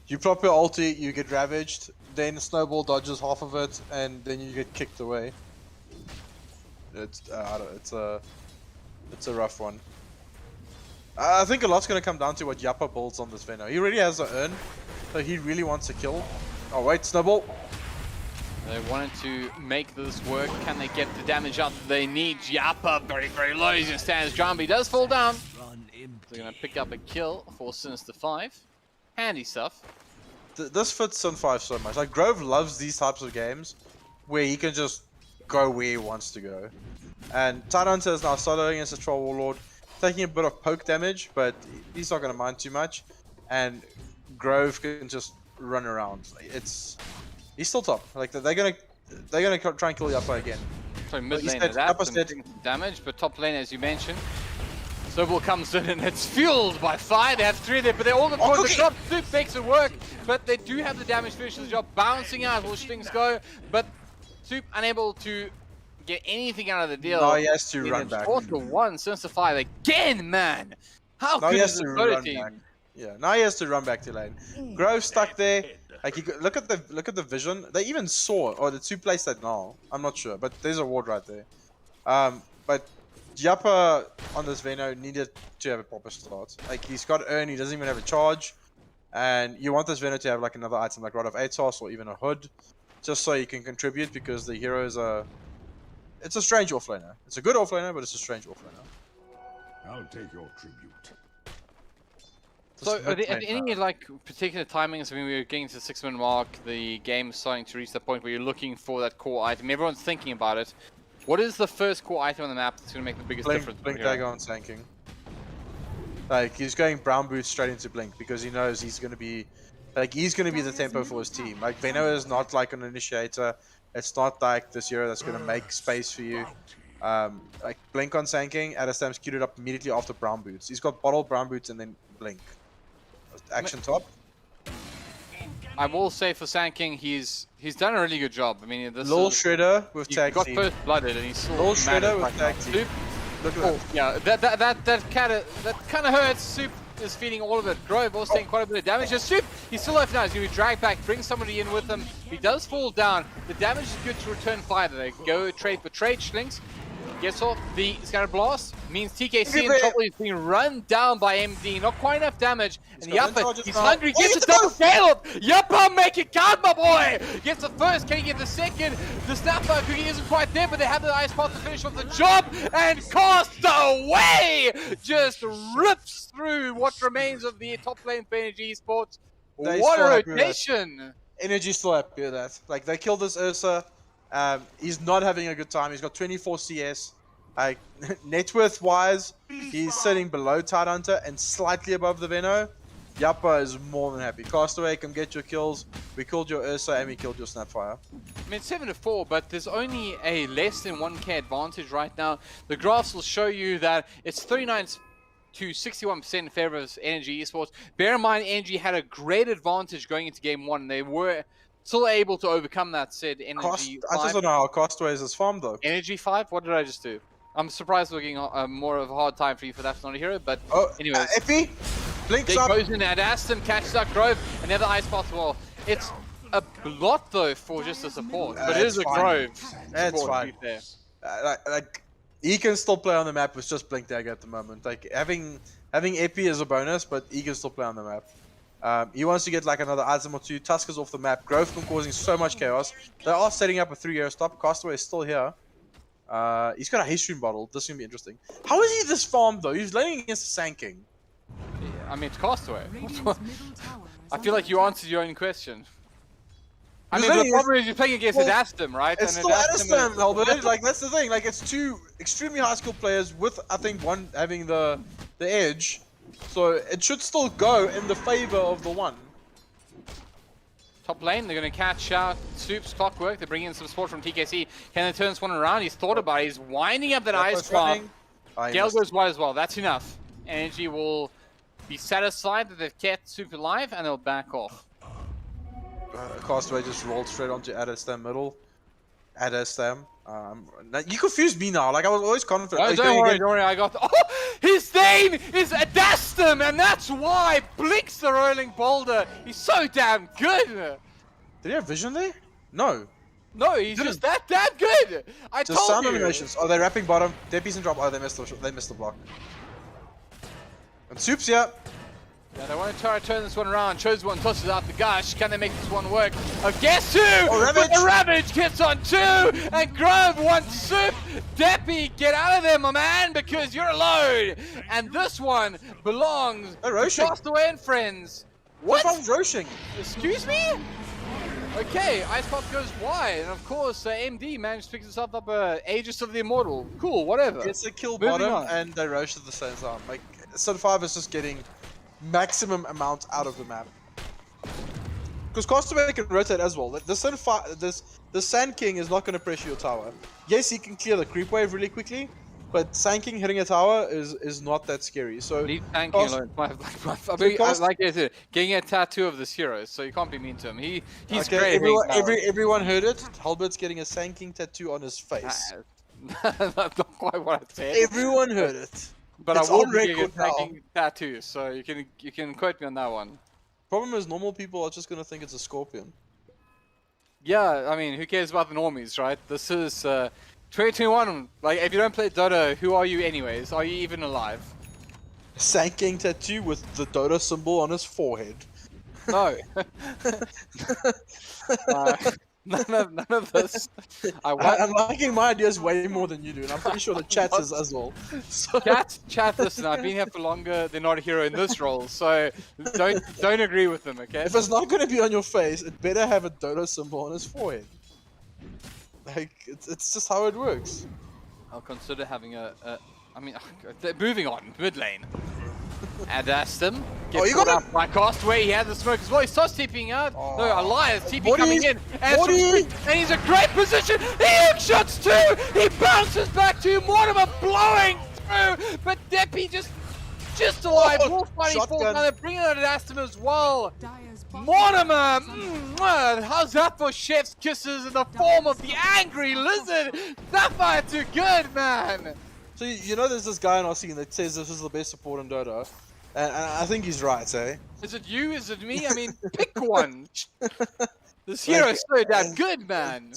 you prop your ulti, you get ravaged, then Snowball dodges half of it, and then you get kicked away. It's a rough one. I think a lot's going to come down to what Yappa builds on this Veno. He already has an urn, so he really wants to kill. Oh wait, Snowball! They wanted to make this work. Can they get the damage out that they need? Yappa very, very low. He's going to stand his ground, but he does fall down. They're going to pick up a kill for Sinister 5. Handy stuff. This fits Sin 5 so much. Like, Grove loves these types of games where he can just go where he wants to go. And Tidehunter is now soloing against the Troll Warlord, taking a bit of poke damage, but he's not going to mind too much. And Grove can just run around. He's still top. Like, they're gonna try and kill Yappa again. So mid lane adapts and taking some damage, but top lane, as you mentioned, Snowball comes in and it's fueled by fire. They have 3 there, but they're all going to the top. Soup makes it work, but they do have the damage finish the job. Bouncing out, will things go, but Soup unable to get anything out of the deal. No, he has to run back. 4-1, Sinister 5 again, man. How good is this Dota team? Yeah, now he has to run back to lane. Grove stuck there. Like, look at the vision. They even saw, or the Soup placed that now. I'm not sure, but there's a ward right there. But Yappa on this Veno needed to have a proper start. Like, he's got Urn, he doesn't even have a charge. And you want this Veno to have like another item like Rod of Atos or even a Hood. Just so you can contribute, because the hero is it's a strange offlaner. It's a good offlaner, but it's a strange offlaner. I'll take your tribute. So, are there any like particular timings? I mean, we're getting to the 6-minute mark. The game's starting to reach that point where you're looking for that core item. Everyone's thinking about it. What is the first core item on the map that's going to make the biggest difference? Blink Dagger on Sanking. Like, he's going brown boots straight into Blink because he knows he's going to be the tempo for his team. Like, Veno is not like an initiator. It's not like this hero that's going to make space for you. Like, Blink on Sanking, Adestam's queued it up immediately after brown boots. He's got bottle, brown boots, and then Blink. Action top. I will say for Sanking, he's done a really good job. I mean, this Lil Shredder with tag got team. first blooded, and he's still Lil Shredder with tag team. Look at that. Yeah, that kind of hurts. Soup is feeling all of it. Grove also taking quite a bit of damage. And Soup, he's still alive now. He's going to be dragged back, bring somebody in with him. He does fall down. The damage is good to return fire. They go trade for trade. Schlings gets off the Scatter Blast. Means TKC in trouble. He's being run down by MD. Not quite enough damage. And Yappa, he's hungry. Gets a double kill. Yappa, make it count, my boy. Gets the first. Can he get the second? The snapper cookie isn't quite there, but they have the ice path to finish off the job. And Castaway just rips through what remains of the top lane for Energy Esports. What a rotation. Energy's still happy with that. Like, they killed this Ursa. He's not having a good time. He's got 24 CS. Like, net worth wise, he's sitting below Tidehunter and slightly above the Veno. Yappa is more than happy. Castaway, come get your kills. We killed your Ursa and we killed your Snapfire. I mean, 7-4, but there's only a less than 1k advantage right now. The graphs will show you that it's 39 to 61% in favor of Energy Esports. Bear in mind, Energy had a great advantage going into game 1. They were still able to overcome that said Energy 5. I just don't know how Castaways is farmed though. Energy 5? What did I just do? I'm surprised we're getting more of a hard time for you for that's not a hero, but anyways. Epi, blinks They up. goes in at Aston, catches up Grove, and the other ice path as well. It's a lot though for just a support, but it is a Grove That's support, fine. to be fair. Like he can still play on the map with just Blink Dagger at the moment. Like having Epi is a bonus, but he can still play on the map. He wants to get like another item or two. Tusker's off the map. Grove can causing so much chaos. They are setting up a 3-year stop. Castaway is still here. He's got a Haystream bottle. This is gonna be interesting. How is he this farmed though? He's laning against the Sand King. Yeah, I mean, it's Castaway. I feel like you answered your own question. I mean, the problem is you're playing against Adastum, right? It's and still Adastum, Hellbird. Like that's the thing. Like it's two extremely high skill players with I think one having the edge, so it should still go in the favor of the one. Top lane, they're going to catch out Soup's Clockwork. They're bringing in some support from TKC. Can they turn this one around? He's thought about it. He's winding up that ice farm. Gale goes wide as well. That's enough. Energy will be satisfied that they've kept Soup alive and they'll back off. Castaway just rolled straight onto Adastam middle. Adastam. You confused me now. Like I was always confident. Oh, don't worry. I got. Oh, his name is Adastum, and that's why Blinks the rolling boulder. He's so damn good. Did he have vision there? No. No, he's just that damn good. I just told sound you. animations. Oh, they're wrapping bottom. Deppy's in drop. Oh, they missed the block. And Soup's here. Yeah, they want to try to turn this one around. Chose one, tosses out the gush. Can they make this one work? Guess who? Ravage. The Ravage gets on 2, and Grove wants Soup. Deppy, get out of there, my man, because you're alone. And this one belongs to Castaway and friends. What? What's wrong with Roshing? Excuse me? Okay, Ice Pop goes wide, and of course, MD managed to pick himself up Aegis of the Immortal. Cool, whatever. It's a kill Moving bottom, on. and they Rosh at the same time. Like, Sun 5 is just getting maximum amount out of the map. Because Castaway can rotate as well. The Sand King is not going to pressure your tower. Yes, he can clear the creep wave really quickly, but Sand King hitting a tower is not that scary. So leave Sand King alone. I like it. Getting a tattoo of this hero, so you can't be mean to him. He's okay, great. everyone heard it. Hellbird's getting a Sand King tattoo on his face. That's not quite what I said. Everyone heard it. But it's I will on be record getting tattoos, so you can quote me on that one. Problem is, normal people are just gonna think it's a scorpion. Yeah, I mean, who cares about the normies, right? This is 2021. Like, if you don't play Dota, who are you anyways? Are you even alive? Sand King tattoo with the Dota symbol on his forehead. No. None of this. I'm liking my ideas way more than you do, and I'm pretty sure the chat is as well. So... Chat, listen, I've been here for longer than Notahero in this role, so don't agree with them, okay? If it's not going to be on your face, it better have a Dota symbol on his forehead. Like, it's just how it works. I'll consider having I mean, moving on, mid lane. Adastum gets caught up by Castaway. He has the smoke as well. He starts TPing out. Oh. No, Elias TP coming in. And he's in a great position. He hookshots too. He bounces back to Mortimer, blowing through. But Deppy just alive. More fighting force. Now they're bringing out Adastum as well. Mortimer, how's that for chef's kisses in the form of the angry lizard? Sapphire too good, man. So you know there's this guy in our scene that says this is the best support in Dota, and I think he's right, eh? Is it you? Is it me? I mean, pick one. This hero is so damn good, man.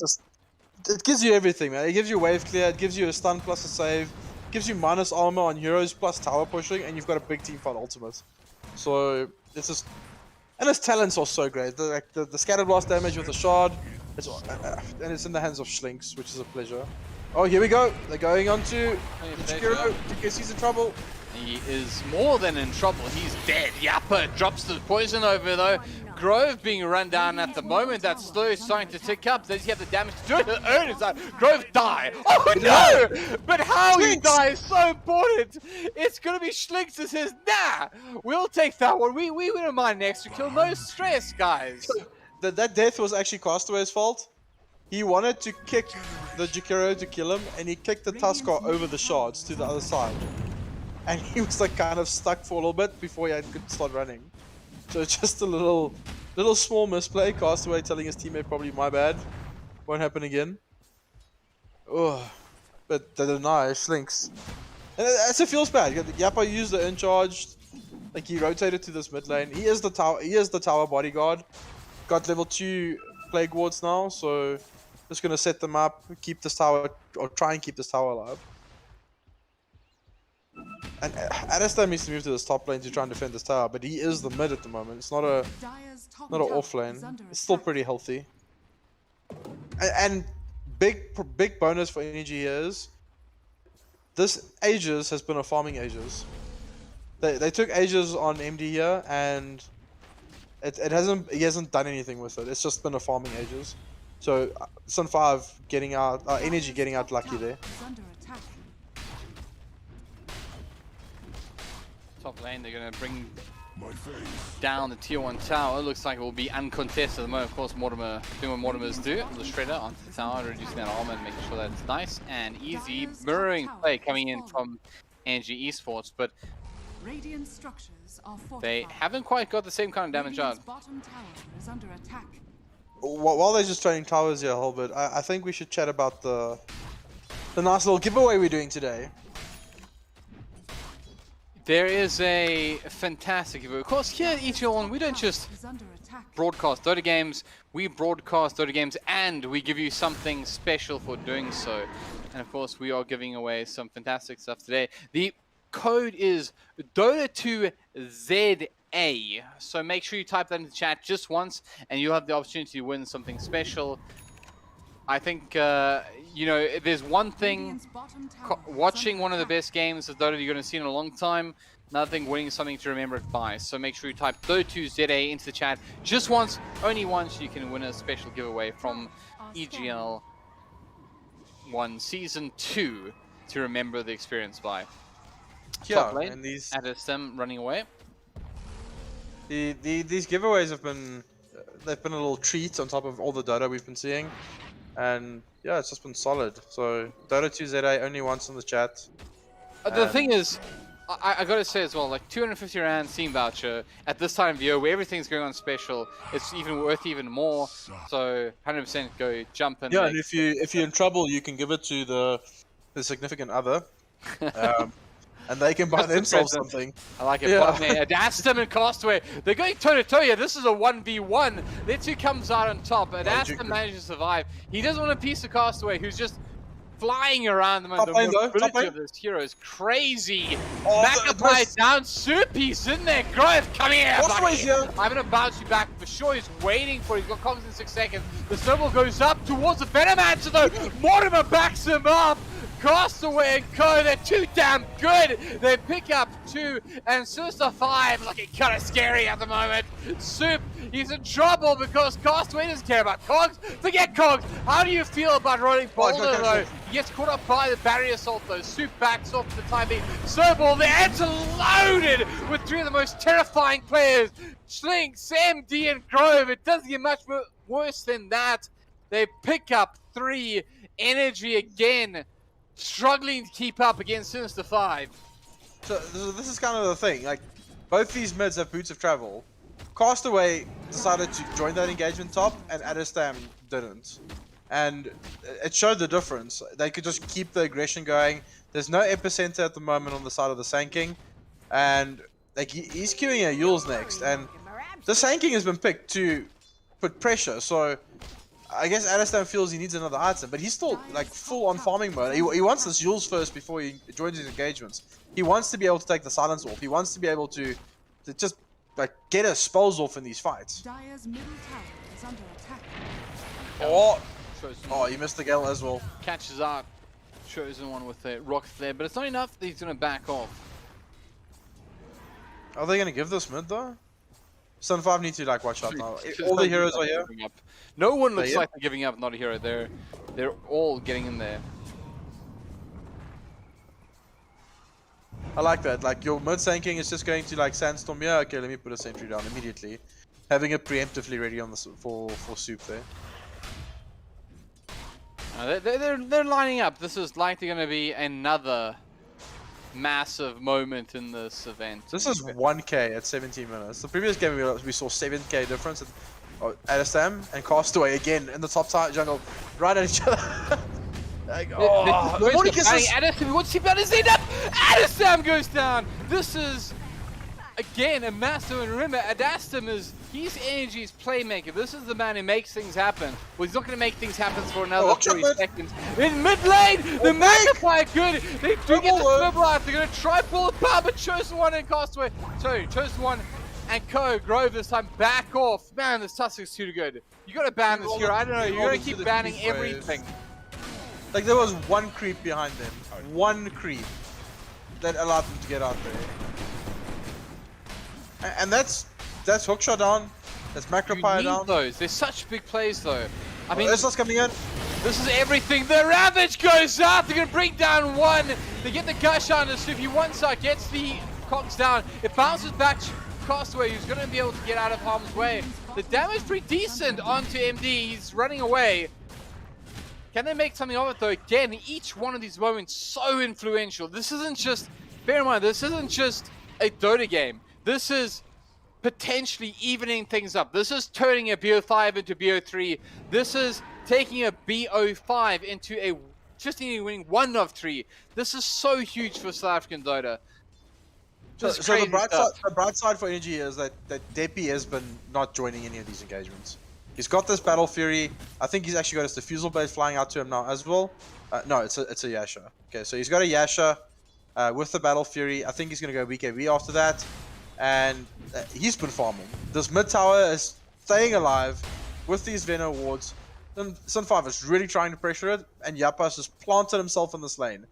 It gives you everything, man. It gives you wave clear, it gives you a stun plus a save, it gives you minus armor on heroes plus tower pushing, and you've got a big team fight ultimate. So it's just, and his talents are so great. The scatter blast damage with the shard, and it's in the hands of Schlinks, which is a pleasure. Oh, here we go. They're going on to Shikiro. TKC's in trouble. He is more than in trouble. He's dead. Yappa drops the poison over, though. Grove being run down at the moment. That slow is starting to tick up. Does he have the damage to do it? Earn his out. Grove die. Oh, no! But how he dies is so important. It's going to be Schlinks that says, nah, we'll take that one. We wouldn't mind an extra kill. No stress, guys. That death was actually Castaway's fault. He wanted to kick the Jakiro to kill him, and he kicked the Tusker over the shards to the other side. and he was like kind of stuck for a little bit before he could start running. So just a little small misplay. Castaway telling his teammate probably my bad. Won't happen again. Oh, but the deny slinks. And it feels bad. Yappa used the in-charge. Like he rotated to this mid lane. He is the tower bodyguard. Got level 2 plague wards now, so just gonna set them up, keep this tower, or try and keep this tower alive. And Adestam needs to move to this top lane to try and defend this tower, but he is the mid at the moment. It's not an off lane. It's still pretty healthy. And big bonus for Energy here is this Aegis has been a farming Aegis. They took Aegis on MD here, and he hasn't done anything with it. It's just been a farming Aegis. So Sun 5 getting out, Energy getting out lucky there. Top lane, they're going to bring down the tier 1 tower. It looks like it will be uncontested at the moment. Of course, Mortimer doing what Mortimers do. The Shredder onto the tower, reducing that armor and making sure that it's nice and easy. Mirroring play coming in from Energy Esports, but Radiant structures are they haven't quite got the same kind of damage out. Bottom tower is under attack. While they're just training towers here, Hellbird, I think we should chat about the nice little giveaway we're doing today. There is a fantastic giveaway. Of course, here at EGL, we don't just broadcast Dota games, we broadcast Dota games and we give you something special for doing so. And of course, we are giving away some fantastic stuff today. The code is Dota2ZA. So make sure you type that in the chat just once and you'll have the opportunity to win something special. I think, you know, there's one thing, watching one of the best games of Dota you're going to see in a long time. Another thing, winning something to remember it by. So make sure you type Dota2ZA into the chat just once, only once, you can win a special giveaway from EGL 1 Season 2 to remember the experience by. Yeah, Top lane, and these Adestam running away. These giveaways have been, they've been a little treat on top of all the Dota we've been seeing. And yeah, it's just been solid. So Dota2ZA only once in the chat. The thing is, I gotta say as well, like 250 Rand Steam voucher at this time of year where everything's going on special, it's even worth even more. So 100% go jump in. Yeah, and if you're in trouble, you can give it to the significant other. And they can buy themselves something. I like it. Yeah. Adestam and Castaway, they're going toe-to-toe here. This is a 1v1. Let's see who comes out on top. Adestam manages to survive. He doesn't want a piece of Castaway, who's just flying around the mobility of this hero is crazy. Macapie down, Soupy's in there. Grove, come here, buddy. I'm gonna bounce you back for sure. He's waiting for it. He's got cogs in 6 seconds. The snowball goes up towards the Venomancer though. Mortimer backs him up. Castaway and Co, they're too damn good. They pick up 2 and Sinister 5 looking kind of scary at the moment. Soup, he's in trouble because Castaway doesn't care about Cogs. Forget Cogs. How do you feel about rolling Boulder though? He gets caught up by the barrier assault though. Soup backs off for the time being. Snowball, the ends are loaded with 3 of the most terrifying players. Slinks, MD and Grove. It doesn't get much worse than that. They pick up 3. Energy again. Struggling to keep up against Sinister 5. So this is kind of the thing, like, both these mids have boots of travel. Castaway decided to join that engagement top, and Adestam didn't. And it showed the difference. They could just keep the aggression going. There's no epicenter at the moment on the side of the Sanking. And like he's queuing a Yule's next, and the Sanking has been picked to put pressure, so I guess Adestam feels he needs another item, but he's still like full on farming mode. He wants this Yule's first before he joins his engagements. He wants to be able to take the silence off. He wants to be able to just like get his spells off in these fights. Dire's middle tower is under attack. Oh, he missed the gale as well. Catches up. Chosen one with a rock flare, but it's not enough that he's going to back off. Are they going to give this mid though? Sun 5 need to like watch out now. All the heroes are here. No one looks like they're giving up. Not a hero. They're all getting in there. I like that. Like your mid Sanking is just going to like sandstorm. Yeah, okay. Let me put a sentry down immediately. Having it preemptively ready on the for Soup there. They're lining up. This is likely going to be another massive moment in this event. This is 1k at 17 minutes. The previous game we saw 7k difference. Adestam and Castaway again in the top side jungle, right at each other. Like, Adestam, what's he about to end up? Adestam goes down. This is again a massive. And remember, Adestam he's Energy's playmaker. This is the man who makes things happen. Well, he's not going to make things happen for another 30 seconds. In mid lane, the magnifier good. They do get the swivel out. They're going to try pull the power, but Chosen One and Castaway. Sorry, Chosen One and Grove this time back off. Man, this Tusk's too good. You got to ban this hero. I don't know. You're going to keep banning everything. Like there was one creep behind them, one creep that allowed them to get out there, and that's hookshot down, that's macropire down. Those they're such big plays though. I mean, this coming in. This is everything. The Ravage goes out. They're gonna bring down one. They get the gush on us. If you one side gets the cogs down, it bounces back to Castaway, who's gonna be able to get out of harm's way. The damage pretty decent onto MD. He's running away. Can they make something of it though? Again, each one of these moments so influential. This isn't just, bear in mind, this isn't just a Dota game. This is potentially evening things up. This is turning a BO5 into BO3. This is taking a BO5 into a just winning 1 of 3. This is so huge for South African Dota. So the bright side for Energy is that Depi has been not joining any of these engagements. He's got this Battle Fury. I think he's actually got his Diffusal Blade flying out to him now as well. No, it's a Yasha. Okay, so he's got a Yasha with the Battle Fury. I think he's going to go BKB after that. And he's been farming. This mid tower is staying alive with these Venom wards. Sun5 is really trying to pressure it, and Yapas just planted himself in this lane.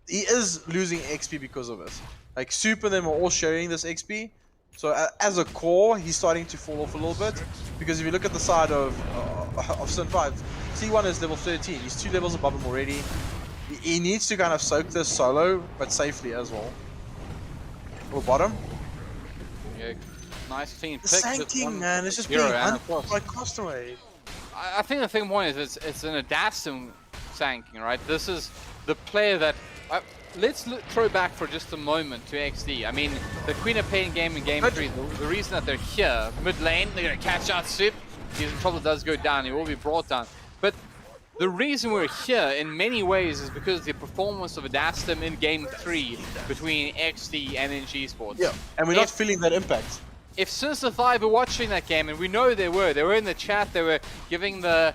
He is losing XP because of it. Like, Soup and them are all sharing this XP. So as a core, he's starting to fall off a little bit, because if you look at the side of Sun5, C1 is level 13. He's 2 levels above him already. He needs to kind of soak this solo, but safely as well. Or bottom. Yeah, nice clean pick. The Sanking, man, it's just being hunted by Castaway. I think the thing one is it's an Adastum Sanking, right? This is the player that. Let's throw back for just a moment to XD. I mean, the Queen of Pain game in Game 3, the reason that they're here, mid lane, they're going to catch out Soup. He probably does go down, he will be brought down. But the reason we're here, in many ways, is because of the performance of Adastum in Game 3 between XD and Energy Esports. Yeah, and we're not feeling that impact. If Sinister 5 were watching that game, and we know they were in the chat, they were giving the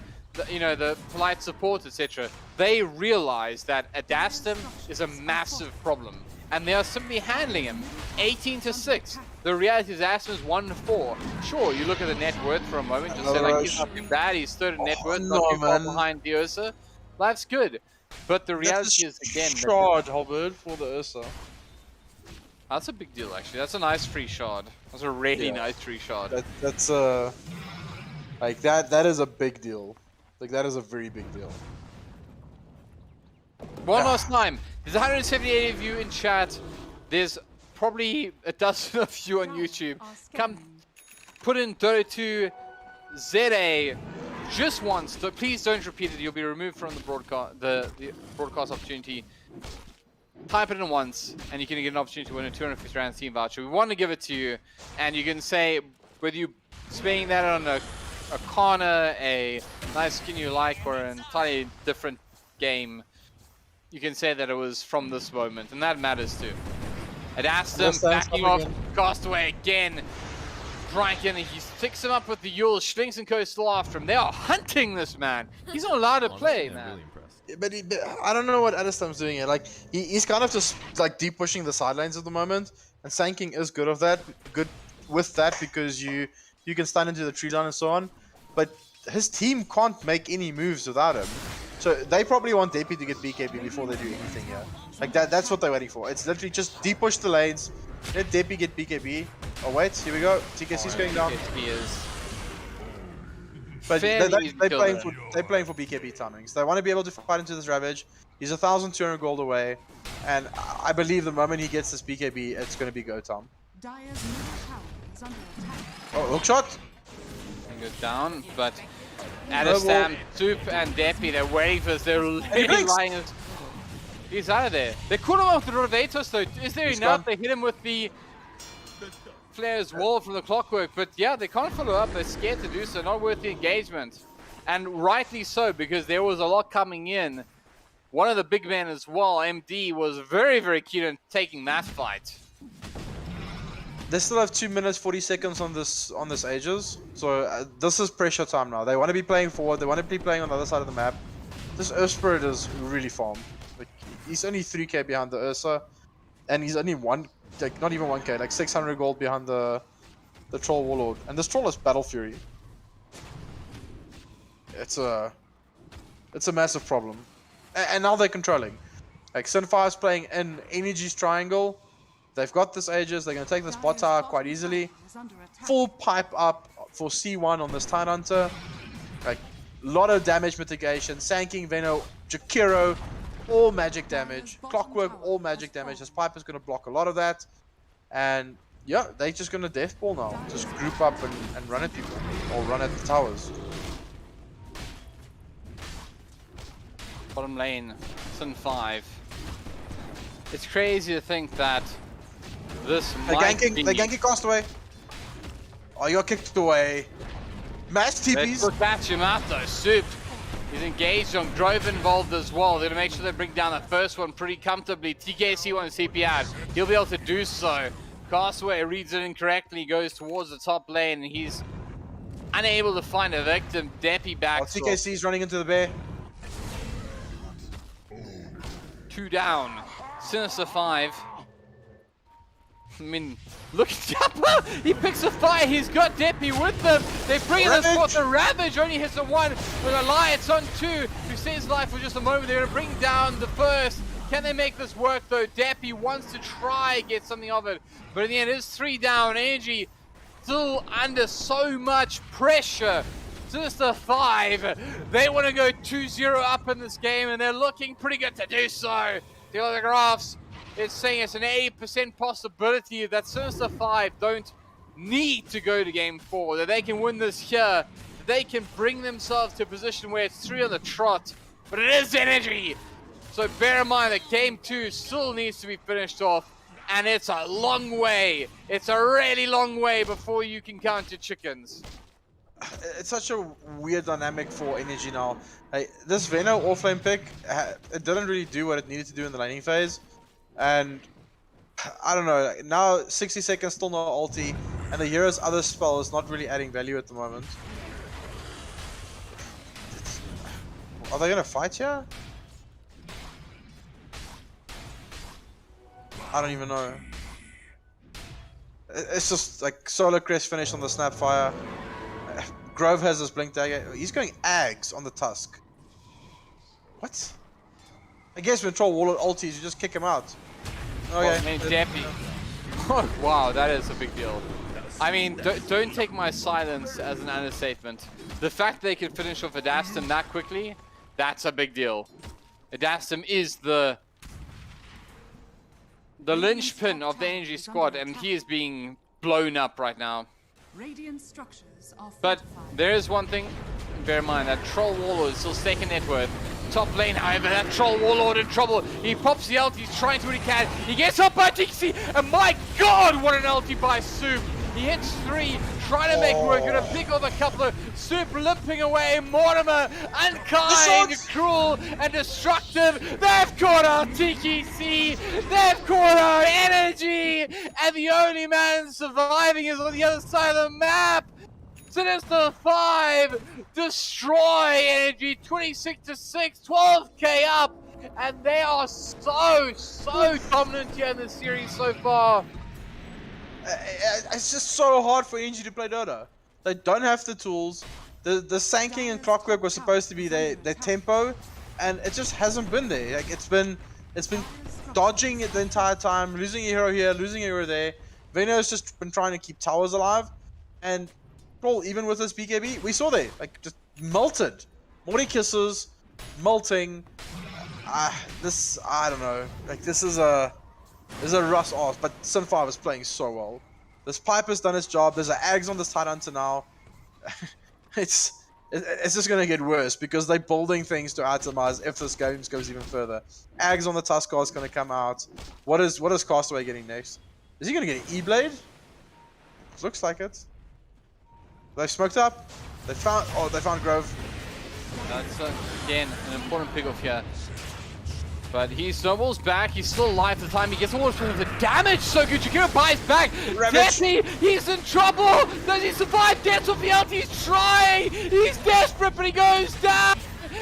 polite support, etc. They realize that Adastum is a massive problem, and they are simply handling him 18-6. The reality is Adastum is 1-4. Sure, you look at the net worth for a moment, just say like he's not too bad. He's third in net worth, not too far behind the Ursa. Life's good, but the reality is again. Shard, Hellbird, for the Ursa. That's a big deal, actually. That's a nice free shard. That's a really nice free shard. That's like that is a big deal. Like, that is a very big deal. One last time. There's 178 of you in chat. There's probably a dozen of you on YouTube. Come put in Dota 2 ZA just once. Please don't repeat it. You'll be removed from the broadcast opportunity. Type it in once, and you can get an opportunity to win a 250 rand Steam voucher. We want to give it to you, and you can say whether you're spending that on a Kana, a nice skin you like, or an entirely different game. You can say that it was from this moment, and that matters too. Adastum backing off, Castaway again. Dranken, he picks him up with the Yule. Schlinks and Co still after him. They are hunting this man. He's not allowed to play, man. But I don't know what Adastum's doing here. Like, he's kind of just like deep pushing the sidelines at the moment, and Sanking is good with that because you can stand into the tree line and so on, but his team can't make any moves without him. So they probably want Depi to get BKB before they do anything here. Like that's what they're waiting for. It's literally just deep push the lanes, let Depi get BKB. Oh wait, here we go. TKC's going down. But they're playing for BKB timings. They want to be able to fight into this Ravage. He's 1,200 gold away, and I believe the moment he gets this BKB, it's going to be go time. Oh, hookshot! Go down, but Adastam, Soup, and Depi, they're waiting for this. They're lying. He's out of there. They caught him off the Rotatus though. Is there enough? They hit him with the Flare's wall from the clockwork, but yeah, they can't follow up. They're scared to do so. Not worth the engagement. And rightly so, because there was a lot coming in. One of the big men as well, MD, was very, very keen on taking that fight. They still have 2 minutes 40 seconds on this Aegis, so this is pressure time now. They want to be playing forward. They want to be playing on the other side of the map. This Earth Spirit is really farmed. Like, he's only 3k behind the Ursa, and he's only not even 1k, like 600 gold behind the Troll Warlord. And this Troll is Battle Fury. It's a massive problem. And now they're controlling. Like Sinfire's playing in Energy's triangle. They've got this Aegis. They're going to take this bot tower quite easily. Full pipe up for C1 on this Tidehunter. Like, a lot of damage mitigation. Sanking, Veno, Jakiro, all magic damage. Clockwork, all magic damage. This pipe is going to block a lot of that. And yeah, they're just going to deathball now. Just group up and run at people. Or run at the towers. Bottom lane, Sin 5. It's crazy to think that this might be... They're ganking Castaway. Oh, you got kicked away. Match TPs. Let's catch him out though. Soup. He's engaged on Grove involved as well. They're going to make sure they bring down the first one pretty comfortably. TKC wants CP out. He'll be able to do so. Castaway reads it incorrectly, goes towards the top lane, and he's unable to find a victim. Deppy back. TKC's running into the bear. 2 down. Sinister 5. I mean, look at Jappa! He picks a fire, he's got Deppy with them! They bring in this for the Ravage, only hits a 1 with Alliance on 2, who saves life for just a moment. They're gonna bring down the first. Can they make this work though? Deppy wants to try get something of it, but in the end it's 3 down. Energy still under so much pressure. Sinister 5, they want to go 2-0 up in this game, and they're looking pretty good to do so. The other graphs is saying it's an 80% possibility that Sinister 5 don't need to go to game 4, that they can win this here, that they can bring themselves to a position where it's 3 on the trot, but it is Energy. So bear in mind that game 2 still needs to be finished off, and it's a long way. It's a really long way before you can count your chickens. It's such a weird dynamic for Energy now. Hey, this Veno offlane pick, it didn't really do what it needed to do in the laning phase. And I don't know, now 60 seconds, still no ulti, and the hero's other spell is not really adding value at the moment. Are they gonna fight here? I don't even know. It's just like Solar Crest finish on the Snapfire. Grove has this blink dagger. He's going Ags on the Tusk. What? I guess when Troll Warlord ultis, you just kick him out. Okay. Deppy. Oh, wow, that is a big deal. I mean, don't take my silence as an understatement. The fact they can finish off Adastum that quickly, that's a big deal. Adastum is the linchpin of the Energy squad, and he is being blown up right now. Radiant structures are But there is one thing, bear in mind, that Troll Warlord is still second net worth. Top lane, however, that Troll Warlord in trouble. He pops the ulti, he's trying to what he can. He gets up by TKC, and my god, what an ulti by Soup. He hits 3, trying to make work, gonna pick off a couple of Soup limping away. Mortimer, unkind, cruel, and destructive. They've caught out TKC, they've caught out Energy, and the only man surviving is on the other side of the map. Sinister 5 destroy Energy, 26-6, 12k up, and they are so dominant here in the series so far. It's just so hard for Energy to play Dota. They don't have the tools. The Sanking and Clockwork was supposed to be their tempo, and it just hasn't been there. Like it's been dodging it the entire time, losing a hero here, losing a hero there. Veno's just been trying to keep towers alive, and Troll, even with this BKB, we saw there, like just melted. Morty kisses, melting. This, I don't know. Like this is a Russ off, but Sin5 is playing so well. This Piper's done its job. There's an Ags on this Tidehunter now. It's it's just going to get worse because they're building things to itemize if this game goes even further. Ags on the Tuskar is going to come out. What is Castaway getting next? Is he going to get an E-Blade? Looks like it. They've smoked up. They found Grove. That's again an important pick off here. But he snowballs back, he's still alive at the time, he gets almost rid of the damage, so good, Jakiro buys back, Jesse, he's in trouble, does he survive, Death of the LT, he's trying, he's desperate, but he goes down,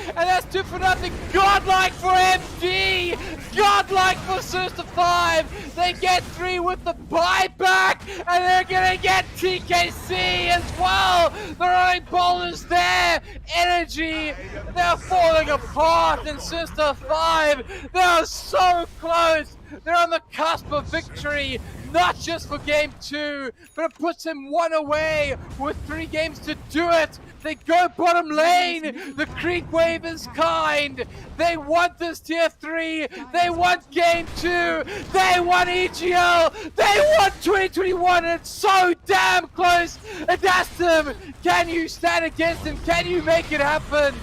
and that's 2 for nothing, godlike for MD, godlike for Sinister 5, they get 3 with the buyback, and they're gonna get TKC as well, they're only bowlers there, Energy, they're falling apart in Sinister 5, they're so close, they're on the cusp of victory, not just for game 2, but it puts him 1 away with 3 games to do it. They go bottom lane. The creep wave is kind. They want this tier 3. They want game 2. They want EGL. They want 2021. And it's so damn close. Adastum, can you stand against him? Can you make it happen?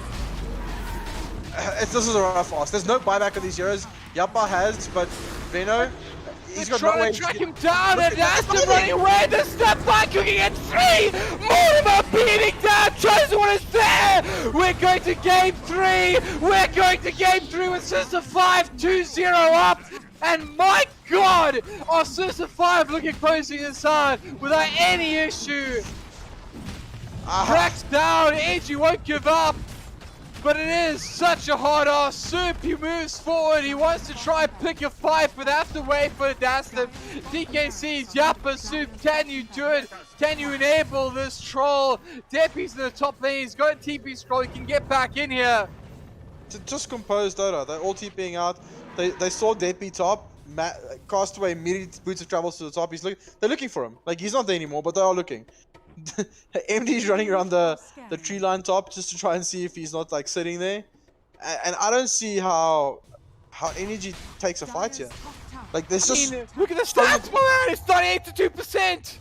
This is a rough ask. There's no buyback of these heroes. Yappa has, but Veno, he's got no way to track him down, and Aston running away. The step by cooking at 3. Mortimer beating down. Chosen One is there. We're going to game 3. We're going to game 3 with Sinister 5 2-0 up. And my God, our Sinister 5 looking closing this hard without any issue. Cracks down. AG won't give up. But it is such a hard ass. Soup, he moves forward. He wants to try and pick a fight, but have to wait for Daston. DKC's Yappa, Soup, can you do it? Can you enable this troll? Deppy's in the top lane. He's got a TP scroll. He can get back in here. Just compose Dota. They're all TPing out. They saw Deppy top. Castaway immediately boots of travels to the top. They're looking for him. Like, he's not there anymore, but they are looking. MD's running around the tree line top just to try and see if he's not like sitting there, and I don't see how Energy takes a fight here. Like, there's just look at the stats, man. It's 98% to 2%.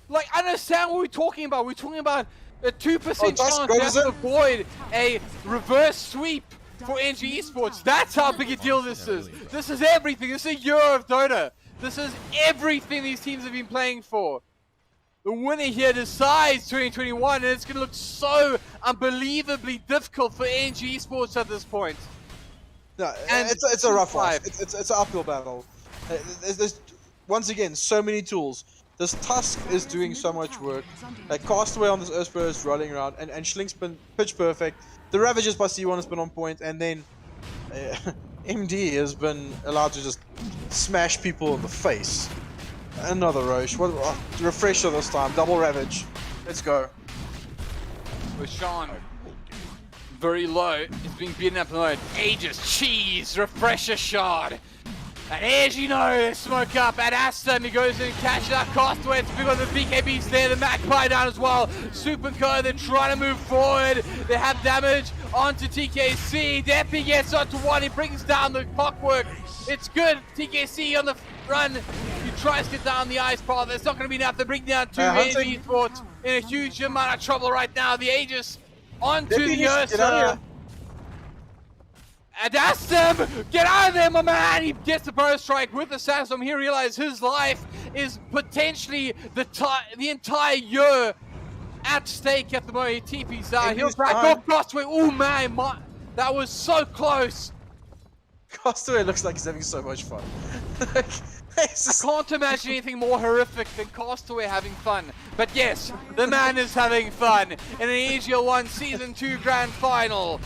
Like, I understand what we're talking about. We're talking about a 2% chance to avoid a reverse sweep for Energy Esports. That's how big a deal this is. This is everything. This is a year of Dota. This is everything these teams have been playing for. The winner here decides 2021, and it's going to look so unbelievably difficult for Energy Esports at this point. No, and it's a rough fight. It's an uphill battle. There's once again so many tools. This Tusk is doing so much work. Like, Castaway on this Earthspur is rolling around, and Schlink's been pitch perfect. The Ravages by C1 has been on point, and then MD has been allowed to just smash people in the face. Another Roche. Refresher this time. Double Ravage. Let's go. With Sean very low. It's being beaten up low. Aegis. Cheese. Refresher shard. And as you know, smoke up at Aston. He goes in and catches that Castaway. It's big on the BKBs there. The Magpie down as well. Super Co. They're trying to move forward. They have damage onto TKC. Deppy gets onto 1. He brings down the clockwork. It's good. TKC on the run. He tries to get down the ice path. It's not going to be enough. They bring down 2 Energy Esports in a huge amount of trouble right now. The Aegis onto the Ursa. Adastum, get out of there, my man! He gets the burst strike with the Sandstorm. He realizes his life is potentially the entire year at stake at the moment. He TP's out. He'll back off Castaway. Oh man, that was so close. Castaway looks like he's having so much fun. I can't imagine anything more horrific than Castaway having fun. But yes, the man is having fun in an EGL 1 Season 2 Grand Final.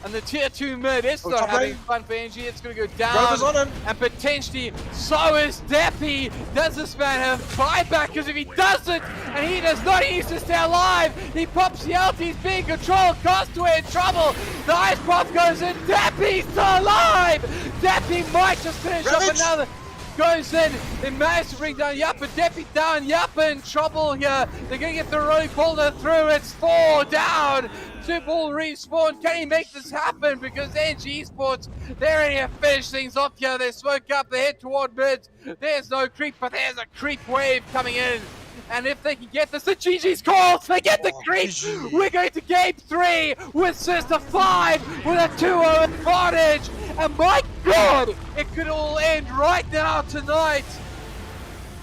And the tier 2 mid is not having fun for Energy. It's going to go down. And potentially, so is Deppy. Does this man have buyback? Because if he doesn't, and he does not, he needs to stay alive. He pops the LT, he's being controlled. Castaway in trouble. The ice path goes in. Deppy's still alive. Deppy might just finish up another. Goes in. They manage to bring down Yappa. Deppy down. Yappa in trouble here. They're going to get the heroic boulder through. It's 4 down. Super will respawn. Can he make this happen? Because Energy Esports, they're ready to finish things off here. They smoke up. They head toward mid. There's no creep, but there's a creep wave coming in. And if they can get this, the GG's calls, they get the creep. We're going to game 3 with Sinister 5 with a 2-0 advantage. And my God, it could all end right now tonight.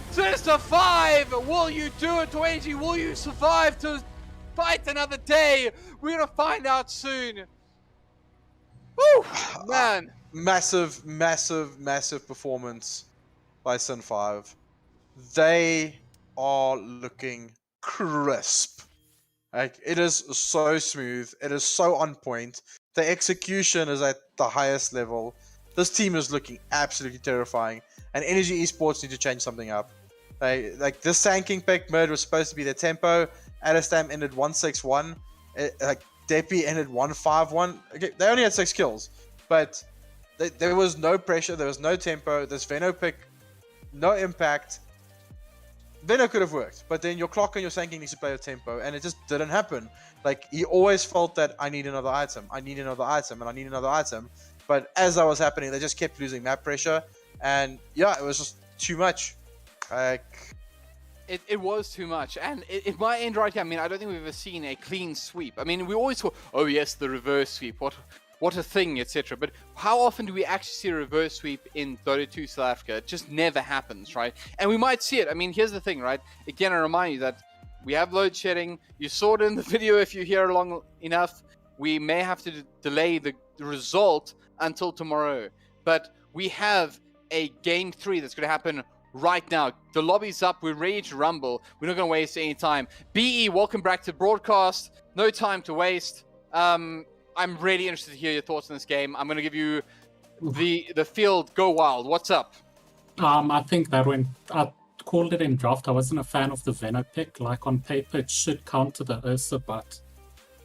Sinister 5, will you do it to AG? Will you survive to fight another day? We're going to find out soon. Woo, man. Massive, massive, massive performance by Sin 5. They are looking crisp. Like, it is so smooth. It is so on point. The execution is at the highest level. This team is looking absolutely terrifying. And Energy Esports need to change something up. Like this Sand pick mid was supposed to be their tempo. Adestam ended 161. Depi ended 151. Okay, they only had 6 kills. But there was no pressure. There was no tempo. This Veno pick, no impact. Veno could have worked, but then your clock and your Sand needs to play a tempo, and it just didn't happen. Like, he always felt that I need another item, I need another item, and I need another item. But as that was happening, they just kept losing map pressure, and yeah, it was just too much. Like, it was too much, and it might end right here. I mean, I don't think we've ever seen a clean sweep. I mean, we always thought, oh yes, the reverse sweep, what a thing, etc. But how often do we actually see a reverse sweep in Dota 2 South Africa? It just never happens, right? And we might see it. I mean, here's the thing, right? Again, I remind you that we have load shedding. You saw it in the video if you're here long enough. We may have to delay the result until tomorrow. But we have a game 3 that's going to happen right now. The lobby's up. We're ready to rumble. We're not going to waste any time. BE, welcome back to broadcast. No time to waste. I'm really interested to hear your thoughts on this game. I'm going to give you the field. Go wild. What's up? I think that when I called it in draft, I wasn't a fan of the Veno pick. Like, on paper, it should counter the Ursa, but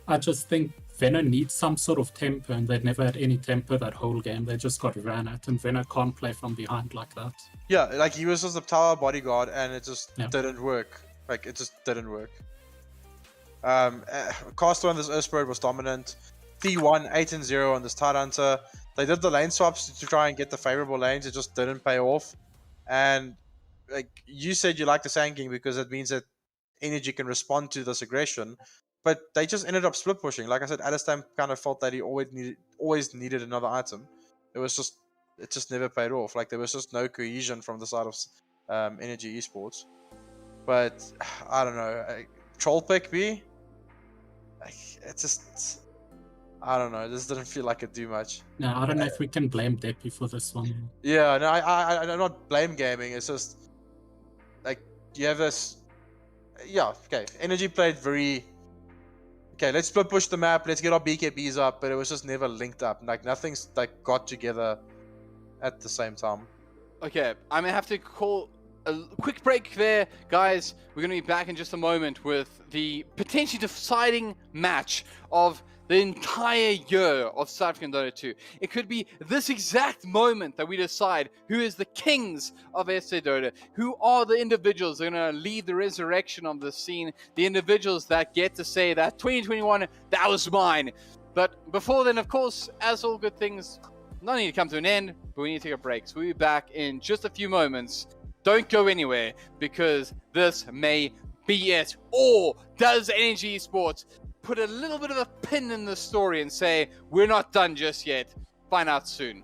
I just think Veno needs some sort of tempo, and they'd never had any tempo that whole game. They just got ran at, and Veno can't play from behind like that. yeah, like, he was just a tower bodyguard, and it just didn't work. Like, it just didn't work. Caster on this Earthbird was dominant. T1, 8-0 on this Tidehunter. They did the lane swaps to try and get the favorable lanes. It just didn't pay off. And like you said, you like the Sand King because it means that Energy can respond to this aggression. But they just ended up split pushing. Like I said, Adestam kind of felt that he always needed another item. It just never paid off. Like, there was just no cohesion from the side of Energy Esports. But I don't know. Troll pick B. Like, it's just, I don't know. This didn't feel like it do much. No, I don't know if we can blame Depi for this one. Yeah, no, I'm not blame gaming. It's just like, you have this. Yeah, okay. Energy played very. Okay, let's split push the map. Let's get our BKBs up, but it was just never linked up. Like, nothing's like got together at the same time. Okay, I'm gonna have to call a quick break there, guys. We're gonna be back in just a moment with the potentially deciding match of the entire year of South African Dota 2. It could be this exact moment that we decide who is the kings of SA Dota, who are the individuals that are going to lead the resurrection of the scene, the individuals that get to say that 2021, that was mine. But before then, of course, as all good things, not need to come to an end, but we need to take a break. So we'll be back in just a few moments. Don't go anywhere, because this may be it. Or does Energy Esports put a little bit of a pin in the story and say, we're not done just yet? Find out soon.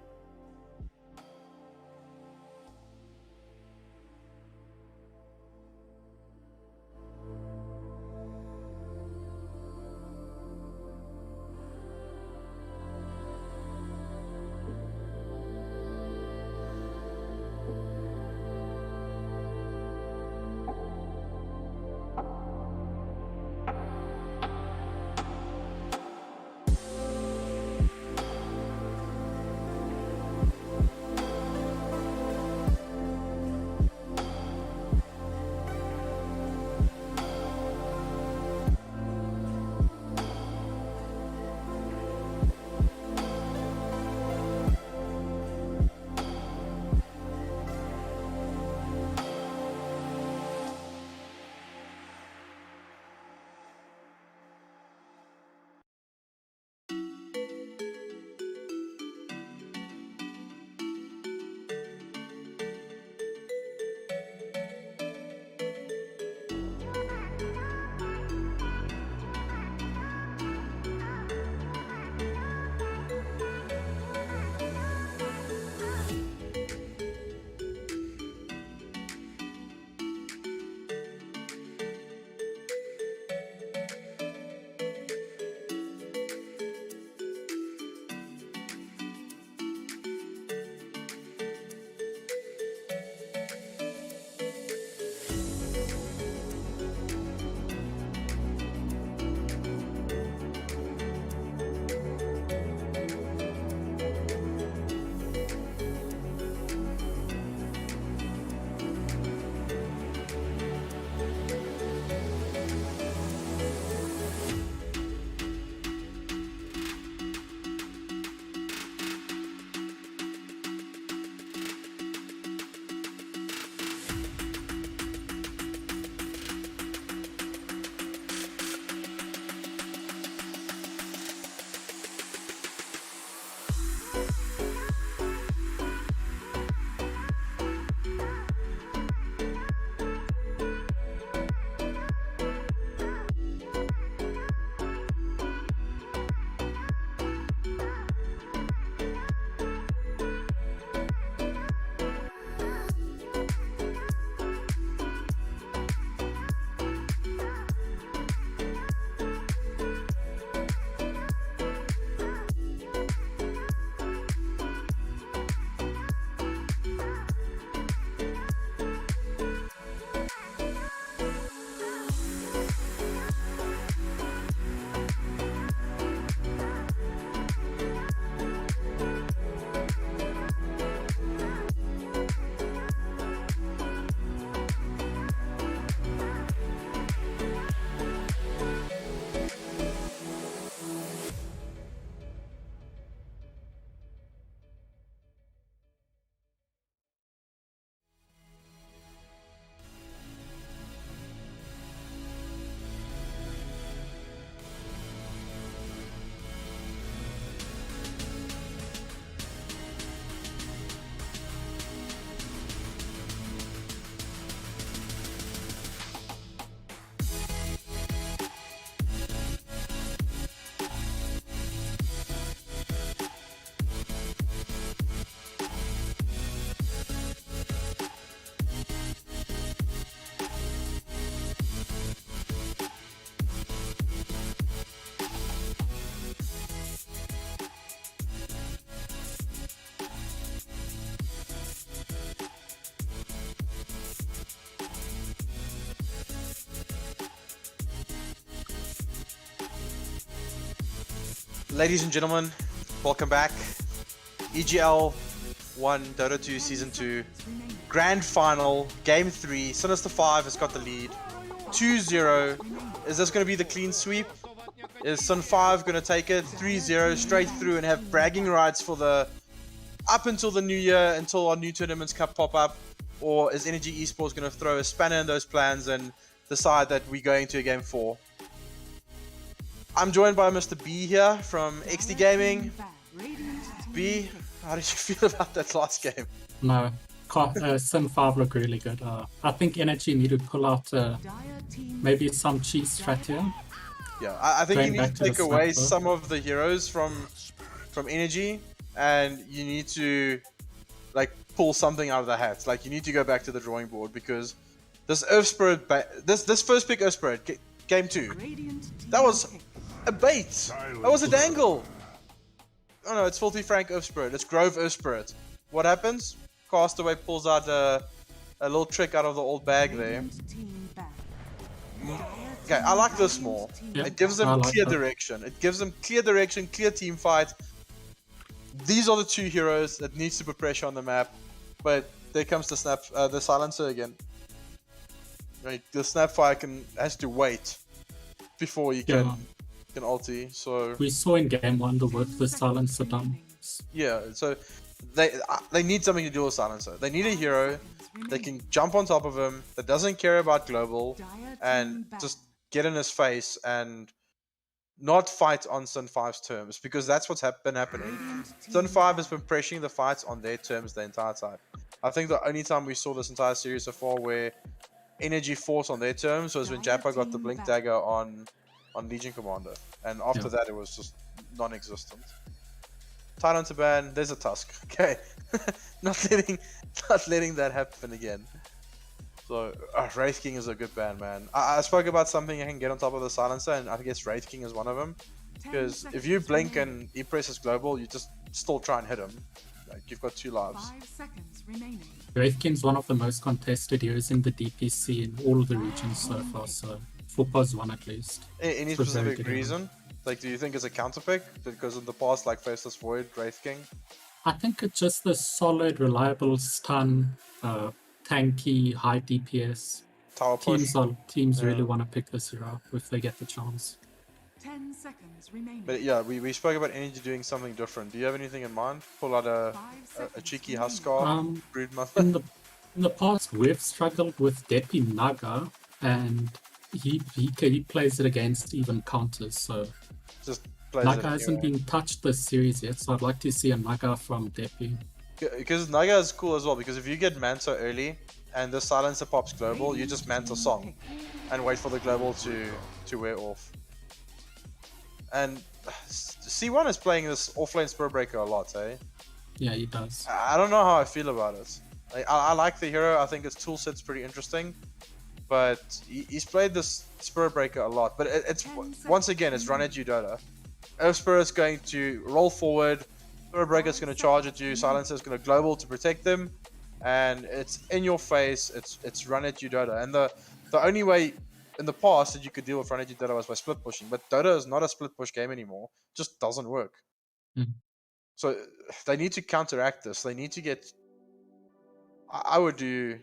Ladies and gentlemen, welcome back. EGL 1, Dota 2 Season 2, Grand Final, Game 3. Sinister 5 has got the lead. 2-0. Is this going to be the clean sweep? Is Sin 5 going to take it 3-0 straight through and have bragging rights for the up until the new year, until our new tournaments can pop up? Or is Energy Esports going to throw a spanner in those plans and decide that we're going to a Game 4? I'm joined by Mr. B here from XD Gaming. B, how did you feel about that last game? No, Sin 5 look really good. I think Energy need to pull out maybe some cheese strat here. Yeah, I think you need to take away snapper. some of the heroes from Energy, and you need to like pull something out of the hat. Like you need to go back to the drawing board, because this Earth Spirit, this first pick Earth Spirit, game 2, that was a bait. That was a dangle. Oh no, it's Filthy Frank Earth Spirit. It's Grove Earth Spirit. What happens? Castaway pulls out a little trick out of the old bag there. Okay, I like this more. Yeah, it gives them like clear that. direction. It gives them clear direction, clear team fight. These are the two heroes that needs to put pressure on the map. But there comes the silencer again. Right, the Snapfire has to wait before you can ulti. So We saw in game 1 the work the silencer done. yeah, so they need something to do with silencer. They need a hero that can jump on top of him, that doesn't care about global, and just get in his face and not fight on Sun 5's terms, because that's what's been happening. Sun 5 has been pressuring the fights on their terms the entire time. I think the only time we saw this entire series so far where Energy fought on their terms was when Jappa got the Blink Dagger on Legion Commander, and after that it was just non-existent. Titan to ban, there's a Tusk. Okay, not letting that happen again. So Wraith King is a good ban, man. I spoke about something I can get on top of the silencer, and I guess Wraith King is one of them. Because if you blink and he presses global, you just still try and hit him. Like you've got 2 lives. 5 seconds remaining. Wraith King's one of the most contested heroes in the DPC in all of the regions so far, so for POS 1 at least. Any It's a very specific good hero. reason? Like, do you think it's a counter pick? Because in the past, like Faceless Void, Wraith King? I think it's just the solid, reliable stun, tanky, high DPS. Tower push. Teams really want to pick this hero up if they get the chance. 10 seconds remaining. But yeah, we spoke about Energy doing something different. Do you have anything in mind? Pull out a cheeky Huskar, Broodmother? In the past, we've struggled with Depi Naga, and he plays it against even counters, so Just plays Naga it hasn't anyway. been touched this series yet, so I'd like to see a Naga from Depi. Because Naga is cool as well, because if you get Manta early and the silencer pops global, you just Manta Song and wait for the global to wear off. And C1 is playing this offlane Spur Breaker a lot, eh? Yeah, he does. I don't know how I feel about it. Like, I like the hero, I think his toolset's pretty interesting, but he's played this Spur Breaker a lot. But it's once again, it's run at you, Dota. Earth Spirit's going to roll forward, Spur Breaker's going to charge at you, Silencer's going to global to protect them, and it's in your face, it's run at you, Dota. And the only way in the past that you could deal with run at you Dota was by split pushing, but Dota is not a split push game anymore. It just doesn't work. So they need to counteract this. They need to get. I would do.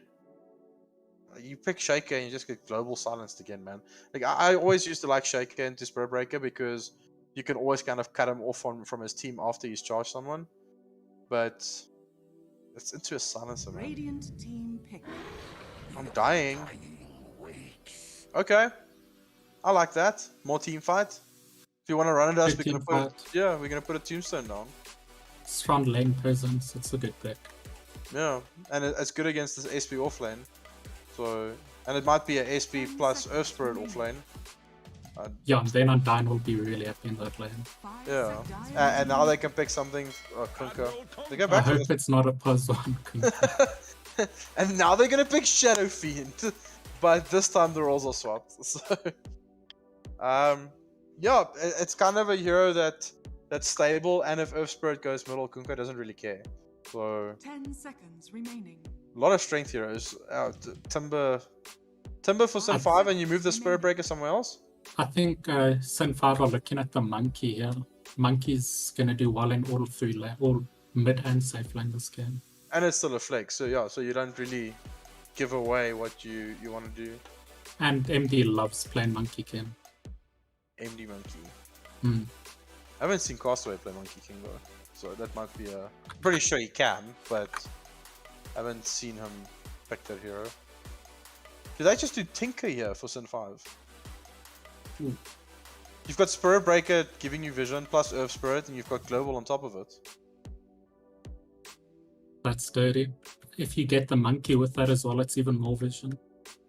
You pick Shaker and you just get global silenced again, man. Like I always used to like Shaker into Spirit Breaker because you can always kind of cut him off from his team after he's charged someone. But it's into a silencer, man. Radiant team pick. I'm dying. Okay, I like that. More team fight. If you want to run at us, we're gonna put a tombstone down. Strong lane presence, it's a good pick. Yeah, and it's good against this SP offlane. So, and it might be a SP plus Earth Spirit offlane. Yeah, and then Undyne will be really happy in that lane. Yeah, and now they can pick something. Kunkka. They go back. I hope it's not a POS 1. And now they're gonna pick Shadow Fiend, but this time the roles are swapped. So, yeah, it's kind of a hero that's stable, and if Earth Spirit goes middle, Kunkka doesn't really care. So 10 seconds remaining. a lot of strength heroes. Timber for Sin 5, and you move the Spirit Breaker somewhere else. I think Sin 5 are looking at the monkey here. Monkey's gonna do well in all three lane, all mid and safe lane this game. And it's still a flex, so yeah, so you don't really give away what you want to do. And MD loves playing Monkey King. MD Monkey. Hmm. I haven't seen Castaway play Monkey King though, so that might be a... I'm pretty sure he can, but I haven't seen him pick that hero. Did I just do Tinker here for Sin 5? Ooh. You've got Spirit Breaker giving you vision plus Earth Spirit, and you've got Global on top of it. That's dirty. If you get the Monkey with that as well, it's even more vision.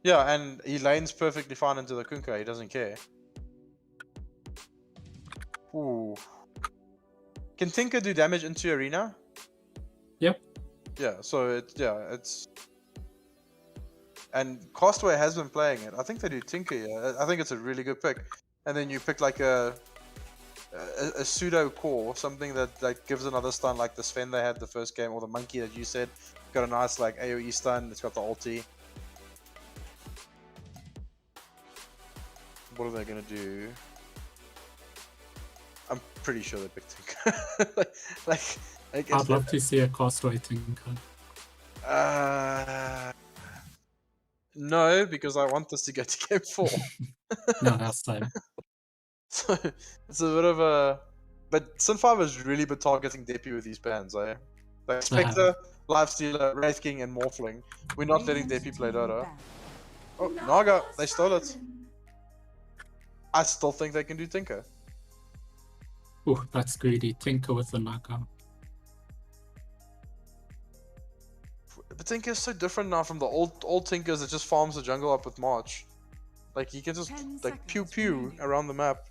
Yeah, and he lanes perfectly fine into the Kunkka, he doesn't care. Ooh. Can Tinker do damage into Arena? Yep. Yeah, so it's... And Castaway has been playing it. I think they do Tinker here. I think it's a really good pick. And then you pick like a pseudo core, something that gives another stun like the Sven they had the first game, or the Monkey that you said. Got a nice like AoE stun, it's got the ulti. What are they gonna do? I'm pretty sure they picked Tinker. like I'd love to see a Castaway Tinker. No, because I want this to go to game 4. No, that's time. So it's a bit of a... But Sin 5 has really been targeting Deppy with these bans, eh? Like Spectre, Lifestealer, Wraith King, and Morphling. We're not letting Deppy play Dota. Oh, Naga! They stole it. I still think they can do Tinker. Ooh, that's greedy. Tinker with the Naga. But Tinker is so different now from the old Tinkers that just farms the jungle up with March. Like, he can just, like, pew-pew around the map.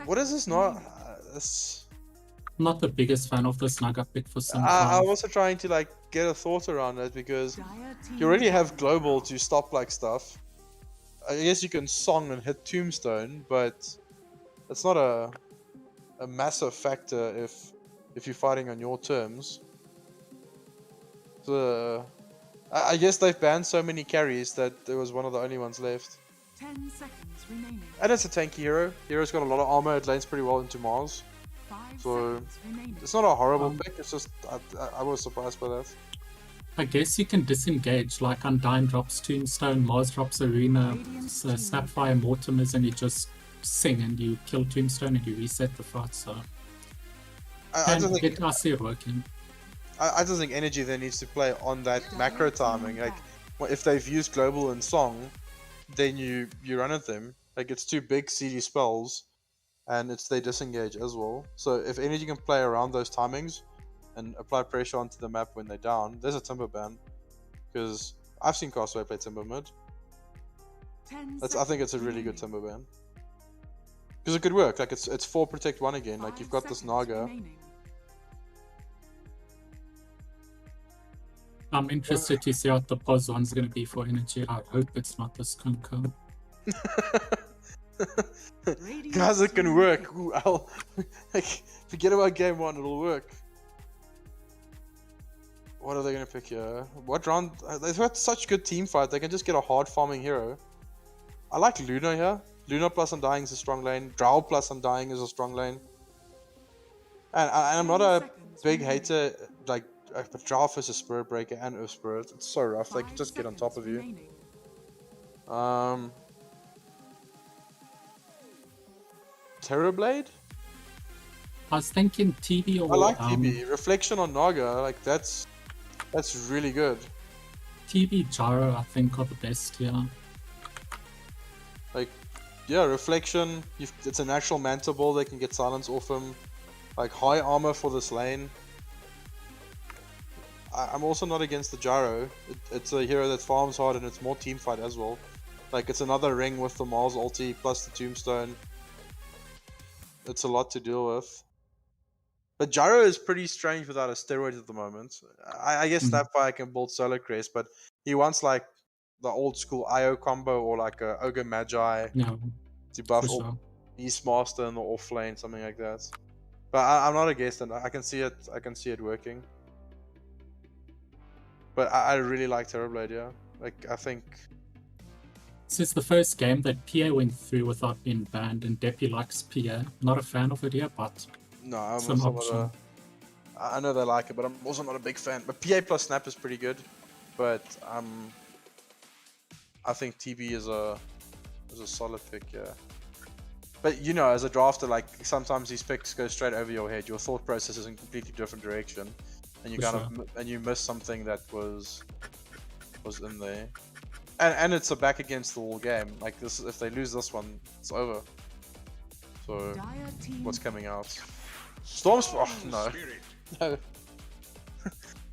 What is this not? I'm not the biggest fan of this Naga pick for some I'm also trying to, like, get a thought around it, because you already have Global to stop, like, stuff. I guess you can Song and hit Tombstone, but it's not a massive factor if you're fighting on your terms. So, I guess they've banned so many carries that there was one of the only ones left. 10 seconds remaining. And it's a tanky hero. Hero's got a lot of armor, it lanes pretty well into Mars. So, it's not a horrible pick, it's just, I was surprised by that. I guess you can disengage, like Undyne drops Tombstone, Mars drops Arena, so Sapphire Mortimer's, and you just sing and you kill Tombstone and you reset the fight, so... I see it working. I just think Energy then needs to play on that macro timing. Like, if they've used Global and Song, then you run at them. Like, it's two big CD spells, and they disengage as well. So if Energy can play around those timings and apply pressure onto the map when they're down, there's a Timber ban. Because I've seen Castaway play Timber mid. I think it's a really good Timber ban. Because it could work. Like, it's 4 protect 1 again. Like, you've got this Naga. I'm interested to see what the pos one's going to be for Energy. I hope it's not this Kunkka. Guys, it can work. Ooh, like, forget about game 1, it'll work. What are they going to pick here? What round? They've got such good team fight, they can just get a hard farming hero. I like Luna here. Luna plus Undying is a strong lane. Drow plus Undying is a strong lane. And I'm not a big hater, like, but Drow versus Spirit Breaker and Earth Spirit. It's so rough, they can just get on top of you. Terrorblade? I was thinking TB or... I like TB. Reflection on Naga, like, that's really good. TB Gyro, I think, are the best here. Like, yeah, Reflection, it's a natural Manta Ball, they can get silence off him. Like, high armor for this lane. I'm also not against the Gyro. It's a hero that farms hard and it's more team fight as well. Like, it's another ring with the Mars ulti plus the Tombstone. It's a lot to deal with. But Gyro is pretty strange without a steroid at the moment. I guess Snapfire can build Solo Crest, but he wants like the old school IO combo or like a Ogre Magi to buff Beastmaster in the off lane, something like that. But I'm not against it. I can see it working. But I really like Terrorblade, yeah. Like, I think This is the first game that PA went through without being banned, and Deppy likes PA. Not a fan of it here, but No, I'm it's an also option. not I know they like it, but I'm also not a big fan. But PA plus Snap is pretty good. But I think TB is a solid pick, yeah. But you know, as a drafter, like sometimes these picks go straight over your head. Your thought process is in a completely different direction, and you you miss something that was in there. And it's a back against the wall game. Like this, if they lose this one, it's over. So what's coming out? Storms. Oh no, no.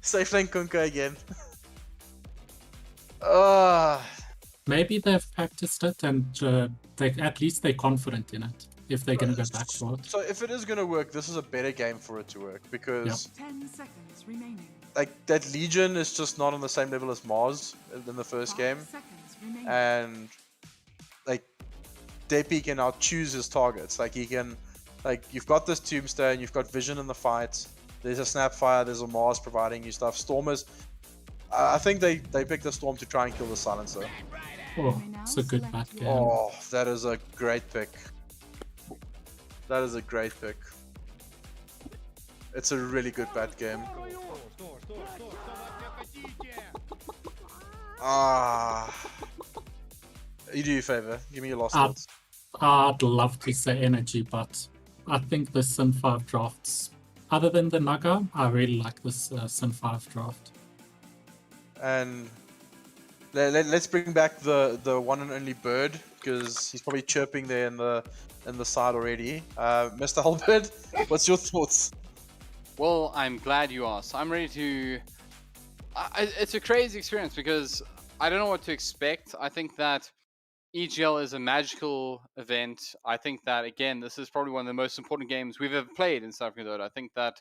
Safe lane Kunka again. Maybe they've practiced it and at least they're confident in it if they're going to go back for it. So if it is going to work, this is a better game for it to work because 10 seconds remaining. like that Legion is just not on the same level as Mars in the first game, and like Deppy can now choose his targets. Like he can, like you've got this Tombstone, you've got Vision in the fight. There's a Snapfire, there's a Mars providing you stuff. Stormers, I think they picked the Storm to try and kill the Silencer. Oh, it's a good bat game. Oh, that is a great pick. That is a great pick. It's a really good bat game. You do you a favor. Give me your last thoughts. I'd love to say Energy, but I think the Sin 5 drafts, other than the Naga, I really like this Sin 5 draft. And let's bring back the one and only Bird, because he's probably chirping there in the side already. Mr. Hellbird, what's your thoughts? Well, I'm glad you asked. I'm ready to... it's a crazy experience because I don't know what to expect. I think that EGL is a magical event. I think that, again, this is probably one of the most important games we've ever played in South African Dota. I think that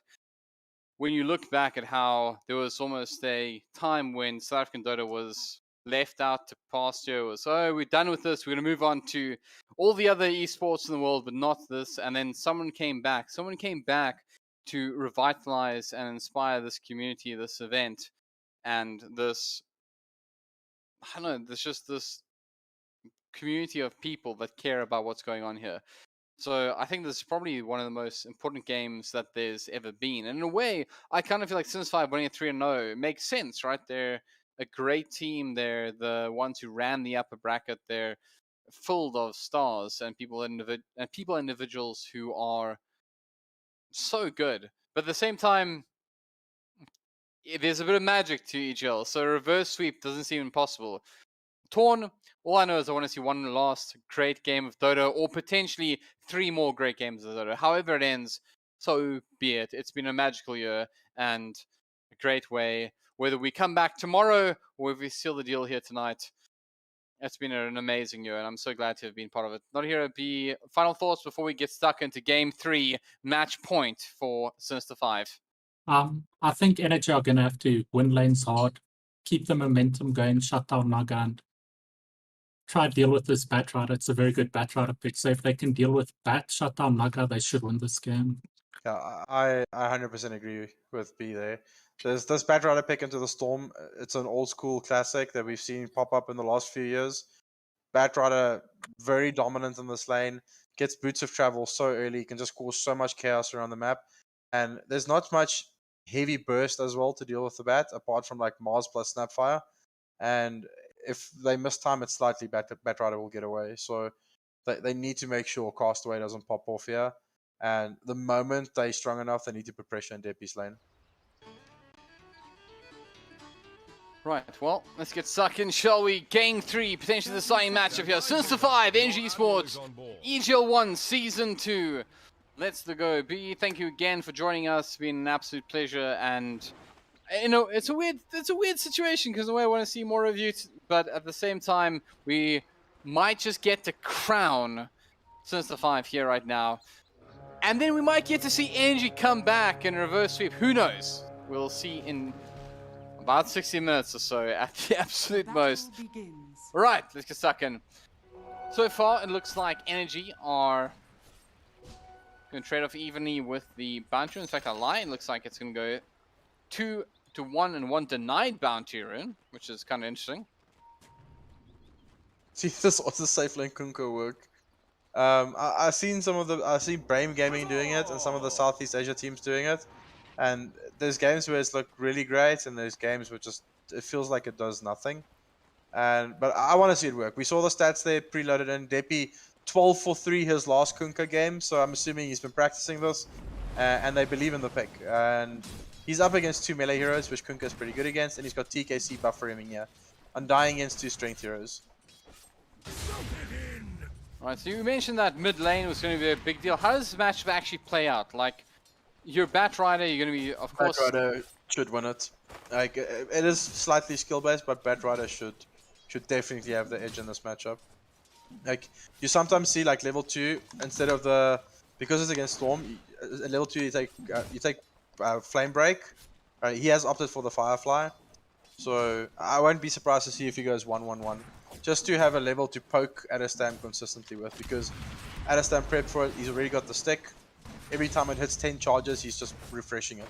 when you look back at how there was almost a time when South African Dota was left out to pasture, it was, oh, we're done with this, we're going to move on to all the other esports in the world, but not this. And then someone came back to revitalize and inspire this community, this event, and this, I don't know, there's just this community of people that care about what's going on here. So I think this is probably one of the most important games that there's ever been. And in a way, I kind of feel like Sinister 5 winning 3-0 makes sense, right? They're a great team. They're the ones who ran the upper bracket. They're filled of stars and people individuals who are so good. But at the same time, there's a bit of magic to EGL, so a reverse sweep doesn't seem impossible. Torn, all I know is I want to see one last great game of Dota, or potentially 3 more great games of Dota. However it ends, so be it. It's been a magical year and a great way. Whether we come back tomorrow or if we seal the deal here tonight, it's been an amazing year, and I'm so glad to have been part of it. Notahero B, final thoughts before we get stuck into Game 3, match point for Sinister 5. I think Energy are going to have to win lanes hard, keep the momentum going, shut down Naga, and try to deal with this Bat Rider. It's a very good Bat Rider pick, so if they can deal with Bat, shut down Naga, they should win this game. Yeah, I 100% agree with B there. There's this Bat Rider pick into the Storm. It's an old school classic that we've seen pop up in the last few years. Bat Rider, very dominant in this lane, gets boots of travel so early, can just cause so much chaos around the map. And there's not much heavy burst as well to deal with the Bat, apart from like Mars plus Snapfire. And if they miss time, it's slightly Bat Rider will get away. So they need to make sure Castaway doesn't pop off here. And the moment they're strong enough, they need to put pressure in Deppy's lane. Right, well, let's get stuck in, shall we? Game 3, potentially the deciding matchup here. Sinister 5, Energy Esports, EGL 1, Season 2. Let's go. B, thank you again for joining us. It's been an absolute pleasure, and you know, it's a weird situation because the way I want to see more of you, but at the same time, we might just get to crown Sinister 5 here right now. And then we might get to see Energy come back in reverse sweep. Who knows? We'll see in about 60 minutes or so at the absolute most. Right, let's get stuck in. So far, it looks like Energy are going to trade off evenly with the bounty. In fact, I lie. It looks like it's going to go 2 to 1 and 1 denied bounty rune, which is kind of interesting. See this also safe lane Kunko work. I've seen I've seen Brame Gaming doing it and some of the Southeast Asia teams doing it. And there's games where it's looked really great, and there's games where it feels like it does nothing. But I want to see it work. We saw the stats there preloaded in Depi 12 for 3 his last Kunka game, so I'm assuming he's been practicing this, and they believe in the pick. And he's up against 2 melee heroes, which Kunka is pretty good against, and he's got TKC buffering him here. Undying against 2 strength heroes. Right, so you mentioned that mid lane was going to be a big deal. How does this matchup actually play out? Like, you're Bat Rider, you're going to be, of course... Bat Rider should win it. Like, it is slightly skill-based, but Bat Rider should definitely have the edge in this matchup. Like, you sometimes see, like, level 2, instead of because it's against Storm, at level 2 you take Flame Break. Right, he has opted for the Firefly. So, I won't be surprised to see if he goes 1-1-1. Just to have a level to poke Adestam consistently with, because Adestam prepped for it, he's already got the stick. Every time it hits 10 charges, he's just refreshing it.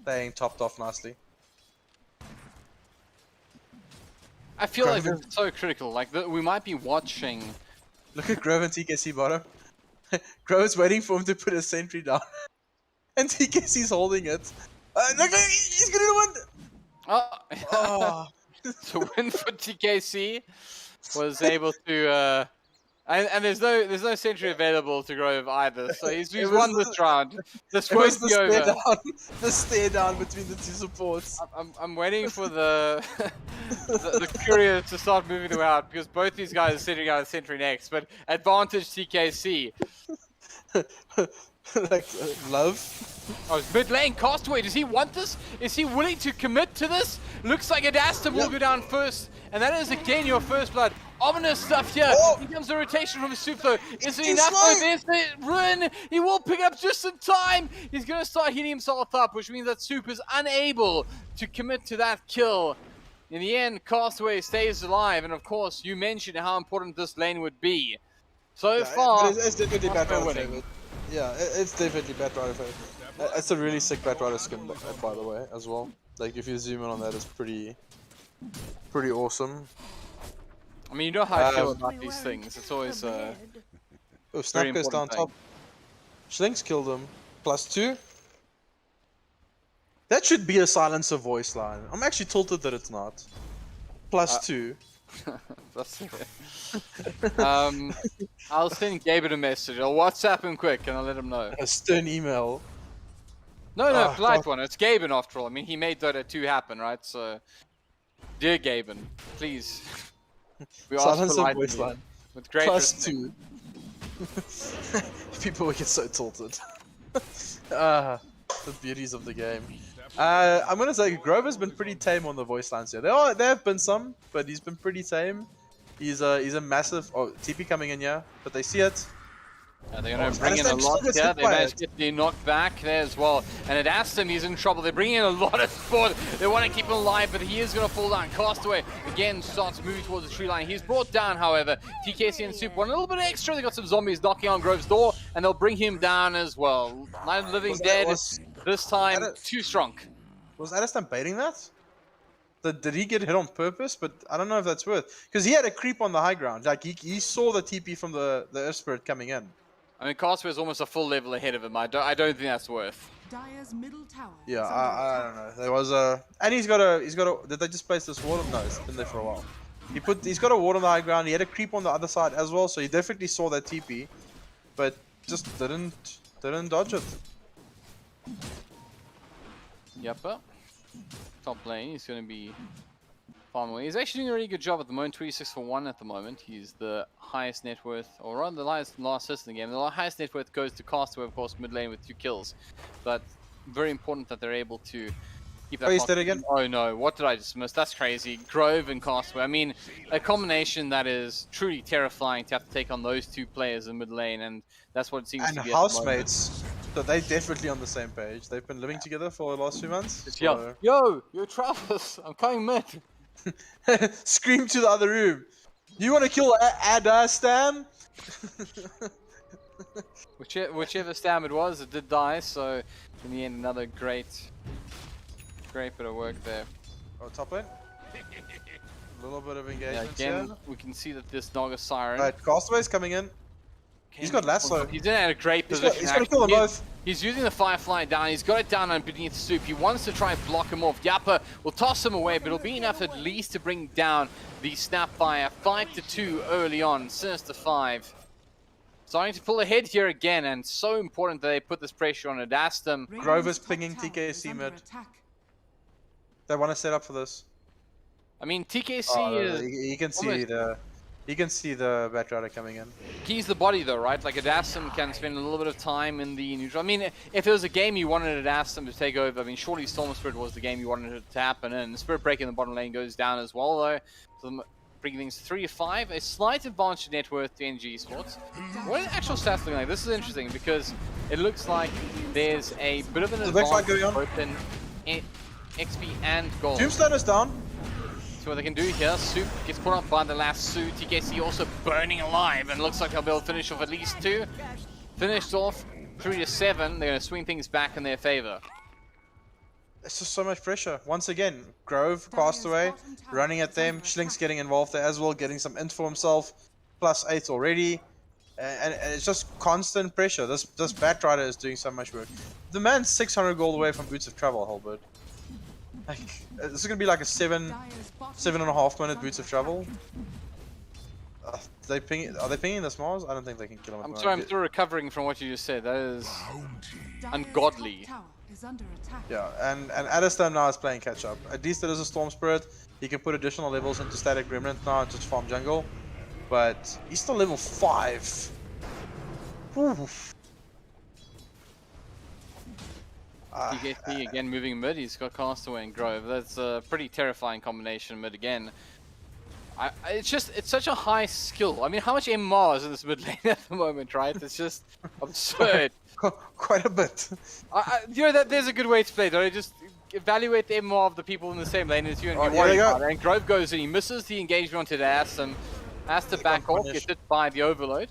They ain't topped off nicely. I feel like this is so critical. Like, we might be watching... Look at Grove and TKC bottom. Grove's waiting for him to put a sentry down. And TKC's holding it. Look, he's gonna win! Oh! To win for TKC was able to and there's no sentry available to Grove either, so he's won this round. This won't be over. The stare down between the 2 supports. I'm waiting for the courier to start moving out, because both these guys are sitting out a sentry next, but advantage TKC. Like, love. Oh, it's mid lane. Castaway, does he want this? Is he willing to commit to this? Looks like Adastam will go down first, and that is again your first blood. Ominous stuff here. Here comes the rotation from Suplo. Is it enough? Oh, there's the ruin. He will pick it up just in time. He's going to start heating himself up, which means that Soup is unable to commit to that kill. In the end, Castaway stays alive, and of course, you mentioned how important this lane would be. So far, it's definitely Bat Rider favorite. Yeah, it's definitely Bat Rider favorite. It's a really sick Bat Rider skin, by the way, as well. Like, if you zoom in on that, it's pretty awesome. I mean, you know how I feel about these things. It's always oh, Snap goes down top. Schlinks killed him. +2. That should be a silencer voice line. I'm actually tilted that it's not. +2. I'll send Gabe a message. I'll WhatsApp him quick and I'll let him know. A stern email. No, polite one. It's Gaben after all. I mean, he made Dota 2 happen, right? So, dear Gaben, please. We ask politely, with great +2. People will get so tilted. The beauties of the game. I'm gonna say Grover's been pretty tame on the voice lines here. There have been some, but he's been pretty tame. He's a massive TP coming in here, but they see it. They're going to bring in a lot here. They managed to get the knock back there as well. And at Aston, he's in trouble. They're bringing in a lot of support. They want to keep him alive, but he is going to fall down. Castaway again starts moving towards the tree line. He's brought down, however. TKC and Soup want a little bit extra. They got some zombies knocking on Grove's door, and they'll bring him down as well. Night of the Living Dead, this time too strong. Was Adestam baiting that? Did he get hit on purpose? But I don't know if that's worth. Because he had a creep on the high ground. Like, he saw the TP from the Earth Spirit coming in. I mean, Castaway is almost a full level ahead of him. I don't think that's worth. Dire's middle tower. Yeah, I don't know. There was a, and he's got a. Did they just place this ward? No, it's been there for a while. He's got a ward on the high ground. He had a creep on the other side as well, so he definitely saw that TP, but just didn't dodge it. Yep. Top lane. He's going to be farming away. He's actually doing a really good job at the moment. 26 for 1 at the moment. He's the highest net worth, or rather the highest last assist in the game. The highest net worth goes to Castaway, of course, mid lane with 2 kills. But very important that they're able to keep that. Oh, he's dead again? Oh no, what did I just miss? That's crazy. Grove and Castaway. I mean, a combination that is truly terrifying to have to take on those 2 players in mid lane, and that's what it seems to be. And housemates. So they're definitely on the same page. They've been living together for the last few months. So... Yo, Travis, I'm coming mid. Scream to the other room. You want to kill Adastam? Whichever Stam it was, it did die. So in the end, another great bit of work there. Oh, top lane. A little bit of Yeah, engagement again, here. we can see that this Naga Siren. Right, Castaway's coming in. He's got lasso. He's in a great He's position. got to kill them both. He's using the Firefly down. He's got it down underneath Soup. He wants to try and block him off. Yappa will toss him away, but it'll be enough at least to bring down the Snapfire. 5-2 early on. Sinister 5. Starting to pull ahead here again, and so important that they put this pressure on Adastum. Grover's pinging TKC mid. They want to set up for this. I mean, TKC is... You can see the... You can see the Batrider coming in. He's the body though, right? Like Adastum can spend a little bit of time in the neutral. I mean, if it was a game you wanted Adastum to take over, I mean, surely Storm Spirit was the game you wanted it to happen in. The Spirit Break in the bottom lane goes down as well though. So bringing things 3-5. A slight advantage to net worth to Energy Esports. What are the actual stats looking like? This is interesting because it looks like there's a bit of an advantage both in XP and gold. Tombstone is down. See what they can do here. Soup gets put up by the last suit. TKC also burning alive, and looks like they'll be able to finish off at least 2. Finished off 3-7. They're going to swing things back in their favor. It's just so much pressure. Once again, Grove, Castaway, running at them. Schlink's getting involved there as well, getting some int for himself. +8 already. And it's just constant pressure. This Batrider is doing so much work. The man's 600 gold away from Boots of Travel, Hellbird. Like, this is gonna be like a 7.5 minute Boots of Travel. Are they pinging the Mars? I don't think they can kill him. I'm sorry, I'm still recovering from what you just said. That is ungodly. Yeah, and Adastum now is playing catch up. At least there is a Storm Spirit. He can put additional levels into Static Remnant now and just farm jungle. But he's still level 5. Oof. TKC again moving mid. He's got Castaway and Grove. That's a pretty terrifying combination mid again. It's such a high skill. I mean, how much MR is in this mid lane at the moment, right? It's just absurd. Quite a bit. You know, there's a good way to play, though. Just evaluate the MR of the people in the same lane as you and be worried about it. And Grove goes and he misses the engagement onto the Astum. Has to back off, gets hit by the overload.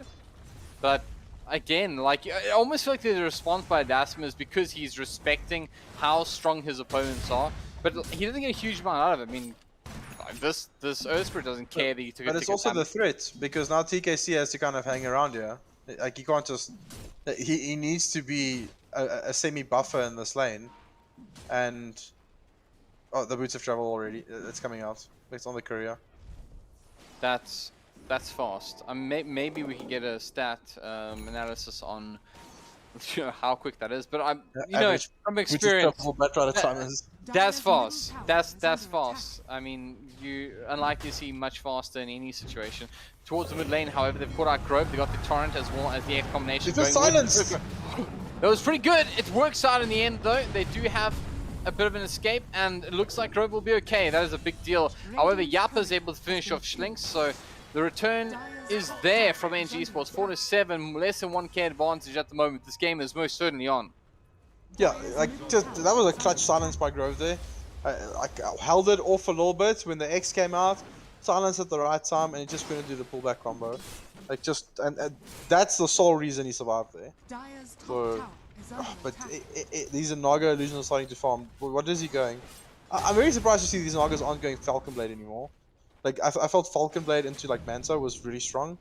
But again, like, I almost feel like the response by Adastum is because he's respecting how strong his opponents are. But he doesn't get a huge amount out of it. I mean, this Earth Spirit doesn't care that he took a But it's also the threat, because now TKC has to kind of hang around here. Like, he can't just... He needs to be a semi-buffer in this lane. And... Oh, the Boots of Travel already. It's coming out. It's on the courier. That's fast. Maybe we can get a stat analysis on how quick that is. But from experience, that's fast. That's fast. I mean, you unlikely to see much faster in any situation. Towards the mid lane, however, they've caught out Grove. They got the torrent as well as the X combination. Silence. That was pretty good. It works out in the end, though. They do have a bit of an escape, and it looks like Grove will be okay. That is a big deal. However, Yappa is able to finish off Schlinks, so the return is there from Energy Esports. 4-7, less than 1k advantage at the moment. This game is most certainly on. Yeah, like, that was a clutch silence by Grove there. I held it off a little bit when the X came out. Silence at the right time, and he just couldn't do the pullback combo. Like, just, and that's the sole reason he survived there. So, but these Naga illusions are starting to farm. What is he going? I'm very surprised to see these Nagas aren't going Falcon Blade anymore. Like, I felt Falcon Blade into like Manta was really strong,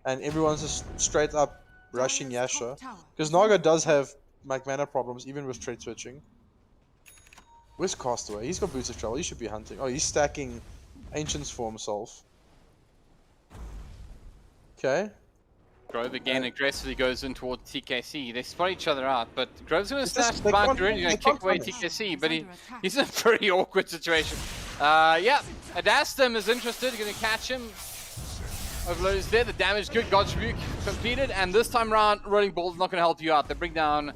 and everyone's just straight up rushing Yasha. Because Naga does have like mana problems even with trade switching. Where's Castaway? He's got Boots of Travel. He should be hunting. Oh, he's stacking Ancients for himself. Okay. Grove again aggressively goes in towards TKC. They spot each other out, but Grove's going to snatch the boundary and he's going to kick away TKC, but he's in a pretty awkward situation. Yeah, Adastum is interested, going to catch him. Overload is there, the damage good, God's Rebuke completed, and this time around, Rolling Ball's not going to help you out. They bring down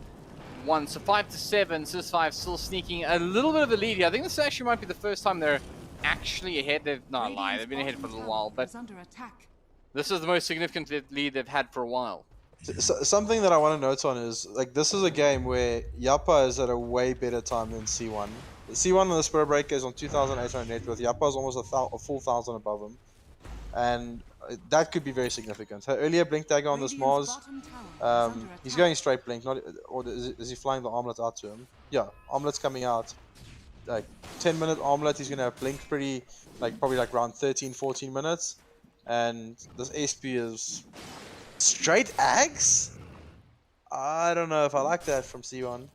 1, so 5-7, Sis 5 still sneaking a little bit of a lead here. I think this actually might be the first time they're actually ahead. They've not lied, they've been ahead for a little while, but this is the most significant lead they've had for a while. So, something that I want to note on is, like, this is a game where Yappa is at a way better time than C1. C1 on the Spur Breaker is on 2,800 net worth. Yappa is almost a full 1,000 above him. And that could be very significant. Her earlier Blink Dagger on this Mars, he's going straight Blink, not, or is he flying the Armlet out to him? Yeah, Armlet's coming out. like 10-minute armlet. He's gonna have blink pretty probably like around 13-14 minutes, and this SP is straight axe. I don't know if I like that from C1.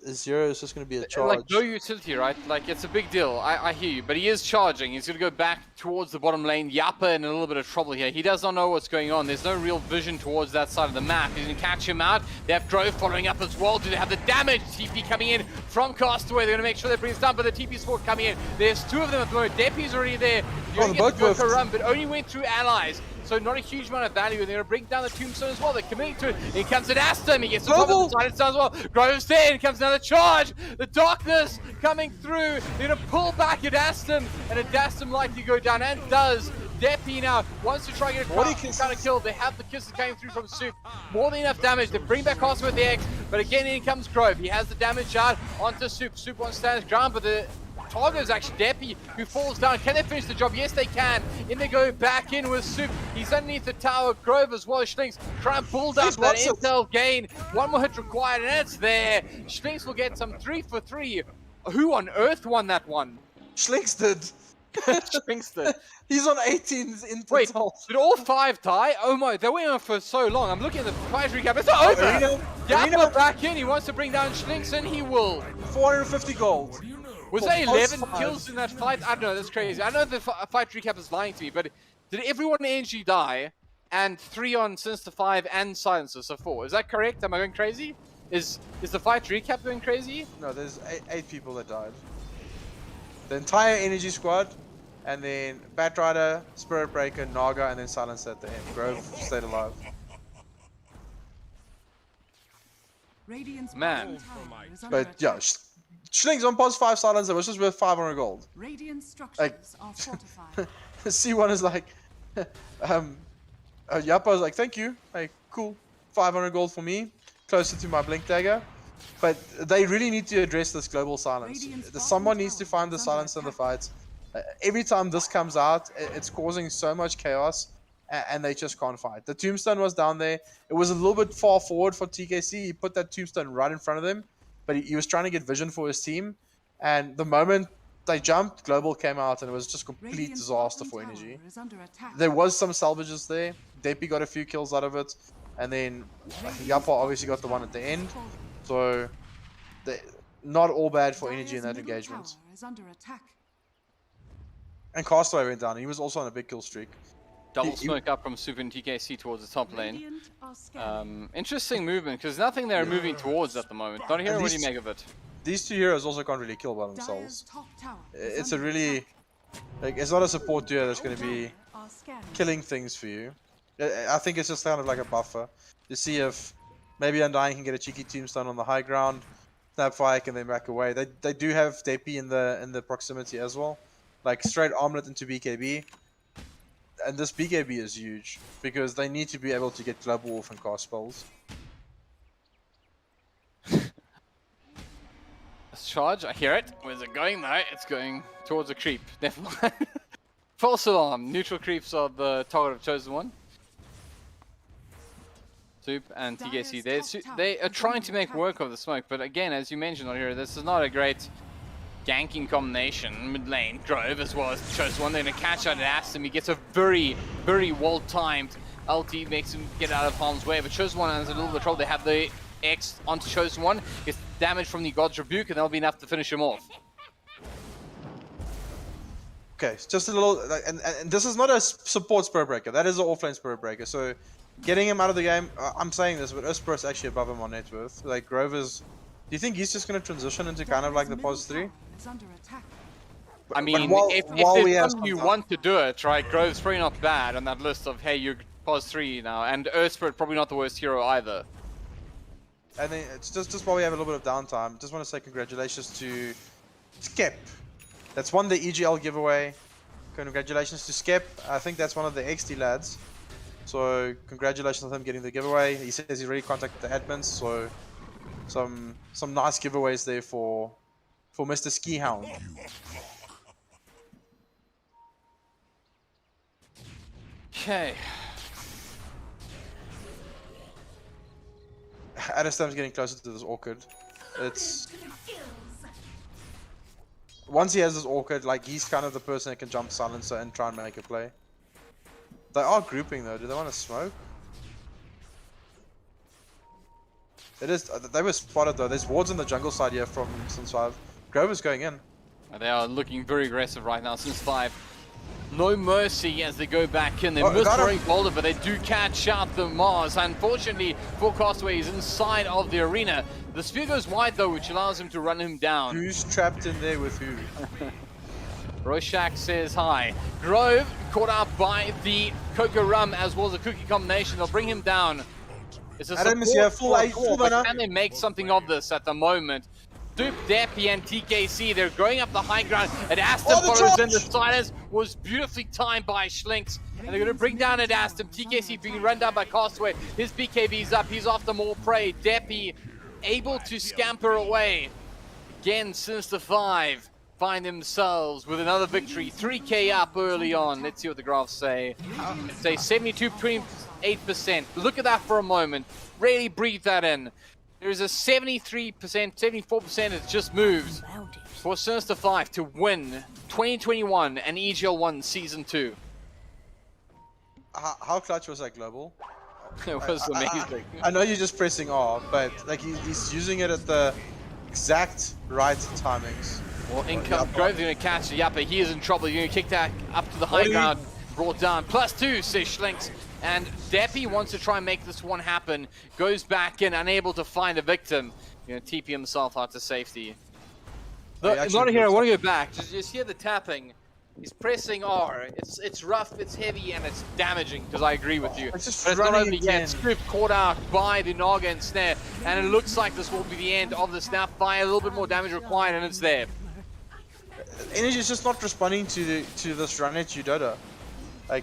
Zero is just going to be a charge. Like, no utility, right? Like, it's a big deal. I hear you. But he is charging. He's going to go back towards the bottom lane. Yappa in a little bit of trouble here. He does not know what's going on. There's no real vision towards that side of the map. He's going to catch him out. They have Grove following up as well. Do they have the damage? TP coming in from Castaway. They're going to make sure they bring it down, but the TP support coming in. There's two of them at the moment. Deppy's already there. You're going to get the Gurkha run, but only went through allies. So not a huge amount of value, and they're going to bring down the Tombstone as well. They're committing to it. In comes Astum. He gets the top of the side as well. Grove's there. In comes another charge. The darkness coming through. They're going to pull back at Astum, and Astum likely go down, and does. Deppy now wants to try and get a kind of kill. They have the kisses coming through from Soup. More than enough damage. They bring back Oscar with the X, but again in comes Grove. He has the damage out onto Soup. Soup wants to stand his ground, but the target is actually Deppy, who falls down. Can they finish the job? Yes, they can. In they go back in with Soup. He's underneath the tower. Grove as well. Schlinks try and build up that intel gain. One more hit required, and it's there. Schlinks will get some 3 for 3. Who on earth won that one? Schlinks did. Schlinks did. He's on 18s in total. Wait, did all 5 die? Oh my, they went on for so long. I'm looking at the fight recap. It's not over. Yappa back in. He wants to bring down Schlinks, and he will. 450 gold. Was there 11 kills in that fight? I don't know, that's crazy. I know the fight recap is lying to me, but did everyone in Energy die? And 3 on Sinister 5 and Silencer, so 4. Is that correct? Am I going crazy? Is the fight recap going crazy? No, there's 8 people that died. The entire Energy squad, and then Batrider, Spirit Breaker, Naga, and then Silencer at the end. Grove stayed alive. Man. But yeah, Schling's on pos 5 Silencer, which is worth 500 gold. Radiant structures are fortified. C1 is like, Yappa is like, thank you, like, cool, 500 gold for me, closer to my Blink Dagger. But they really need to address this global silence. Someone needs to find the silence in the fights. Every time this comes out, it's causing so much chaos, and they just can't fight. The Tombstone was down there. It was a little bit far forward for TKC. He put that Tombstone right in front of them, but he was trying to get vision for his team. And the moment they jumped, Global came out, and it was just complete disaster for Energy. There was some salvages there. Deppy got a few kills out of it, and then Yappa obviously got the one at the end. So, not all bad for Energy in that engagement. And Castaway went down. He was also on a big kill streak. Double smoke up from Super and TKC towards the top lane. Interesting movement, because nothing they're moving towards at the moment. Notahero, what do you make of it? These two heroes also can't really kill by themselves. It's a really... like, it's not a support duo that's going to be killing things for you. I think it's just kind of like a buffer. To see if maybe Undying can get a cheeky tombstone on the high ground. Snapfire can then back away. They do have Deppy in the proximity as well. Like straight armlet into BKB. And this BKB is huge, because they need to be able to get Global Wolf and cast spells. Charge, I hear it. Where's it going? No, it's going towards a creep. Never mind. False alarm. Neutral creeps are the target of Chosen One. Soup and TKC. They are trying to make work of the smoke, but again, as you mentioned on here, this is not a great ganking combination. Mid lane, Grove as well as Chosen One. They're going to catch out at Astum. He gets a very, very well-timed LT, makes him get out of harm's way, but Chosen One has a little bit of trouble. They have the X onto Chosen One. Gets damage from the God's Rebuke, and that'll be enough to finish him off. Okay, just a little, and this is not a support Spirit Breaker. That is an offlane Spirit Breaker. So, getting him out of the game, I'm saying this, but Evesports actually above him on net worth. Like Grove is, do you think he's just going to transition into kind of like the POS 3? I mean, if there's something you want to do it, right? Grove's probably not bad on that list of, hey, you're POS 3 now, and Earthspirit probably not the worst hero either. And then it's just while we have a little bit of downtime, just want to say congratulations to Skep. That's won the EGL giveaway. Congratulations to Skep. I think that's one of the XD lads. So congratulations on him getting the giveaway. He says he's already contacted the admins, so some nice giveaways there for Mr. Ski Hound. Okay. Adestam's getting closer to this orchid. It's once he has his orchid, like he's kind of the person that can jump silencer and try and make a play. They are grouping though. Do they want to smoke? It is. They were spotted though. There's wards on the jungle side here from Since 5. Grove is going in. They are looking very aggressive right now. Since 5. No mercy as they go back in. They're mid-throwing boulder, but they do catch out the Mars. Unfortunately, for Castaway is inside of the arena. The spear goes wide though, which allows him to run him down. Who's trapped in there with who? Roshak says hi. Grove caught out by the Cocoa Rum as well as the Cookie combination. They'll bring him down. It's a Adam is here, full but can they make something of this at the moment? Stoop, Deppy, and TKC, they're going up the high ground. Adastum follows in. The silence was beautifully timed by Schlinks. And they're going to bring down Adastum. TKC being run down by Castaway. His BKB's up. He's after more prey. Deppy able to scamper away. Again, Sinister 5 find themselves with another victory. 3k up early on. Let's see what the graphs say. Say 72.8%. Look at that for a moment. Really breathe that in. There's a 73%, 74% it just moves for Sinister 5 to win 2021 and EGL 1 Season 2. How clutch was that global? It was amazing. I know you're just pressing R, but like he's using it at the exact right timings. Well, Grove's going to catch the Yappa. He is in trouble. You're going to kick that up to the high ground. Brought down. +2, says Schlinks. And Deppy wants to try and make this one happen. Goes back in, unable to find a victim. Going to TP himself out to safety. Notahero, I want to go back. Just hear the tapping. He's pressing R. It's rough, it's heavy, and it's damaging, because I agree with you. But it's not over yet. Scoop caught out by the Naga and Snare. And it looks like this will be the end of the Snapfire. A little bit more damage required, and it's there. Energy is just not responding to this run at Dota. Like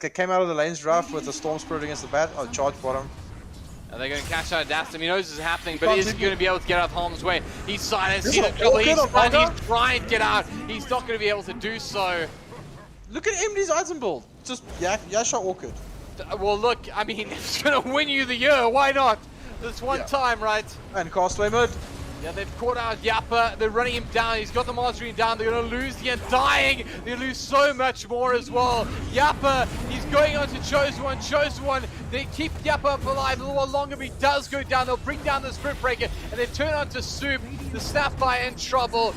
they came out of the lanes rough with the Storm Spirit against the bat. Oh, charge bottom. And they're going to catch out Adastum. He knows this is happening, but is he going to be able to get out of harm's way? He's silenced. He's in trouble. He's stunned. He's trying to get out. He's not going to be able to do so. Look at MD's item build. Just Yasha Orchid. Well, look, I mean, it's going to win you the year. Why not? This one time, right? And Castaway mid. Yeah, they've caught out Yappa. They're running him down. He's got the mastery down. They're going to lose the end. Dying. They lose so much more as well. Yappa, he's going on to Chosen One. Chosen One, they keep Yappa up alive a little while longer, but he does go down. They'll bring down the Spirit Breaker, and they turn on to Soup. The Snapfire in trouble.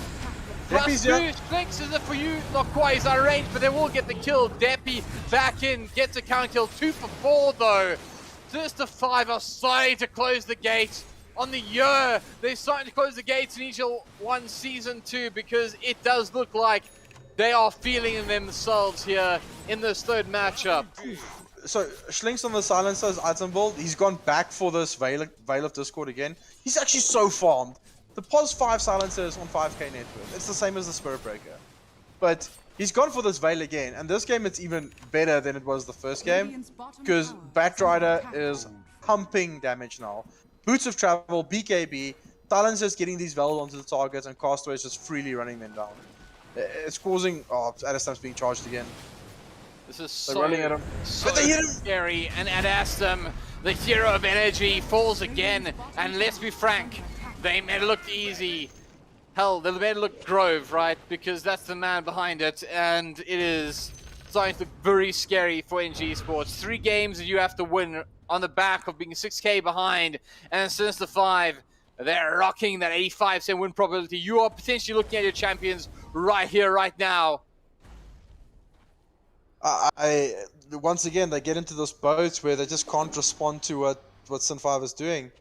+2, Schlinks is it for you? Not quite. He's out of range, but they will get the kill. Deppy back in, gets a count kill. 2 for 4, though. Sinister 5 are starting to close the gate. On the year, they're starting to close the gates in EGL 1 Season 2 because it does look like they are feeling themselves here in this third matchup. So, Schlinks on the Silencer's item build, he's gone back for this Veil of Discord again. He's actually so farmed. The POS 5 Silencer is on 5k net worth. It's the same as the Spirit Breaker. But he's gone for this Veil again, and this game it's even better than it was the first game because Batrider is pumping damage now. Boots of Travel, BKB, Silencer's getting these Veils onto the targets, and Castaway is just freely running them down. It's causing... Oh, Adastum's being charged again. This is so scary, and Adastum, the hero of energy, falls again, and let's be frank, they made it look easy. Hell, they made it look Grove, right? Because that's the man behind it, and it is starting to look very scary for Energy Esports. 3 games that you have to win on the back of being 6k behind, and Sinister 5, they're rocking that 85% win probability. You are potentially looking at your champions right here, right now. Once again, they get into this boat where they just can't respond to what Sin 5 is doing.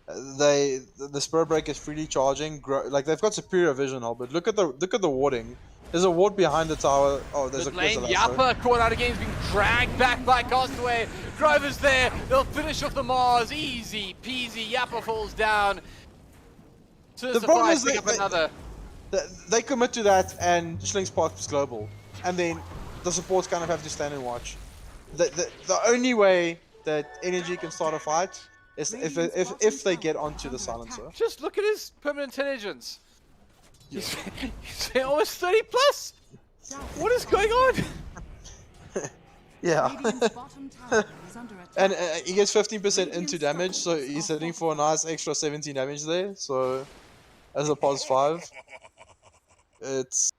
The Spirit Breaker is freely charging. Like they've got superior vision, but look at the warding. There's a ward behind the tower. Oh, there's a lane. Yappa caught out again. He's being dragged back by Castaway. Grover's there. They'll finish off the Mars. Easy peasy. Yappa falls down. The problem is they commit to that, and Schlinks pops global, and then the supports kind of have to stand and watch. The only way that Energy can start a fight is if they get onto the Silencer. Just look at his permanent intelligence. He's almost 30 plus. What is going on? Yeah. And he gets 15% into damage, so he's hitting for a nice extra 17 damage there. So as a POS 5. It's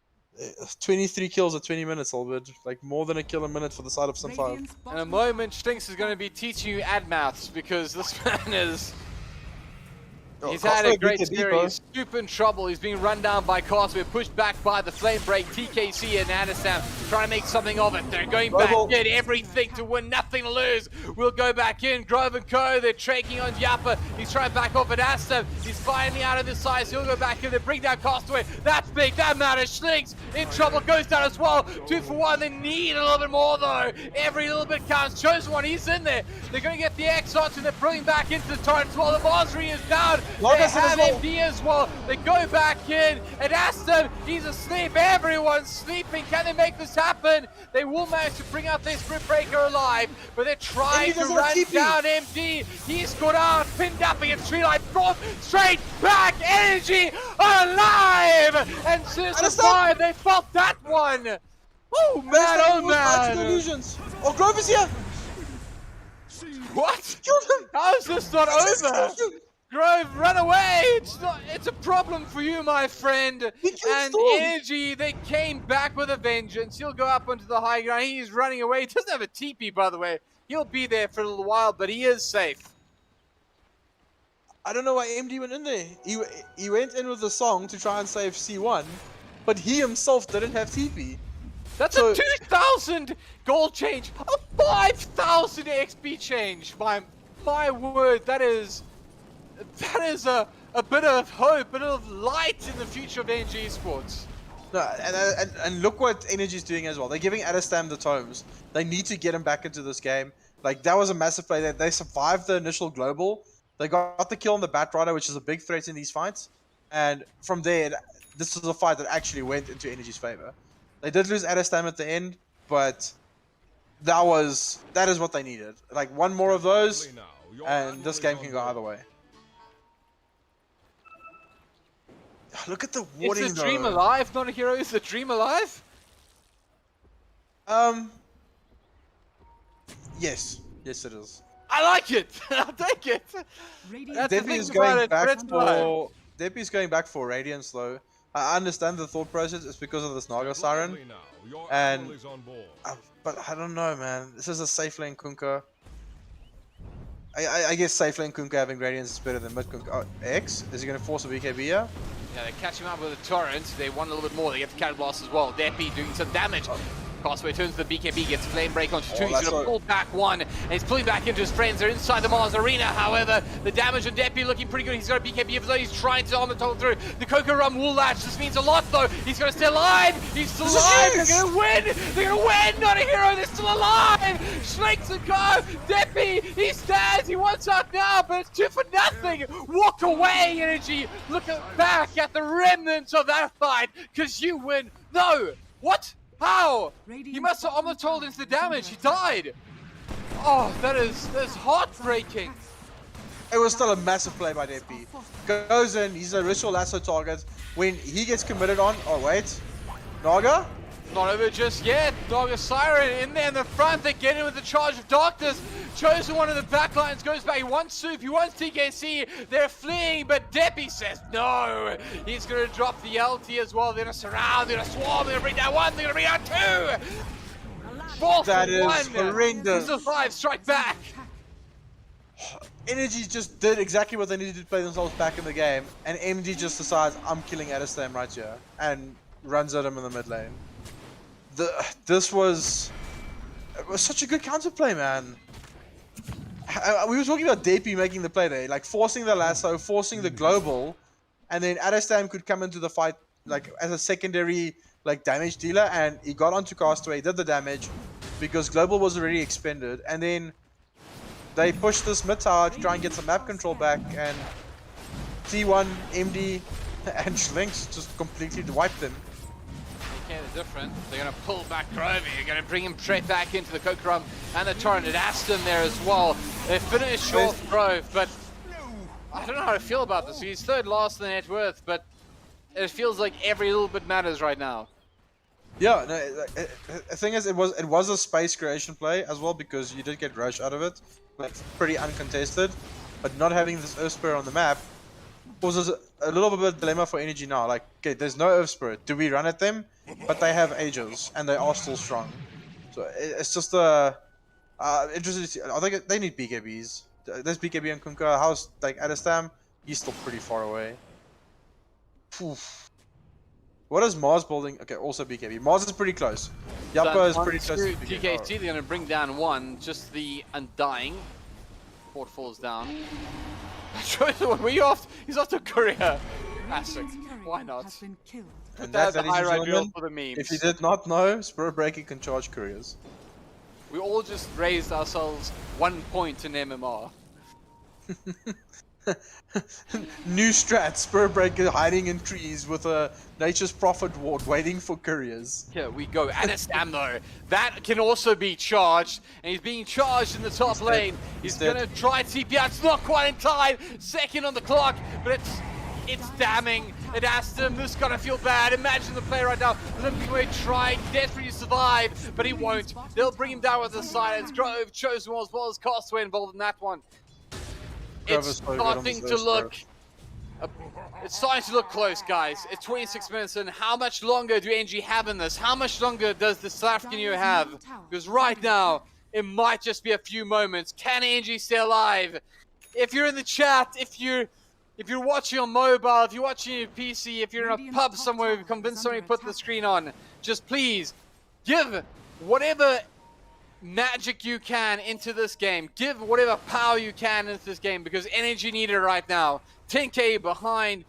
23 kills at 20 minutes, Hellbird. Like more than a kill a minute for the side of Sim 5. In a moment, Stinks is going to be teaching you ad maths because this man is... He's had a great series, super in trouble. He's being run down by Castaway, pushed back by the Flame Break, TKC and Adesam trying to make something of it. They're going back in, everything to win, nothing to lose. We'll go back in, Grove and Co, they're traking on Yappa. He's trying back off at Adesam. He's finally out of the size, he'll go back in, they bring down Castaway. That's big, that matters. Slinks in trouble, goes down as well. 2 for 1, they need a little bit more though. Every little bit counts. Chosen One, he's in there. They're going to get the X on and they're bringing back into the turret as well. The Mastery is down. They have MD as well. They go back in and Aston, he's asleep. Everyone's sleeping. Can they make this happen? They will manage to bring out their Sprint Breaker alive, but they're trying to run down MD. He's got out, pinned up against Tree Line. Brought straight back. Energy alive! And Sinister 5, they felt that one. Oh man, oh man. Oh, Grove is here. What? How is this not over? Grove, run away! It's a problem for you, my friend. And Energy, they came back with a vengeance. He'll go up onto the high ground. He's running away. He doesn't have a TP, by the way. He'll be there for a little while, but he is safe. I don't know why MD went in there. He went in with the song to try and save C1, but he himself didn't have TP. That's a 2,000 gold change, a 5,000 XP change. My word, that is a bit of hope, a bit of light in the future of Energy Esports. No, and look what Energy's doing as well. They're giving Adestam the tomes. They need to get him back into this game. Like, that was a massive play. They survived the initial global. They got the kill on the Batrider, which is a big threat in these fights. And from there, this was a fight that actually went into Energy's favor. They did lose Adestam at the end, but that is what they needed. Like, one more of those, and this game can go either way. Look at the warning, Is the dream alive, Notahero? Is the dream alive? Yes. Yes, it is. I like it! I'll take it! Deppy is going back for Radiance, though. I understand the thought process. It's because of this Naga Siren. And... but I don't know, man. This is a safe lane Kunkka. I guess safe lane Kunkka having Radiance is better than mid Kunkka. Oh, X? Is he going to force a BKB here? Yeah, they catch him up with a torrent. They want a little bit more. They get the Cannon Blast as well. Deppy doing some damage. Castaway turns the BKB, gets Flame Break onto 2. He's going to pull back 1, and he's pulling back into his friends. They're inside the Mars Arena, however. The damage on Deppy looking pretty good. He's got a BKB of though. He's trying to Untitled through. The Coco Rum will latch. This means a lot, though. He's going to stay alive. He's still alive. They're going to win. They're going to win. Notahero, they're still alive. Schlinks and go. Deppy, he stands. He wants out now, but it's 2 for nothing. Walk away, Energy. Look back at the remnants of that fight, because you win. No. What? How? He must have Untitled into the damage. He died. Oh, that is heartbreaking. It was still a massive play by Deppy. Goes in, he's a ritual lasso target. When he gets committed on, oh wait, Naga? Not over just yet. Naga Siren in there in the front. They get in with the Charge of Darkness. Chosen One of the backlines goes back. He wants Soup, he wants TKC. They're fleeing, but Deppy says no. He's going to drop the LT as well. They're going to surround, they're going to swarm, they're going to bring down 1, they're going to bring down 2. 4 That for is 1. horrendous. This is 5, strike back. Energy just did exactly what they needed to play themselves back in the game, and MD just decides, I'm killing Adestam right here, and runs at him in the mid lane. It was such a good counterplay, man. We were talking about Deppy making the play there, like forcing the lasso, forcing the global, and then Adestam could come into the fight like as a secondary like damage dealer, and he got onto Castaway, did the damage because global was already expended, and then they pushed this mid tower to try and get some map control back, and T1, MD, and Schlinks just completely wiped them. Different. They're going to pull back Grovey. They're going to bring him straight back into the Cokerum and the Torrent at Aston there as well. They finished short Grove, but I don't know how to feel about this. He's third last in the net worth, but it feels like every little bit matters right now. Yeah, no, the thing is, it was a space creation play as well, because you did get rush out of it, like pretty uncontested, but not having this Earth Spear on the map was a little bit of a dilemma for Energy now. Like, okay, there's no Earth Spirit. Do we run at them? But they have Aegis, and they are still strong. So it's just interesting to see. I think they need BKBs. There's BKB and Kunkka. How's like Adestam? He's still pretty far away. Oof. What is Mars building? Okay, also BKB. Mars is pretty close. Yappa is pretty close to BKB. TKC, they're going to bring down one. Just the Undying. Port falls down. Were you off? He's off to Korea. Classic. Why not? And That's that, a high ladies and right drill gentlemen, for the memes. if you did not know, Spirit Breaker can charge couriers. We all just raised ourselves 1 point in MMR. New strat, Spirit Breaker hiding in trees with a Nature's Prophet ward waiting for couriers. Here we go. Adestam though. That can also be charged. And he's being charged in the top lane. He's going to try TP out. It's not quite in time. Second on the clock. But it's damning. Adestam, this is going to feel bad. Imagine the player right now limping away, trying desperately to survive. But he won't. They'll bring him down with the silence. Grove, Chosen as well as Castaway involved in that one. It's starting to look... It's starting to look close, guys. It's 26 minutes in. How much longer do NG have in this? How much longer does the South African Union have? Because right now, it might just be a few moments. Can NG stay alive? If you're in the chat, if you're watching on mobile, if you're watching on PC, if you're in a pub somewhere, convince somebody to put the screen on, just please give whatever magic you can into this game. Give whatever power you can into this game because energy needed right now. 10k behind.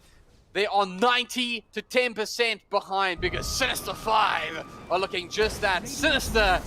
They are 90 to 10% behind because Sinister 5 are looking just that. Sinister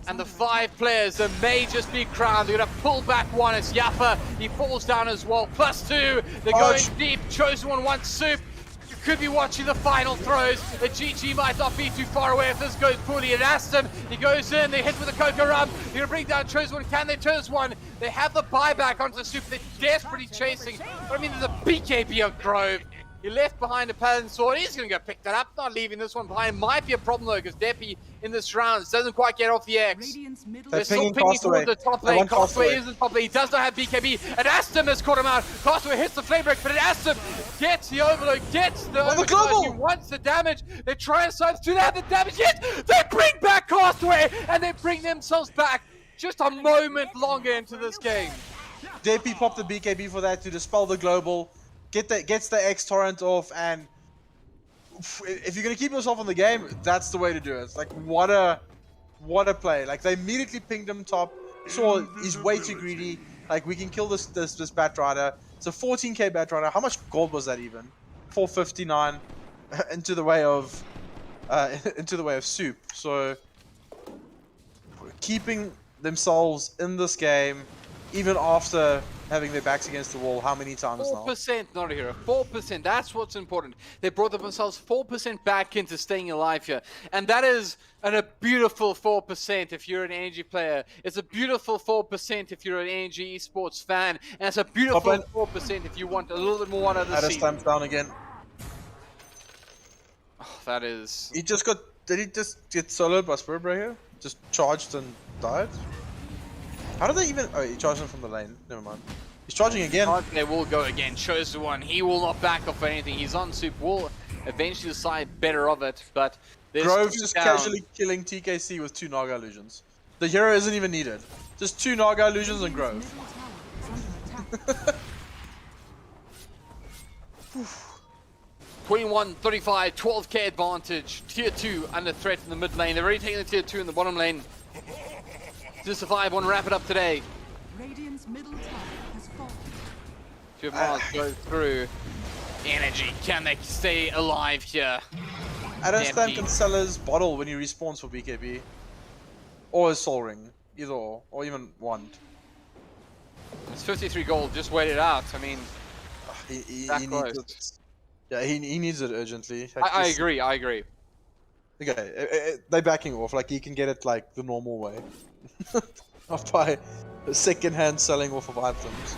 and the 5 players that may just be crowned. They're going to pull back one. It's Yappa. He falls down as well. +2. They're going deep. Chosen one wants soup. You could be watching the final throws. The GG might not be too far away if this goes poorly. And Aston, he goes in. They hit with the Coco Rum. They're going to bring down Chosen one. Can they turn one? They have the buyback onto the soup. They're desperately chasing. But I mean, there's a BKB of Grove. He left behind a Paladin Sword. He's going to go pick that up. Not leaving this one behind. Might be a problem though, because Deppy in this round doesn't quite get off the X. They're still pinging towards the top lane. Castaway is in the top lane. He does not have BKB. And Aston has caught him out. Castaway hits the flame break, but Aston gets the overload, gets the overload. He wants the damage. They try and substitute. They have the damage. Yes! They bring back Castaway, and they bring themselves back just a moment longer into this game. Deppy popped the BKB for that to dispel the global. Gets the X torrent off, and if you're gonna keep yourself on the game, that's the way to do it. It's like what a play! Like they immediately pinged him top. Saw he's way too greedy. Like we can kill this Bat Rider. It's a 14k Bat Rider. How much gold was that even? 459 into the way of soup. So keeping themselves in this game, even after having their backs against the wall, how many times 4% now? 4%, Notahero. 4%. That's what's important. They brought themselves 4% back into staying alive here. And that is a beautiful 4% if you're an Energy player. It's a beautiful 4% if you're an Energy Esports fan. And it's a beautiful 4% if you want a little bit more out of the season. Adestam's down again. Oh, that is... He just got... Did he just get soloed by Spirit Breaker? Just charged and died? How did they even... Oh, he charged him from the lane. Never mind. He's charging again. They will go again. Chosen one. He will not back off for anything. He's on soup. Will eventually decide better of it, but... Grove's just casually killing TKC with 2 Naga illusions. The hero isn't even needed. Just 2 Naga illusions and Grove. 21-35, 12k advantage. Tier 2 under threat in the mid lane. They've already taken the tier 2 in the bottom lane. To survive, want to wrap it up today. Radiant's middle tower has fallen. Two of Mars go through. Energy, can they stay alive here? Adestam can sell his bottle when he respawns for BKB. Or his soul ring. Either or even wand. It's 53 gold, just wait it out. I mean, he needs it. Yeah, he needs it urgently. Like I agree, I agree. Okay, they're backing off. Like, he can get it like the normal way. Not by second-hand selling off of items.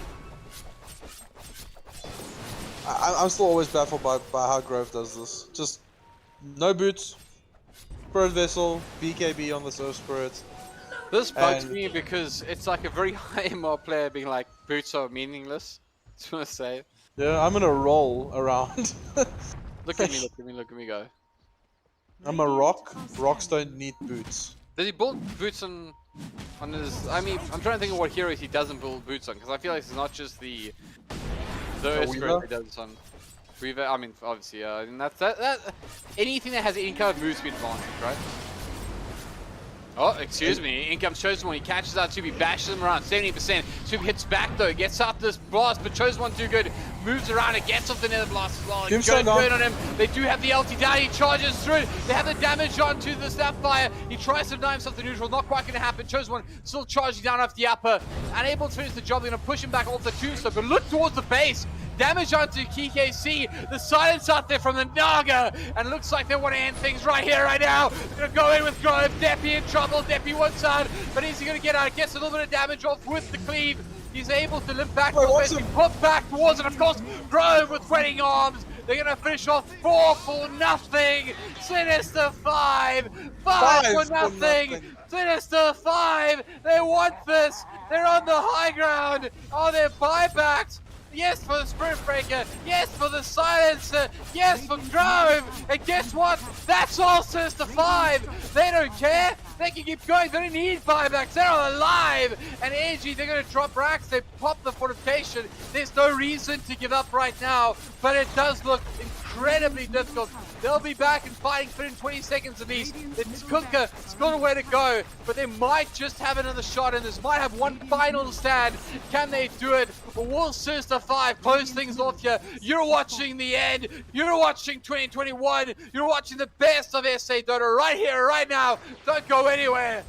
I'm still always baffled by how Grove does this. Just no boots, Spirit Vessel, BKB on the Surf Spirit. This bugs me because it's like a very high MR player being like, boots are meaningless. Just want to say. Yeah, I'm gonna roll around. Look at me, look at me, look at me go. I'm a rock. Rocks don't need boots. Does he build boots on his... I mean, I'm trying to think of what heroes he doesn't build boots on, because I feel like it's not just the Earthquake he does on. Weaver, I mean, obviously, and that anything that has any kind of move speed advantage, right? Oh, excuse me. Income's Chosen One. He catches out Tubi, bashes him around 70%. Tubi hits back though, gets out this blast, but Chosen One too good. Moves around and gets off the nether blast as well. Goes good on him. They do have the LT down. He charges through. They have the damage onto the Sapphire. He tries to deny himself to neutral. Not quite going to happen. Chosen One still charging down off the upper. Unable to finish the job. They're going to push him back off the tombstone, but look towards the base. Damage onto KKC, the silence out there from the Naga, and it looks like they want to end things right here, right now. They're going to go in with Grove, Deppy in trouble, Deppy one side, but is he going to get out? Gets a little bit of damage off with the cleave. He's able to limp back towards it, put back towards it, of course, Grove with wetting arms. They're going to finish off 4-0. Sinister 5 for nothing. Sinister 5, they want this. They're on the high ground. Oh, they're buybacks. Yes for the Spirit Breaker, yes for the Silencer, yes for Grove, and guess what? That's all Sinister 5. They don't care, they can keep going, they don't need buybacks, they're alive. And Energy, they're going to drop racks, they pop the fortification. There's no reason to give up right now, but it does look incredibly difficult. They'll be back and fighting within 20 seconds of these. It's Kunkka, it's got a way to go, but they might just have another shot, and this might have one final stand. Can they do it? Or will Sinister 5 close things off here? You're watching the end. You're watching 2021. You're watching the best of SA Dota right here, right now. Don't go anywhere.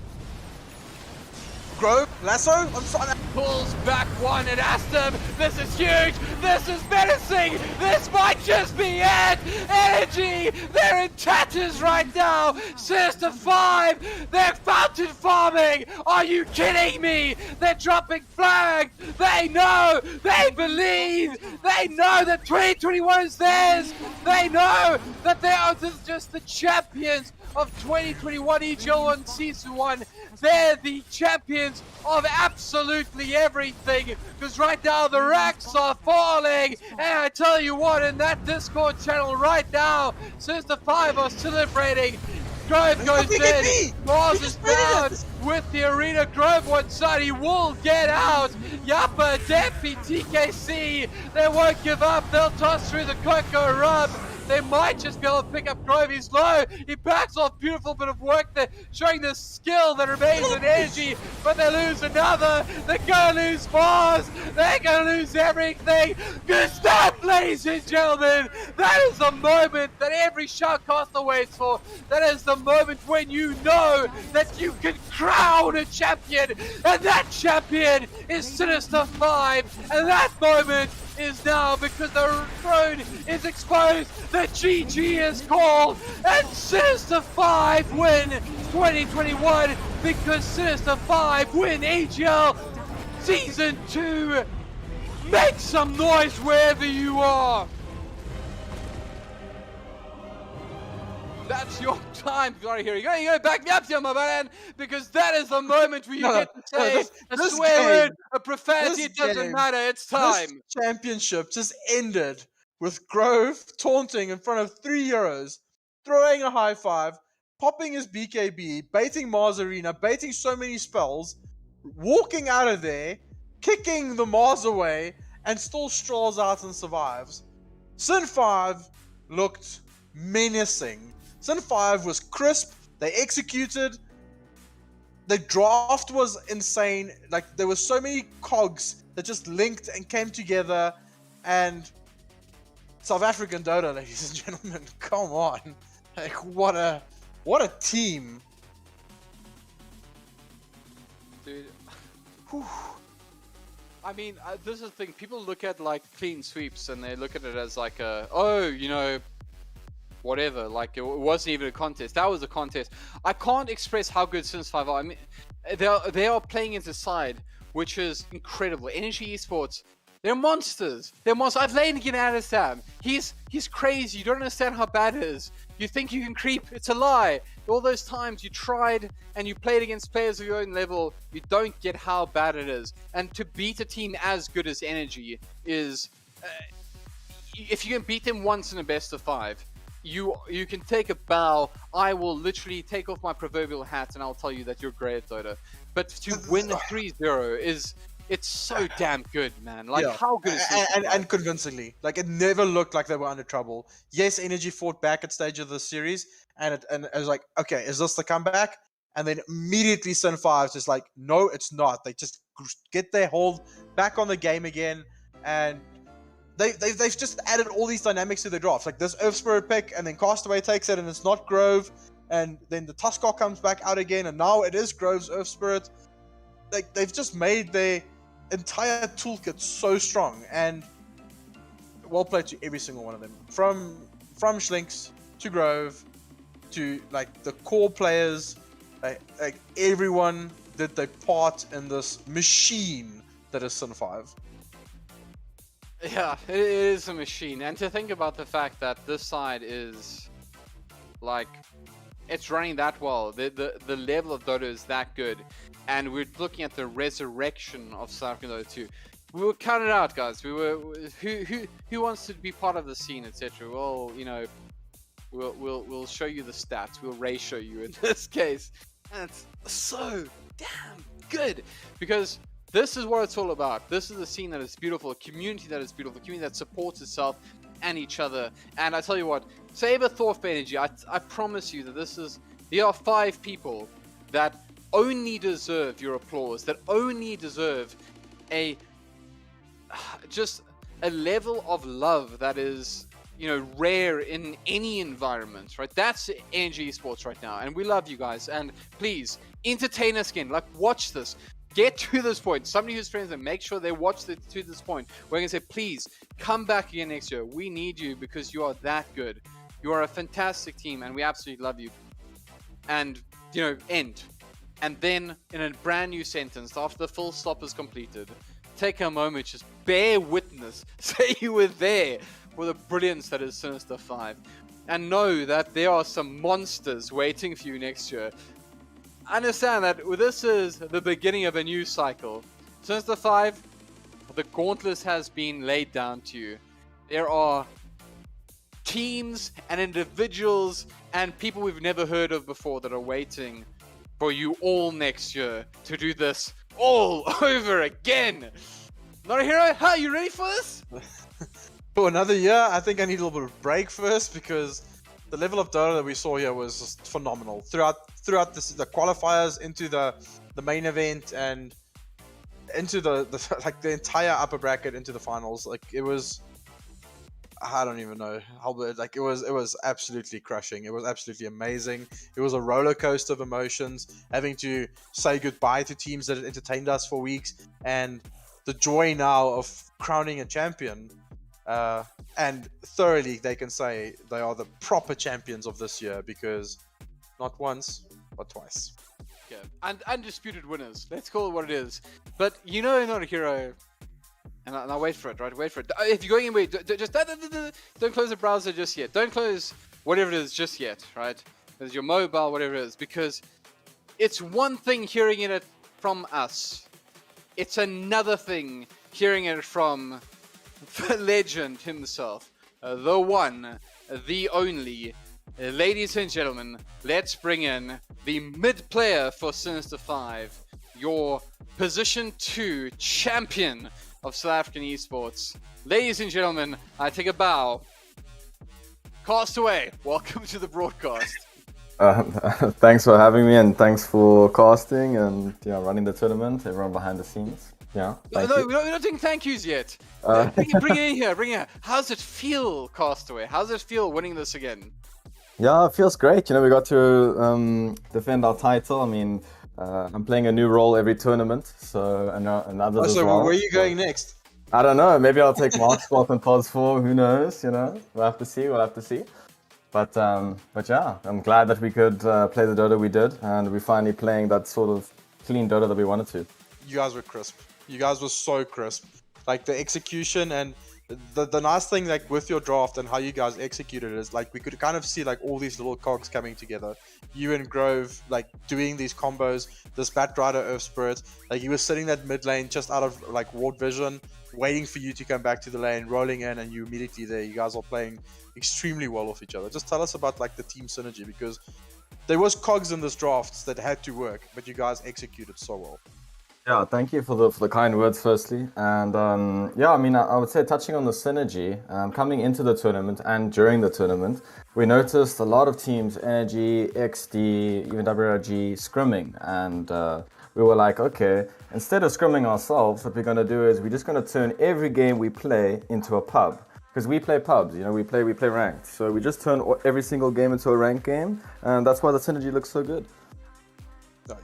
Grove, Lasso, I'm sorry. Pulls back one and Aston. This is huge. This is menacing. This might just be it. Energy, they're in tatters right now. Sinister 5, they're fountain farming. Are you kidding me? They're dropping flags. They know. They believe. They know that 2021 is theirs. They know that they are just the champions of 2021 EGL 1 Season 1. They're the champions of absolutely everything, because right now the racks are falling, and I tell you what, in that Discord channel right now, Sinister 5 are celebrating. Grove goes in, Mars is down with the arena. Grove one side, he will get out. Yappa, Deppy, TKC, they won't give up, they'll toss through the Coco rub. They might just be able to pick up Grove. He's low. He backs off. Beautiful bit of work there, showing the skill that remains in Energy. But they lose another. They're going to lose Mars. They're going to lose everything. Good stuff, ladies and gentlemen. That is the moment that every shoutcaster waits for. That is the moment when you know that you can crown a champion. And that champion is Sinister 5. And that moment is now, because the throne is exposed. The GG is called, and Sinister 5 win 2021 because Sinister 5 win EGL Season 2. Make some noise wherever you are. That's your time, Glory Hero. You gotta back me up here, my man, because that is the moment where you get to say a swear word, a profanity, it doesn't matter, it's time. This championship just ended with Grove taunting in front of 3 heroes, throwing a high five, popping his BKB, baiting Mars Arena, baiting so many spells, walking out of there, kicking the Mars away, and still strolls out and survives. Sin 5 looked menacing. Sin 5 was crisp, they executed, the draft was insane, like there were so many cogs that just linked and came together, and South African Dota, ladies and gentlemen, come on, like what a team. Dude, whew. I mean, this is the thing, people look at like clean sweeps and they look at it as like a, oh, you know, whatever, like it wasn't even a contest. That was a contest. I can't express how good Sinister 5 are. I mean, they are playing into side, which is incredible. Energy Esports, they're monsters. They're monsters. I've laid again out of Sam. He's crazy. You don't understand how bad it is. You think you can creep. It's a lie. all those times you tried and you played against players of your own level, you don't get how bad it is. And to beat a team as good as Energy is, if you can beat them once in a best of 5, you can take a bow. I will literally take off my proverbial hat and I'll tell you that you're great at Dota. But to win 3-0 it's so damn good, man. Like, how good is it? And convincingly. Like, it never looked like they were under trouble. Yes, Energy fought back at stage of the series, and it was like, okay, is this the comeback? And then immediately Sin 5 is just like, no, it's not. They just get their hold back on the game again, and they've just added all these dynamics to their drafts. Like this Earth Spirit pick, and then Castaway takes it, and it's not Grove, and then the Tuskar comes back out again, and now it is Grove's Earth Spirit. Like, they've just made their entire toolkit so strong, and well played to every single one of them, from Schlinks to Grove to like the core players. Like everyone did their part in this machine that is Sin 5. Yeah, it is a machine. And to think about the fact that this side is like, it's running that well, the level of Dota is that good, and we're looking at the resurrection of South African Dota 2. We were counted out, guys. We were who wants to be part of the scene, etc. Well, you know, we'll show you the stats. We'll ratio you in this case, and it's so damn good because this is what it's all about. This is a scene that is beautiful, a community that is beautiful, a community that supports itself and each other. And I tell you what, save a thought for Energy. I promise you that there are 5 people that only deserve your applause, that only deserve just a level of love that is, you know, rare in any environment, right? That's Energy Esports right now, and we love you guys. And please entertain us again. Like, watch this. Get to this point. Somebody who's friends and make sure they watch it to this point. We're going to say, please come back again next year. We need you because you are that good. You are a fantastic team, and we absolutely love you. And, you know, end. And then, in a brand new sentence, after the full stop is completed, take a moment, just bear witness, say you were there for the brilliance that is Sinister 5. And know that there are some monsters waiting for you next year. Understand that this is the beginning of a new cycle. Sinister 5, the gauntlet has been laid down to you. There are teams and individuals and people we've never heard of before that are waiting for you all next year to do this all over again. Notahero, are you ready for this? For another year, I think I need a little bit of break first, because the level of Dota that we saw here was just phenomenal throughout the qualifiers, into the main event, and into the like the entire upper bracket, into the finals. Like, it was, I don't even know how, like, it was absolutely crushing. It was absolutely amazing. It was a roller coaster of emotions, having to say goodbye to teams that had entertained us for weeks, and the joy now of crowning a champion. And thoroughly, they can say they are the proper champions of this year, because not once, but twice. Yeah, and undisputed winners. Let's call it what it is. But you know, Notahero, and now wait for it, right? Wait for it. If you're going away, just don't close the browser just yet. Don't close whatever it is just yet, right? There's your mobile, whatever it is, because it's one thing hearing it from us. It's another thing hearing it from the legend himself, the one, the only. Ladies and gentlemen, let's bring in the mid player for Sinister 5, your position 2 champion of South African Esports. Ladies and gentlemen, I take a bow. Castaway, welcome to the broadcast. Thanks for having me, and thanks for casting and running the tournament. Everyone behind the scenes. Yeah. No, we're not doing thank yous yet. Bring it in here. Bring it in. How's it feel, Castaway? How's it feel winning this again? Yeah, it feels great. We got to defend our title. I mean, I'm playing a new role every tournament, so another. So where are you going next? I don't know. Maybe I'll take Mark's spot in Pos 4. Who knows? We'll have to see. But yeah, I'm glad that we could play the Dota we did, and we're finally playing that sort of clean Dota that we wanted to. You guys were crisp. You guys were so crisp. Like, the execution and the nice thing like with your draft and how you guys executed it is like we could kind of see like all these little cogs coming together. You and Grove like doing these combos, this Bat Rider Earth Spirit, like he was sitting that mid lane just out of like ward vision, waiting for you to come back to the lane, rolling in, and you immediately there. You guys are playing extremely well off each other. Just tell us about like the team synergy, because there was cogs in this draft that had to work, but you guys executed so well. Yeah, thank you for the kind words, firstly. And yeah, I mean, I would say touching on the synergy, coming into the tournament and during the tournament, we noticed a lot of teams, Energy, XD, even WRG, scrimming. And we were like, okay, instead of scrimming ourselves, what we're going to do is we're just going to turn every game we play into a pub. Because we play pubs, you know, we play ranked. So we just turn every single game into a ranked game. And that's why the synergy looks so good.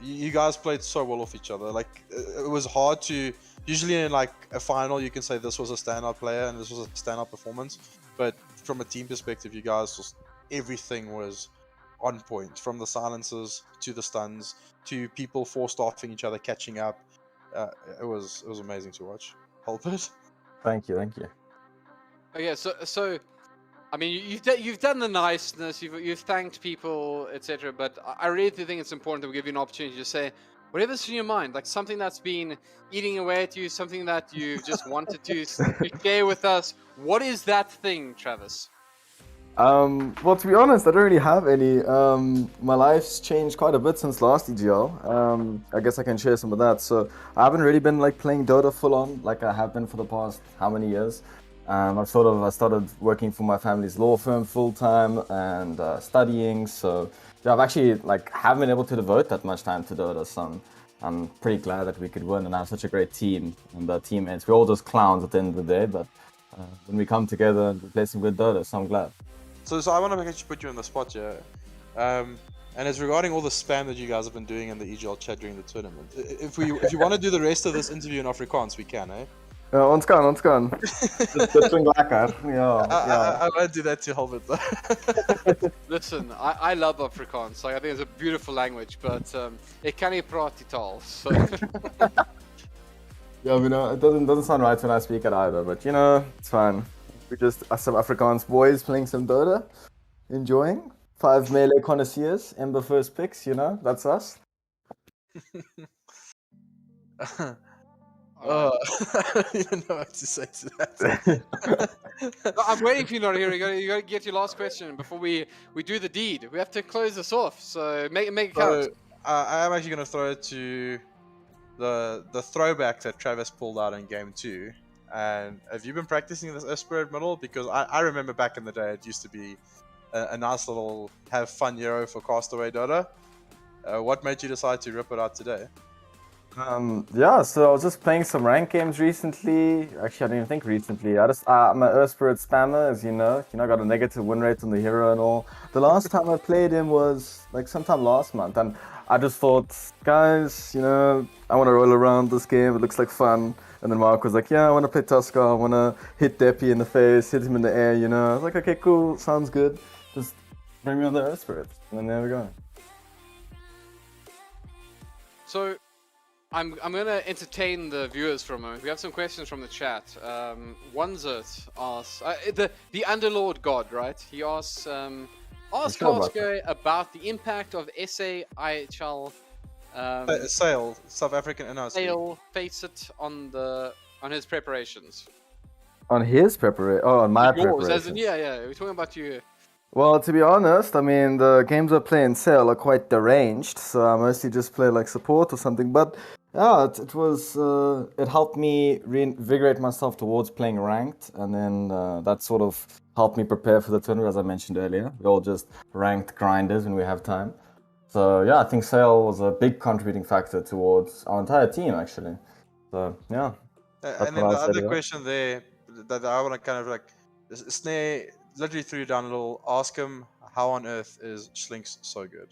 You guys played so well off each other. Like it was hard to usually in like a final you can say this was a standout player and this was a standout performance, but from a team perspective, you guys just everything was on point, from the silences to the stuns to people force-staffing each other, catching up. It was amazing to watch. Hellbird. Thank you. Okay, so I mean, you've done the niceness, you've thanked people, etc. But I really do think it's important that we give you an opportunity to say whatever's in your mind, like something that's been eating away at you, something that you just wanted to share with us. What is that thing, Travis? Well, to be honest, I don't really have any. My life's changed quite a bit since last EGL. I guess I can share some of that. So I haven't really been like playing Dota full on like I have been for the past how many years. I started working for my family's law firm full time and studying. So yeah, I've actually haven't been able to devote that much time to Dota. So I'm pretty glad that we could win and have such a great team. And the teammates, we're all just clowns at the end of the day, but when we come together and we play some good Dota, so I'm glad. So I want to actually put you on the spot here. And it's regarding all the spam that you guys have been doing in the EGL chat during the tournament. If you want to do the rest of this interview in Afrikaans, we can, eh? Ons kan. Dit klink lekker. Ja. I won't do that to Hellbird though. Listen, I love Afrikaans. Like, I think it's a beautiful language, but ek kan nie praat die taal. So. Yeah, it doesn't sound right when I speak it either, but it's fine. We just are some Afrikaans boys playing some Dota, enjoying. 5 melee connoisseurs, Ember first picks, that's us. I don't even know what to say to that. I'm waiting for you, Notahero. You got to get your last question before we do the deed. We have to close this off, so make it count. I am actually going to throw it to the throwback that Travis pulled out in game 2. And have you been practicing this Evesports middle? Because I remember back in the day it used to be a nice little have fun hero for Castaway Dota. What made you decide to rip it out today? Yeah, so I was just playing some ranked games recently. Actually, I didn't even think recently. I'm an Earthspirit spammer, as you know. I got a negative win rate on the hero and all. The last time I played him was sometime last month, and I just thought, guys, I want to roll around this game. It looks like fun. And then Mark was like, yeah, I want to play Tusker. I want to hit Deppy in the face, hit him in the air. I was like, okay, cool, sounds good. Just bring me on the Earthspirit, and then there we go. So, I'm gonna entertain the viewers for a moment. We have some questions from the chat. Onezert asks, the Underlord God, right? He asks, ask Costco about the impact of SAIHL Sale, South African NRC. Sale Facet on his preparations. On his preparation? Oh, on my preparation. Yeah, we're talking about you. Well, to be honest, I mean, the games I play in Sale are quite deranged, so I mostly just play support or something. But yeah, it helped me reinvigorate myself towards playing ranked, and then that sort of helped me prepare for the tournament, as I mentioned earlier. We're all just ranked grinders when we have time. So yeah, I think Sale was a big contributing factor towards our entire team, actually. So yeah. And then the other question there that I want to kind of Snare literally threw down a little, ask him how on earth is Schlinks so good.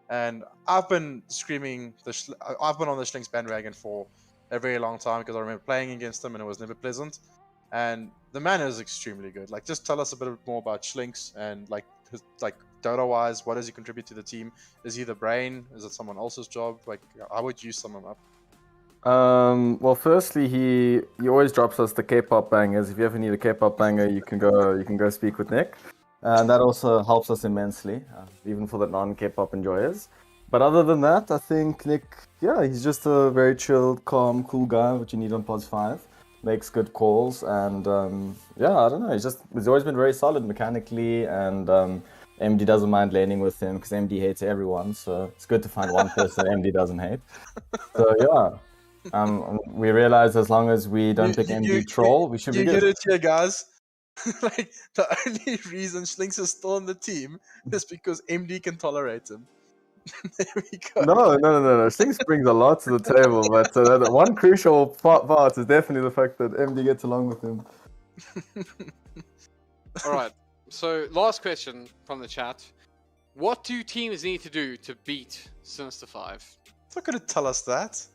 And I've been screaming, I've been on the Schlinks bandwagon for a very long time because I remember playing against him and it was never pleasant. And the man is extremely good. Just tell us a bit more about Schlinks and Dota-wise, what does he contribute to the team? Is he the brain? Is it someone else's job? How would you sum him up? Well, firstly, he always drops us the K-pop bangers. If you ever need a K-pop banger, you can go speak with Nick, and that also helps us immensely, even for the non-K-pop enjoyers. But other than that, I think Nick, yeah, he's just a very chilled, calm, cool guy, which you need on Pods 5. Makes good calls, and yeah, I don't know. He's always been very solid mechanically, and MD doesn't mind laning with him because MD hates everyone. So it's good to find one person MD doesn't hate. So yeah. We realize as long as we don't pick MD troll, we should be good. You get it here, guys. Like, the only reason Slinks is still on the team is because MD can tolerate him. There we go. No. Slinks brings a lot to the table, but the one crucial part is definitely the fact that MD gets along with him. All right. So last question from the chat: what do teams need to do to beat Sinister 5? It's not going to tell us that.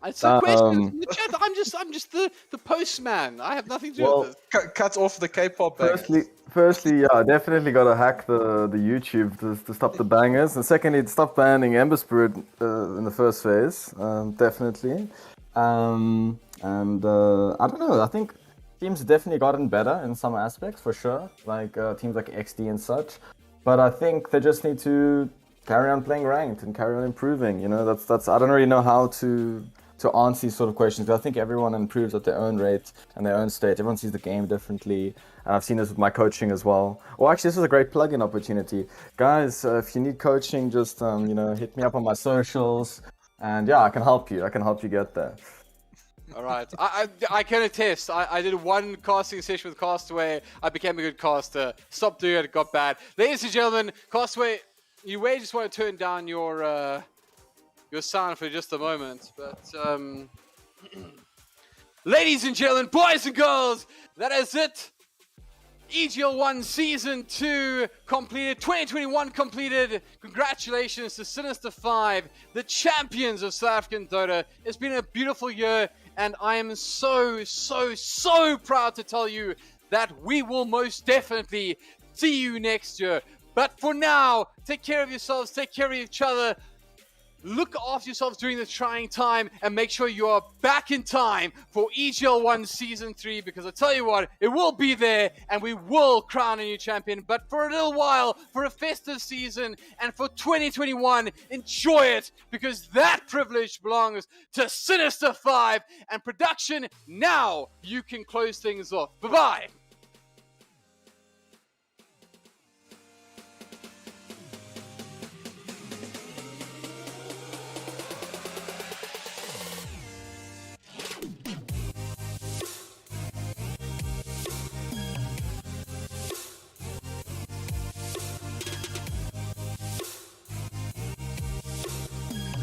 It's a question from the chat. I'm just the postman. I have nothing to do with this. Cut off the K-pop bangers. Firstly, yeah, definitely gotta hack the YouTube to stop the bangers. And secondly, stop banning Ember Spirit in the first phase, definitely. And I don't know. I think teams have definitely gotten better in some aspects for sure, like teams like XD and such. But I think they just need to carry on playing ranked and carry on improving. You know, that's I don't really know how to answer these sort of questions, because I think everyone improves at their own rate and their own state. Everyone sees the game differently, and I've seen this with my coaching as well. Well, actually, this is a great plug-in opportunity, guys. If you need coaching, just hit me up on my socials, and yeah, I can help you. I can help you get there. All right, I can attest. I did one casting session with Castaway. I became a good caster. Stopped doing it. It got bad. Ladies and gentlemen, Castaway, you may just want to turn down your sound for just a moment, but ladies and gentlemen, boys and girls, that is it. EGL 1 Season 2 completed, 2021 completed. Congratulations to Sinister 5, the champions of South African Dota. It's been a beautiful year, and I am so proud to tell you that we will most definitely see you next year. But for now, take care of yourselves, take care of each other. Look after yourselves during this trying time, and make sure you are back in time for EGL 1 Season 3, because I tell you what, it will be there and we will crown a new champion. But for a little while, for a festive season and for 2021, enjoy it, because that privilege belongs to Sinister 5 and production. Now you can close things off. Bye-bye.